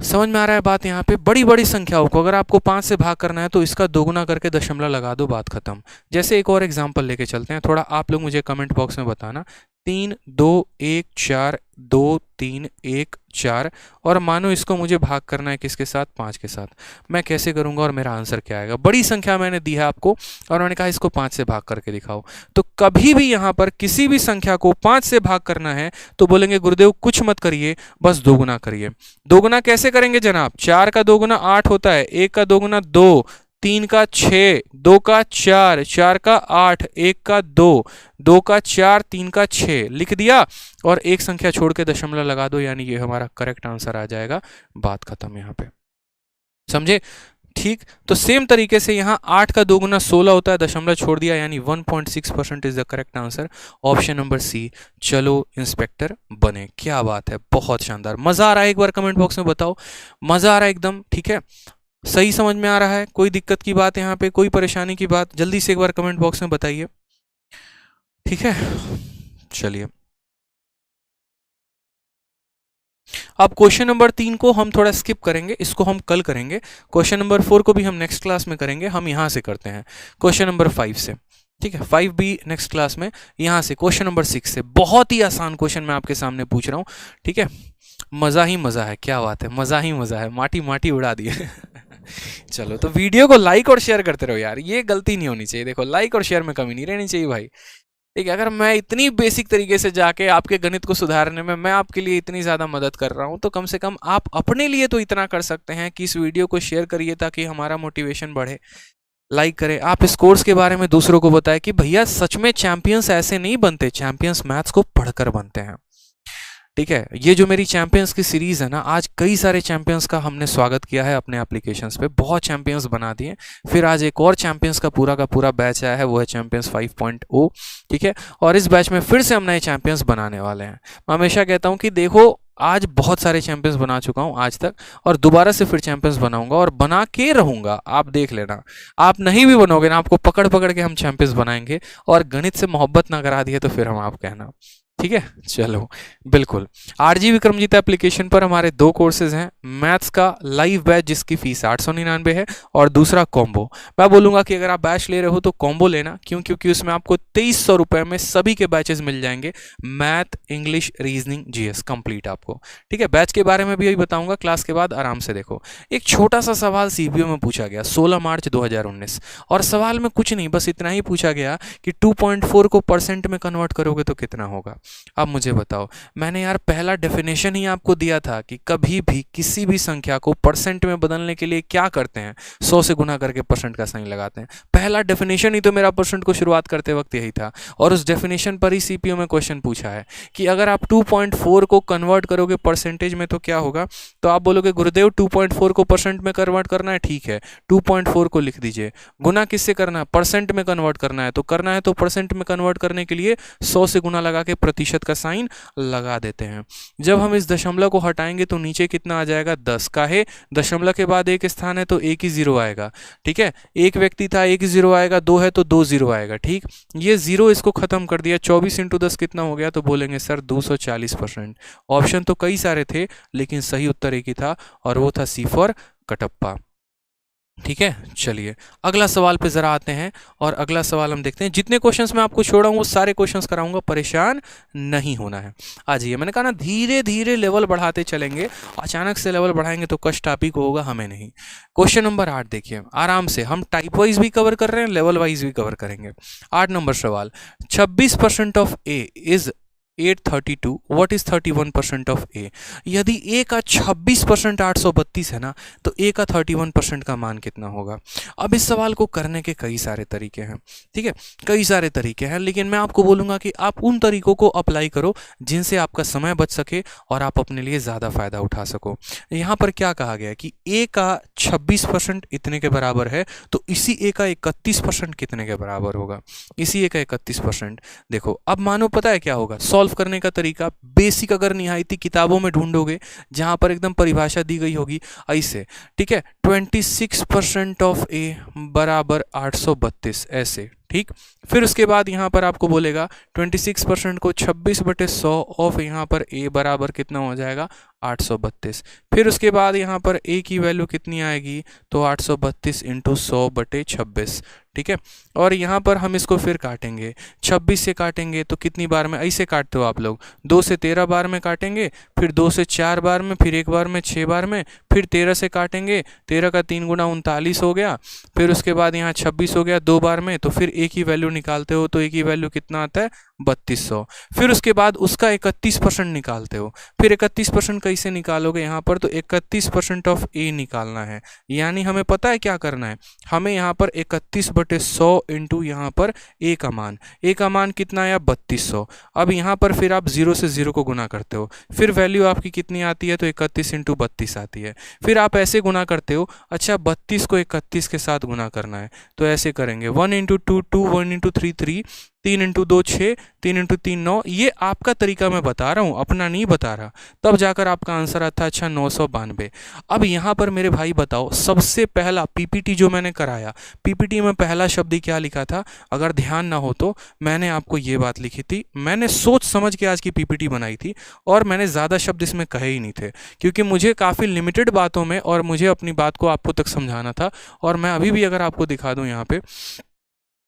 Speaker 1: समझ में आ रहा है बात? यहाँ पे बड़ी बड़ी संख्याओं को अगर आपको 5 से भाग करना है तो इसका दोगुना करके दशमलव लगा दो, बात खत्म। जैसे एक और एग्जांपल लेके चलते हैं, थोड़ा आप लोग मुझे कमेंट बॉक्स में बताना। 3 2 1 4 2 3 1 4, और मानो इसको मुझे भाग करना है किसके साथ? 5 के साथ। मैं कैसे करूंगा और मेरा आंसर क्या आएगा? बड़ी संख्या मैंने दी है आपको और मैंने कहा इसको 5 से भाग करके दिखाओ। तो कभी भी यहाँ पर किसी भी संख्या को 5 से भाग करना है तो बोलेंगे गुरुदेव कुछ मत करिए, बस दोगुना करिए। दोगुना कैसे करेंगे जनाब? 4 का दोगुना 8 होता है, 1 का दोगुना 2, 3 का 6, 2 का 4, 4 का 8, 1 का 2, 2 का 4, 3 का 6 लिख दिया, और एक संख्या छोड़ के दशमलव लगा दो, यानी ये हमारा करेक्ट आंसर आ जाएगा। बात खत्म यहाँ पे, समझे? ठीक। तो सेम तरीके से यहाँ 8 का दोगुना 16 होता है, दशमलव छोड़ दिया, यानी 1.6% is the correct answer. Option number C. चलो इंस्पेक्टर बने। क्या बात है, बहुत शानदार। मजा आ रहा है? एक बार कमेंट बॉक्स में बताओ मजा आ रहा है एकदम? ठीक है, सही समझ में आ रहा है? कोई दिक्कत की बात यहाँ पे, कोई परेशानी की बात? जल्दी से एक बार कमेंट बॉक्स में बताइए। ठीक है, चलिए अब क्वेश्चन नंबर 3 को हम थोड़ा स्किप करेंगे, इसको हम कल करेंगे। क्वेश्चन नंबर 4 को भी हम नेक्स्ट क्लास में करेंगे। हम यहाँ से करते हैं क्वेश्चन नंबर 5 से। ठीक है, 5 भी नेक्स्ट क्लास में। यहाँ से क्वेश्चन नंबर 6 से बहुत ही आसान क्वेश्चन मैं आपके सामने पूछ रहा हूँ। ठीक है, मज़ा ही मज़ा है। क्या बात है, मज़ा ही मज़ा है। माटी माटी उड़ा दिए। चलो, तो वीडियो को लाइक और शेयर करते रहो यार, ये गलती नहीं होनी चाहिए। देखो, लाइक और शेयर में कमी नहीं रहनी चाहिए भाई। ठीक है, अगर मैं इतनी बेसिक तरीके से जाके आपके गणित को सुधारने में मैं आपके लिए इतनी ज़्यादा मदद कर रहा हूँ, तो कम से कम आप अपने लिए तो इतना कर सकते हैं कि इस वीडियो को शेयर करिए ताकि हमारा मोटिवेशन बढ़े। लाइक करें, आप इस कोर्स के बारे में दूसरों को बताएं कि भैया सच में चैंपियंस ऐसे नहीं बनते, चैंपियंस मैथ्स को पढ़कर बनते हैं। ठीक है, ये जो मेरी चैंपियंस की सीरीज़ है ना, आज कई सारे चैंपियंस का हमने स्वागत किया है अपने एप्लीकेशंस पे, बहुत चैंपियंस बना दिए। फिर आज एक और चैंपियंस का पूरा बैच आया है, वो है चैंपियंस 5.0। ठीक है, और इस बैच में फिर से हम नए चैंपियंस बनाने वाले हैं। मैं हमेशा कहता हूँ कि देखो, आज बहुत सारे चैंपियंस बना चुका हूँ आज तक, और दोबारा से फिर चैंपियंस बनाऊंगा और बना के रहूंगा। आप देख लेना, आप नहीं भी बनोगे ना, आपको पकड़ पकड़ के हम चैंपियंस बनाएंगे। और गणित से मोहब्बत ना करा दिए तो फिर हम आप कहना। ठीक है, चलो बिल्कुल। आरजी विक्रमजीत एप्लीकेशन पर हमारे 2 कोर्सेज हैं। मैथ्स का लाइव बैच जिसकी फीस 899 है, और दूसरा कॉम्बो। मैं बोलूँगा कि अगर आप बैच ले रहे हो तो कॉम्बो लेना, क्यों? क्योंकि उसमें आपको 2300 रुपये में सभी के बैचेस मिल जाएंगे। Math, English, reasoning, GS complete आपको। ठीक है, बैच के बारे में भी यही बताऊँगा क्लास के बाद, आराम से देखो। एक छोटा सा सवाल सीपीओ में पूछा गया 16 मार्च 2019, और सवाल में कुछ नहीं, बस इतना ही पूछा गया कि 2.4 को परसेंट में कन्वर्ट करोगे तो कितना होगा। अब मुझे बताओ, मैंने यार पहला डेफिनेशन ही आपको दिया था कि कभी भी किसी भी संख्या को परसेंट में बदलने के लिए क्या करते हैं? 100 से गुना करके परसेंट का साइन लगाते हैं। पहला डेफिनेशन ही तो मेरा परसेंट को शुरुआत करते वक्त यही था, और उस डेफिनेशन पर ही सीपीओ में क्वेश्चन पूछा है कि अगर आप 2.4 को कन्वर्ट करोगे परसेंटेज में तो क्या होगा? तो आप बोलोगे गुरुदेव 2.4 को परसेंट में कन्वर्ट करना है, ठीक है 2.4 को लिख दीजिए। गुना किससे करना है? परसेंट में कन्वर्ट करना है। तो करना है तो परसेंट में कन्वर्ट करने के लिए 100 से गुना लगा के प्रतिशत का साइन लगा देते हैं। जब हम इस दशमलव को हटाएंगे तो नीचे कितना आ जाएगा? 10 का है, दशमलव के बाद एक स्थान है तो एक ही जीरो आएगा। ठीक है, एक व्यक्ति था, एक ही जीरो आएगा, 2 है तो 2 जीरो आएगा। ठीक, ये जीरो इसको खत्म कर दिया। 24 × 10 कितना हो गया? तो बोलेंगे सर 240%। ऑप्शन तो कई सारे थे, लेकिन सही उत्तर एक ही था, और वो था सी फॉर कटप्पा। ठीक है, चलिए अगला सवाल पे ज़रा आते हैं और अगला सवाल हम देखते हैं। जितने क्वेश्चंस मैं आपको छोड़ा हूँ वो सारे क्वेश्चंस कराऊंगा, परेशान नहीं होना है। आ जाइए, मैंने कहा ना धीरे धीरे लेवल बढ़ाते चलेंगे, अचानक से लेवल बढ़ाएंगे तो कष्ट आप ही को होगा, हमें नहीं। क्वेश्चन नंबर 8 देखिए, आराम से हम टाइप वाइज भी कवर कर रहे हैं, लेवल वाइज भी कवर करेंगे। 8 नंबर सवाल, 26% of A is 832, what is 31% of A. यदि ए का 26% 832 है ना, तो ए का 31% का मान कितना होगा। अब इस सवाल को करने के कई सारे तरीके हैं, ठीक है, कई सारे तरीके हैं, लेकिन मैं आपको बोलूंगा कि आप उन तरीकों को अप्लाई करो जिनसे आपका समय बच सके और आप अपने लिए ज़्यादा फायदा उठा सको। यहाँ पर क्या कहा गया है कि ए का 26% इतने के बराबर है, तो इसी ए का 31% कितने के बराबर होगा। इसी ए का 31%, देखो अब मानो पता है क्या होगा। सॉल्व करने का तरीका बेसिक, अगर निहायती किताबों में ढूंढोगे जहां पर एकदम परिभाषा दी गई होगी ऐसे, ठीक है, 26% ऑफ ए बराबर 832 ऐसे, ठीक। फिर उसके बाद यहाँ पर आपको बोलेगा 26% को 26/100 ऑफ यहाँ पर ए बराबर कितना हो जाएगा 832। फिर उसके बाद यहाँ पर ए की वैल्यू कितनी आएगी, तो 832 इंटू 100/26, ठीक है। और यहाँ पर हम इसको फिर काटेंगे, 26 से काटेंगे तो कितनी बार में, ऐसे काटते हो आप लोग, 2 से 13 बार में काटेंगे, फिर 2 से 4 बार में, फिर एक बार में 6 बार में, फिर 13 से काटेंगे, 13 का 3 गुना 39 हो गया। फिर उसके बाद यहाँ 26 हो गया 2 बार में, तो फिर ए की वैल्यू निकालते हो तो ए की वैल्यू कितना आता है 3200। फिर उसके बाद उसका 31% निकालते हो, फिर 31% कैसे निकालोगे यहाँ पर, तो 31% ऑफ ए निकालना है। यानी हमें पता है क्या करना है, हमें यहाँ पर 31/100 इंटू यहाँ पर ए का मान कितना आया 3200। अब यहाँ पर फिर आप 0 से 0 को गुना करते हो, फिर वैल्यू आपकी कितनी आती है, तो 31 इंटू 32 आती है। फिर आप ऐसे गुना करते हो, अच्छा 32 को 31 के साथ गुना करना है, तो ऐसे करेंगे 1 इंटू 2 2, 1 इंटू 3 3, 3 इंटू 2 6, 3 इंटू 3 9। ये आपका तरीका मैं बता रहा हूँ, अपना नहीं बता रहा, तब जाकर आपका आंसर आता है अच्छा 992। अब यहाँ पर मेरे भाई बताओ, सबसे पहला पीपीटी जो मैंने कराया, पीपीटी में पहला शब्द ही क्या लिखा था, अगर ध्यान ना हो तो मैंने आपको ये बात लिखी थी, मैंने सोच समझ के आज की पीपीटी बनाई थी और मैंने ज़्यादा शब्द इसमें कहे ही नहीं थे, क्योंकि मुझे काफ़ी लिमिटेड बातों में और मुझे अपनी बात को आपको तक समझाना था। और मैं अभी भी अगर आपको दिखा दूँ यहाँ पे,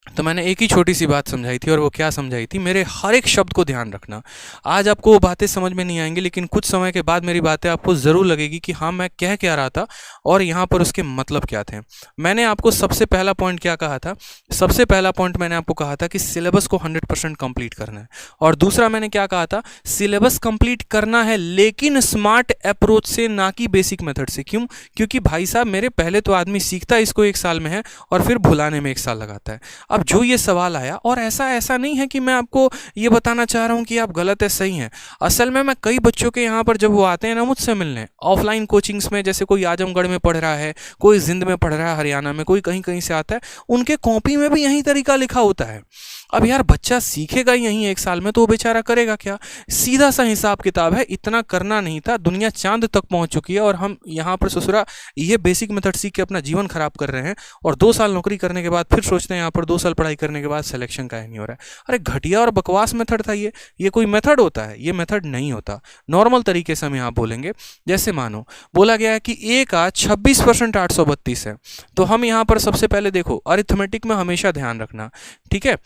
Speaker 1: तो मैंने एक ही छोटी सी बात समझाई थी, और वो क्या समझाई थी, मेरे हर एक शब्द को ध्यान रखना। आज आपको वो बातें समझ में नहीं आएंगी, लेकिन कुछ समय के बाद मेरी बातें आपको ज़रूर लगेगी कि हाँ मैं कह क्या रहा था और यहाँ पर उसके मतलब क्या थे। मैंने आपको सबसे पहला पॉइंट क्या कहा था, सबसे पहला पॉइंट मैंने आपको कहा था कि सिलेबस को 100% कंप्लीट करना है। और दूसरा मैंने क्या कहा था, सिलेबस कंप्लीट करना है लेकिन स्मार्ट अप्रोच से, ना कि बेसिक मेथड से। क्यों, क्योंकि भाई साहब मेरे पहले तो आदमी सीखता इसको 1 साल में है और फिर भुलाने में 1 साल लगाता है। अब जो ये सवाल आया, और ऐसा नहीं है कि मैं आपको ये बताना चाह रहा हूँ कि आप गलत है सही हैं, असल में मैं कई बच्चों के यहाँ पर जब वो आते हैं ना मुझसे मिलने ऑफलाइन कोचिंग्स में, जैसे कोई आजमगढ़ में पढ़ रहा है, कोई जिंद में पढ़ रहा है, हरियाणा में, कोई कहीं कहीं से आता है, उनके कॉपी में भी यही तरीका लिखा होता है। अब यार बच्चा सीखेगा यहीं 1 साल में, तो वो बेचारा करेगा क्या, सीधा सा हिसाब किताब है, इतना करना नहीं था, दुनिया चांद तक पहुंच चुकी है और हम यहाँ पर ससुरा ये बेसिक मेथड सीख के अपना जीवन खराब कर रहे हैं, और 2 साल नौकरी करने के बाद फिर सोचते हैं यहाँ पर 2 साल पढ़ाई करने के बाद सिलेक्शन का नहीं हो रहा है। अरे घटिया और बकवास मेथड था ये कोई मेथड होता है, ये मेथड नहीं होता। नॉर्मल तरीके से हम यहाँ बोलेंगे, जैसे मानो बोला गया है कि ए का 26% 832 है, तो हम यहाँ पर सबसे पहले देखो, अरिथमेटिक में हमेशा ध्यान रखना, ठीक है।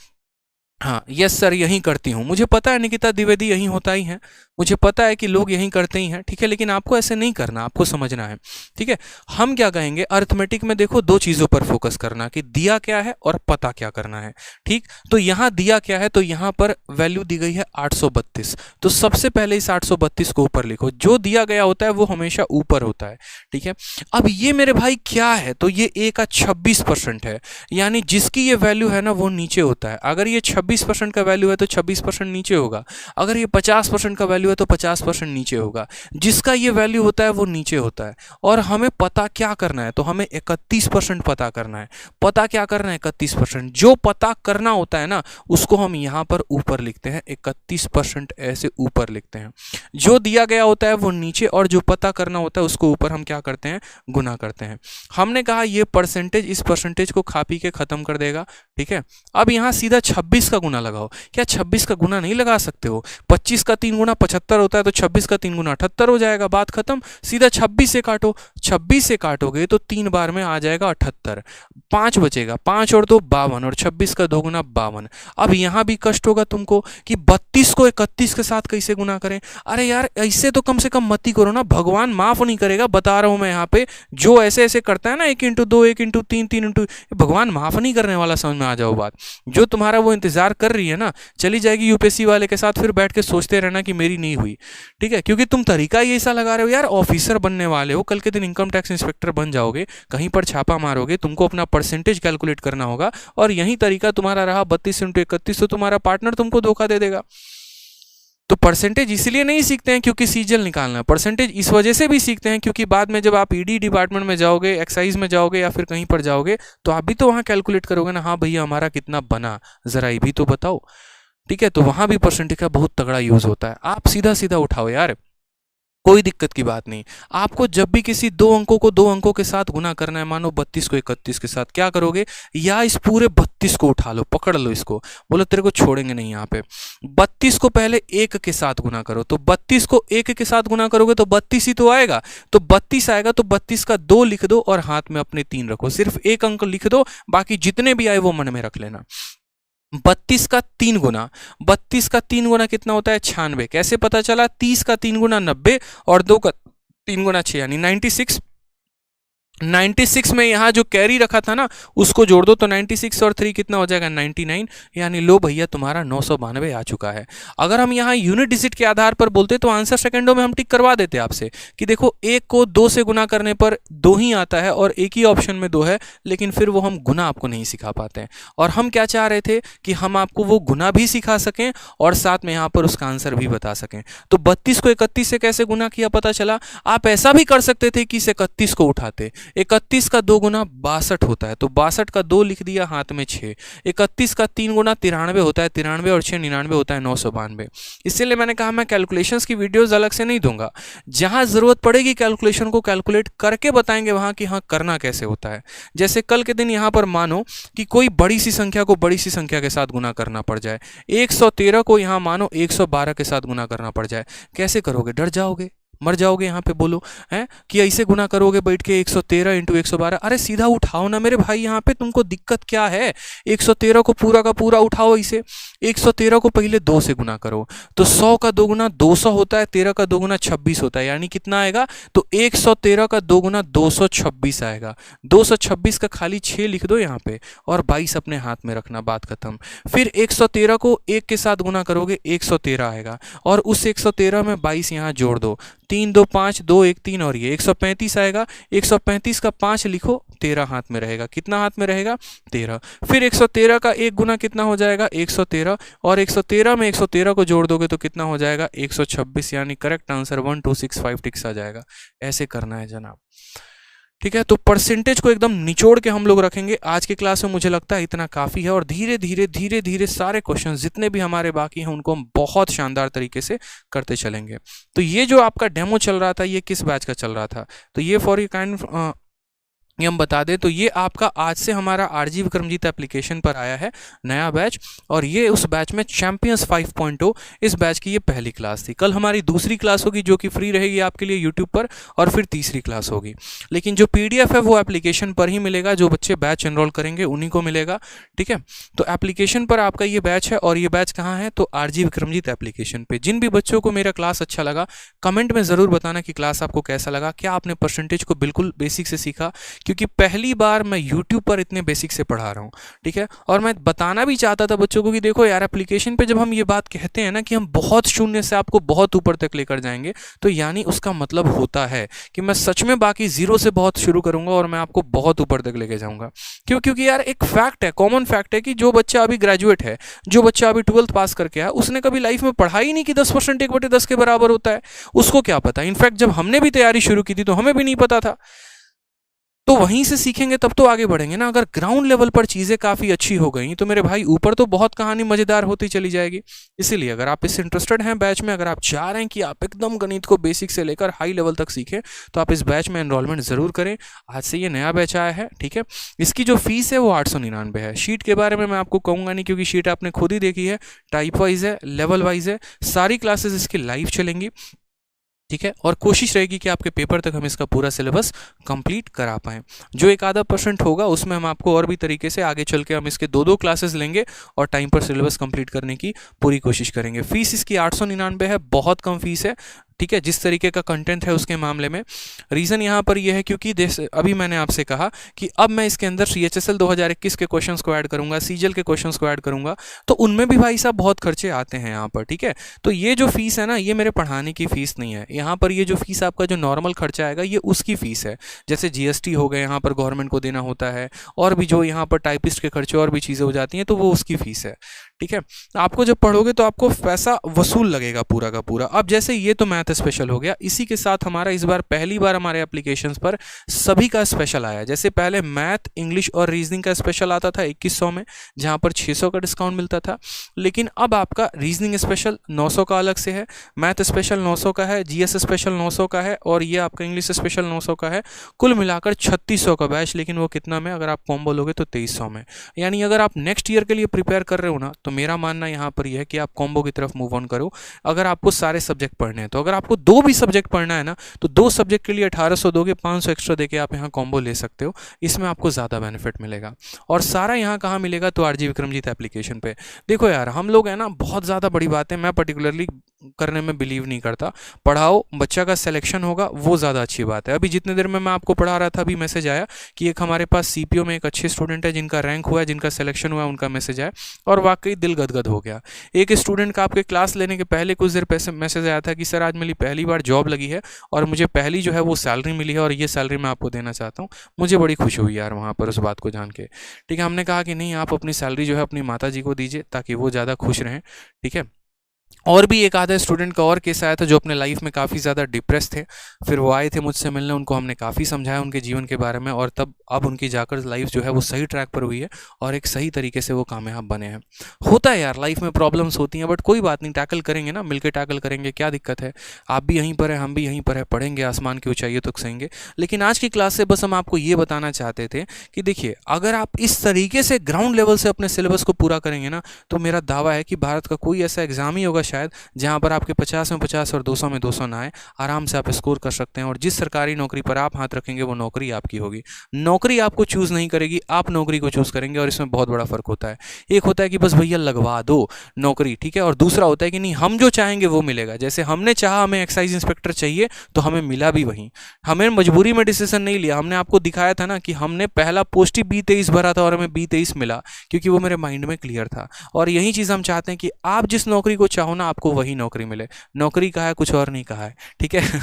Speaker 1: हाँ यस सर यहीं करती हूँ, मुझे पता है निकिता द्विवेदी यहीं होता ही है, मुझे पता है कि लोग यहीं करते ही हैं, ठीक है, लेकिन आपको ऐसे नहीं करना, आपको समझना है, ठीक है। हम क्या कहेंगे, अरिथमेटिक में देखो 2 चीज़ों पर फोकस करना, कि दिया क्या है और पता क्या करना है, ठीक। तो यहाँ दिया क्या है, तो यहाँ पर वैल्यू दी गई है 832, तो सबसे पहले इस 832 को ऊपर लिखो, जो दिया गया होता है वो हमेशा ऊपर होता है, ठीक है। अब ये मेरे भाई क्या है, तो ये ए का 26% है, यानी जिसकी ये वैल्यू है ना वो नीचे होता है। अगर ये 26% का वैल्यू है तो 26% नीचे होगा, अगर ये 50% का वैल्यू है तो 50% नीचे होगा, जिसका ये वैल्यू होता है वो नीचे होता है। और हमें पता क्या करना है, तो हमें 31% पता करना है। पता क्या करना है, 31%। जो पता करना होता है ना उसको हम यहाँ पर ऊपर लिखते हैं, 31% ऐसे ऊपर लिखते हैं। जो दिया गया होता है वो नीचे, और जो पता करना होता है उसको ऊपर हम क्या करते हैं, गुना करते हैं। हमने कहा ये परसेंटेज इस परसेंटेज को खा पी के खत्म कर देगा, ठीक है। अब यहाँ सीधा 26 का गुना लगाओ, क्या 26 का गुना नहीं लगा सकते हो, 25 का 3 गुना 75 होता है तो 26 का 3 गुना 78 हो जाएगा, बात खत्म। सीधा 26 से काटो, 26 से काटोगे तो 3 बार में आ जाएगा 78, 5 बचेगा, 5 और 2 52 और 26 का 2 गुना 52। अब यहाँ भी कष्ट होगा तुमको कि 32 को 31 के साथ कैसे गुना करें। अरे यार ऐसे तो कम से कम मत ही करो ना, भगवान माफ नहीं करेगा, बता रहा हूं मैं यहाँ पे। जो ऐसे ऐसे करता है ना 1 इंटू 2, 1 इंटू 3, 3 इंटू, भगवान माफ नहीं करने वाला, समझ में आ जाओ बात। जो तुम्हारा वो इंतजार कर रही है ना, चली जाएगी यूपीएससी वाले के साथ, फिर बैठ के सोचते रहना कि मेरी नहीं हुई, ठीक है, क्योंकि तुम तरीका ही ऐसा लगा रहे हो यार। ऑफिसर बनने वाले हो, कल के दिन इनकम टैक्स इंस्पेक्टर बन जाओगे, कहीं पर छापा मारोगे, तुमको अपना परसेंटेज कैलकुलेट करना होगा, और यही तरीका तुम्हारा रहा 32 इंटू 31, तो तुम्हारा पार्टनर तुमको धोखा दे देगा। तो परसेंटेज इसलिए नहीं सीखते हैं क्योंकि सीजल निकालना, परसेंटेज इस वजह से भी सीखते हैं क्योंकि बाद में जब आप ईडी डिपार्टमेंट में जाओगे, एक्साइज में जाओगे या फिर कहीं पर जाओगे, तो आप भी तो वहाँ कैलकुलेट करोगे ना, हाँ भैया हमारा कितना बना, जरा ये भी तो बताओ, ठीक है। तो वहाँ भी परसेंटेज का बहुत तगड़ा यूज होता है। आप सीधा सीधा उठाओ यार, कोई दिक्कत की बात नहीं। आपको जब भी किसी 2 अंकों को 2 अंकों के साथ गुना करना है, मानो 32 को 31 के साथ, क्या करोगे, या इस पूरे 32 को उठा लो, पकड़ लो इसको, बोलो तेरे को छोड़ेंगे नहीं। यहाँ पे 32 को पहले 1 के साथ गुना करो, तो 32 को 1 के साथ गुना करोगे तो 32 ही तो आएगा, तो 32 आएगा, तो 32 का 2 लिख दो और हाथ में अपने 3 रखो, सिर्फ 1 अंक लिख दो, बाकी जितने भी आए वो मन में रख लेना। 32 का 3 गुना, 32 का 3 गुना कितना होता है, 96। कैसे पता चला, 30 का 3 गुना 90 और 2 का 3 गुना 6 यानी 96। 96 में यहाँ जो कैरी रखा था ना उसको जोड़ दो, तो 96 और 3 कितना हो जाएगा, 99, यानी लो भैया तुम्हारा 992 आ चुका है। अगर हम यहाँ यूनिट डिजिट के आधार पर बोलते तो आंसर सेकंडों में हम टिक करवा देते आपसे कि देखो 1 को 2 से गुना करने पर 2 ही आता है और एक ही ऑप्शन में 2 है, लेकिन फिर वो हम गुना आपको नहीं सिखा पाते हैं। और हम क्या चाह रहे थे कि हम आपको वो गुना भी सिखा सकें और साथ में यहाँ पर उसका आंसर भी बता सकें। तो 32 को 31 से कैसे गुना किया पता चला। आप ऐसा भी कर सकते थे कि इस 31 को उठाते, 31 का 2 गुना 62 होता है, तो 62 का 2 लिख दिया, हाथ में 6। 31 का 3 गुना 93 होता है, 93 और 6 99 होता है 992। इसलिए मैंने कहा मैं कैलकुलेशंस की वीडियोस अलग से नहीं दूंगा, जहां जरूरत पड़ेगी कैलकुलेशन को कैलकुलेट करके बताएंगे वहां कि हाँ करना कैसे होता है। जैसे कल के दिन यहां पर मानो कि कोई बड़ी सी संख्या को बड़ी सी संख्या के साथ गुना करना पड़ जाए, 113 को यहां मानो 112 के साथ गुना करना पड़ जाए, कैसे करोगे, डर जाओगे, मर जाओगे यहाँ पे, बोलो हैं कि ऐसे गुना करोगे बैठ के 113 इंटू 112। अरे सीधा उठाओ ना मेरे भाई, यहाँ पे तुमको दिक्कत क्या है, 113 को पूरा का पूरा उठाओ, इसे 113 को पहले 2 से गुना करो, तो 100 का 2 गुना 200 होता है, 13 का 2 गुना 26 होता है, यानी कितना आएगा, तो 113 का 2 गुना 226 आएगा। 226 का खाली 6 लिख दो यहाँ पे और 22 अपने हाथ में रखना, बात खत्म। फिर 113 को 1 के साथ गुना करोगे 113 आएगा, और उस 113 में 22 यहाँ जोड़ दो, 3 2 5 2 1 3 और ये 135 आएगा। 135 का 5 लिखो, 13 हाथ में रहेगा, कितना हाथ में रहेगा, 13। फिर 113 का 1 गुना कितना हो जाएगा, 113, और 113 में 113 को जोड़ दोगे तो कितना हो जाएगा, 126, यानी करेक्ट आंसर 1265 टिक्स आ जाएगा। ऐसे करना है जनाब, ठीक है। तो परसेंटेज को एकदम निचोड़ के हम लोग रखेंगे आज की क्लास में, मुझे लगता है इतना काफ़ी है, और धीरे धीरे धीरे धीरे सारे क्वेश्चन जितने भी हमारे बाकी हैं उनको हम बहुत शानदार तरीके से करते चलेंगे। तो ये जो आपका डेमो चल रहा था ये किस बैच का चल रहा था, तो ये फॉर यू काइंड ये हम बता दें तो ये आपका आज से हमारा आरजी विक्रमजीत एप्लीकेशन पर आया है नया बैच, और ये उस बैच में चैंपियंस 5.0 इस बैच की ये पहली क्लास थी। कल हमारी दूसरी क्लास होगी जो कि फ्री रहेगी आपके लिए यूट्यूब पर, और फिर तीसरी क्लास होगी। लेकिन जो पीडीएफ है वो एप्लीकेशन पर ही मिलेगा, जो बच्चे बैच एनरोल करेंगे उन्हीं को मिलेगा, ठीक है। तो एप्लीकेशन पर आपका ये बैच है, और ये बैच कहाँ है, तो आरजी विक्रमजीत एप्लीकेशन पर। जिन भी बच्चों को मेरा क्लास अच्छा लगा कमेंट में ज़रूर बताना कि क्लास आपको कैसा लगा, क्या आपने परसेंटेज को बिल्कुल बेसिक से सीखा, क्योंकि पहली बार मैं YouTube पर इतने बेसिक से पढ़ा रहा हूँ, ठीक है। और मैं बताना भी चाहता था बच्चों को कि देखो यार एप्लीकेशन पे जब हम ये बात कहते हैं ना कि हम बहुत शून्य से आपको बहुत ऊपर तक लेकर जाएंगे, तो यानी उसका मतलब होता है कि मैं सच में बाकी जीरो से बहुत शुरू करूंगा और मैं आपको बहुत ऊपर तक लेके जाऊंगा। क्यों, क्योंकि यार एक फैक्ट है, कॉमन फैक्ट है कि जो बच्चा अभी ग्रेजुएट है, जो बच्चा अभी 12th पास करके आया, उसने कभी लाइफ में पढ़ा ही नहीं कि 10% 1/10 के बराबर होता है। उसको क्या पता, इनफैक्ट जब हमने भी तैयारी शुरू की थी तो हमें भी नहीं पता था। तो वहीं से सीखेंगे तब तो आगे बढ़ेंगे ना। अगर ग्राउंड लेवल पर चीज़ें काफ़ी अच्छी हो गई तो मेरे भाई ऊपर तो बहुत कहानी मज़ेदार होती चली जाएगी। इसीलिए अगर आप इससे इंटरेस्टेड हैं बैच में, अगर आप चाह रहे हैं कि आप एकदम गणित को बेसिक से लेकर हाई लेवल तक सीखें, तो आप इस बैच में एनरोलमेंट ज़रूर करें। आज से ये नया बैच आया है, ठीक है। इसकी जो फीस है वो 899 है। शीट के बारे में मैं आपको कहूँगा नहीं, क्योंकि शीट आपने खुद ही देखी है, टाइप वाइज है, लेवल वाइज है, सारी क्लासेस इसकी लाइव चलेंगी, ठीक है। और कोशिश रहेगी कि आपके पेपर तक हम इसका पूरा सिलेबस कंप्लीट करा पाएँ। जो एक आधा % होगा उसमें हम आपको और भी तरीके से आगे चल के हम इसके 2-2 क्लासेस लेंगे और टाइम पर सिलेबस कंप्लीट करने की पूरी कोशिश करेंगे। फीस इसकी 899 है, बहुत कम फीस है, ठीक है, जिस तरीके का कंटेंट है उसके मामले में। रीज़न यहाँ पर यह है क्योंकि अभी मैंने आपसे कहा कि अब मैं इसके अंदर CHSL 2021 के क्वेश्चंस को ऐड करूँगा, सीजीएल के क्वेश्चंस को ऐड करूँगा, तो उनमें भी भाई साहब बहुत खर्चे आते हैं यहाँ पर, ठीक है। तो ये जो फीस है ना, ये मेरे पढ़ाने की फ़ीस नहीं है। यहाँ पर ये जो फीस आपका जो नॉर्मल खर्चा आएगा ये उसकी फ़ीस है। जैसे GST हो गए, यहाँ पर गवर्नमेंट को देना होता है, और भी जो यहाँ पर टाइपिस्ट के खर्चे और भी चीज़ें हो जाती हैं, तो वो उसकी फ़ीस है, ठीक है। आपको जब पढ़ोगे तो आपको पैसा वसूल लगेगा पूरा का पूरा। अब जैसे ये तो मैथ स्पेशल हो गया, इसी के साथ हमारा इस बार पहली बार हमारे एप्लीकेशंस पर सभी का स्पेशल आया। जैसे पहले मैथ, इंग्लिश और रीजनिंग का स्पेशल आता था 2100 में, जहां पर 600 का डिस्काउंट मिलता था। लेकिन अब आपका रीजनिंग स्पेशल 900 का अलग से है, मैथ स्पेशल 900 का है, GS स्पेशल 900 का है, और ये आपका इंग्लिश स्पेशल 900 का है। कुल मिलाकर 3600 का बैच। लेकिन वो कितना में, अगर आप कॉम्बो लोगे तो 2300 में। यानी अगर आप नेक्स्ट ईयर के लिए प्रिपेयर कर रहे हो ना, तो मेरा मानना यहाँ पर यह है कि आप कॉम्बो की तरफ मूव ऑन करो। अगर आपको सारे सब्जेक्ट पढ़ने हैं, तो अगर आपको 2 भी सब्जेक्ट पढ़ना है ना, तो 2 सब्जेक्ट के लिए 1800 दोगे, 500 एक्स्ट्रा देके आप यहाँ कॉम्बो ले सकते हो। इसमें आपको ज़्यादा बेनिफिट मिलेगा। और सारा यहाँ कहाँ मिलेगा, तो RG विक्रमजीत एप्लीकेशन पे। देखो यार, हम लोग है ना, बहुत ज़्यादा बड़ी बात है, मैं पर्टिकुलरली करने में बिलीव नहीं करता। पढ़ाओ, बच्चा का सिलेक्शन होगा, वो ज़्यादा अच्छी बात है। अभी जितने देर में मैं आपको पढ़ा रहा था, अभी मैसेज आया कि एक हमारे पास CPO में एक अच्छे स्टूडेंट है जिनका रैंक हुआ है, जिनका सिलेक्शन हुआ है, उनका मैसेज आया, और वाकई दिल गदगद हो गया। एक स्टूडेंट का आपके क्लास लेने के पहले कुछ देर पहले मैसेज आया था कि सर आज मेरी पहली बार जॉब लगी है और मुझे पहली जो है वो सैलरी मिली है, और ये सैलरी मैं आपको देना चाहता हूँ। मुझे बड़ी खुशी हुई यार वहाँ पर उस बात को जान के, ठीक है। हमने कहा कि नहीं, आप अपनी सैलरी जो है अपनी माता जी को दीजिए ताकि वो ज़्यादा खुश रहें, ठीक है। और भी एक आधा स्टूडेंट का और केस आया था जो अपने लाइफ में काफ़ी ज़्यादा डिप्रेस थे। फिर वो आए थे मुझसे मिलने, उनको हमने काफ़ी समझाया उनके जीवन के बारे में, और तब अब उनकी जाकर लाइफ जो है वो सही ट्रैक पर हुई है और एक सही तरीके से वो कामयाब बने हैं। होता है यार, लाइफ में प्रॉब्लम्स होती हैं, बट कोई बात नहीं, टैकल करेंगे ना, मिलकर टैकल करेंगे, क्या दिक्कत है। आप भी यहीं पर है, हम भी यहीं पर है, पढ़ेंगे, आसमान की ऊंचाइयों तक सहेंगे। लेकिन आज की क्लास से बस हम आपको ये बताना चाहते थे कि देखिए, अगर आप इस तरीके से ग्राउंड लेवल से अपने सिलेबस को पूरा करेंगे ना, तो मेरा दावा है कि भारत का कोई ऐसा एग्जाम ही होगा शायद जहाँ पर आपके 50 में 50 और 200 में 200 ना आए। आराम से आप स्कोर कर सकते हैं, और जिस सरकारी नौकरी पर आप हाथ रखेंगे वो नौकरी आपकी होगी। नौकरी आपको चूज़ नहीं करेगी, आप नौकरी को चूज़ करेंगे, और इसमें बहुत बड़ा फ़र्क होता है। एक होता है कि बस भैया लगवा दो नौकरी, ठीक है, और दूसरा होता है कि नहीं, हम जो चाहेंगे वो मिलेगा। जैसे हमने चाहा हमें एक्साइज इंस्पेक्टर चाहिए, तो हमें मिला भी वहीं। हमें मजबूरी में डिसीजन नहीं लिया, हमने आपको दिखाया था ना कि हमने पहला पोस्ट ही B23 भरा था और हमें B23 मिला, क्योंकि वो मेरे माइंड में क्लियर था। और यही चीज़ हम चाहते हैं कि आप जिस नौकरी को चाहो ना, आपको वही नौकरी मिले। नौकरी कहा है, कुछ और नहीं कहा है, ठीक है।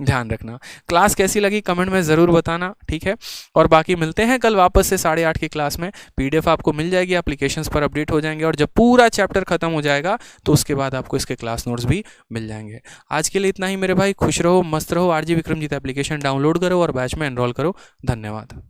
Speaker 1: ध्यान रखना। क्लास कैसी लगी कमेंट में ज़रूर बताना, ठीक है। और बाकी मिलते हैं कल वापस से 8:30 की क्लास में। PDF आपको मिल जाएगी, एप्लीकेशंस पर अपडेट हो जाएंगे, और जब पूरा चैप्टर खत्म हो जाएगा तो उसके बाद आपको इसके क्लास नोट्स भी मिल जाएंगे। आज के लिए इतना ही मेरे भाई, खुश रहो, मस्त रहो। RG विक्रमजीत एप्लीकेशन डाउनलोड करो और बैच में एनरोल करो। धन्यवाद।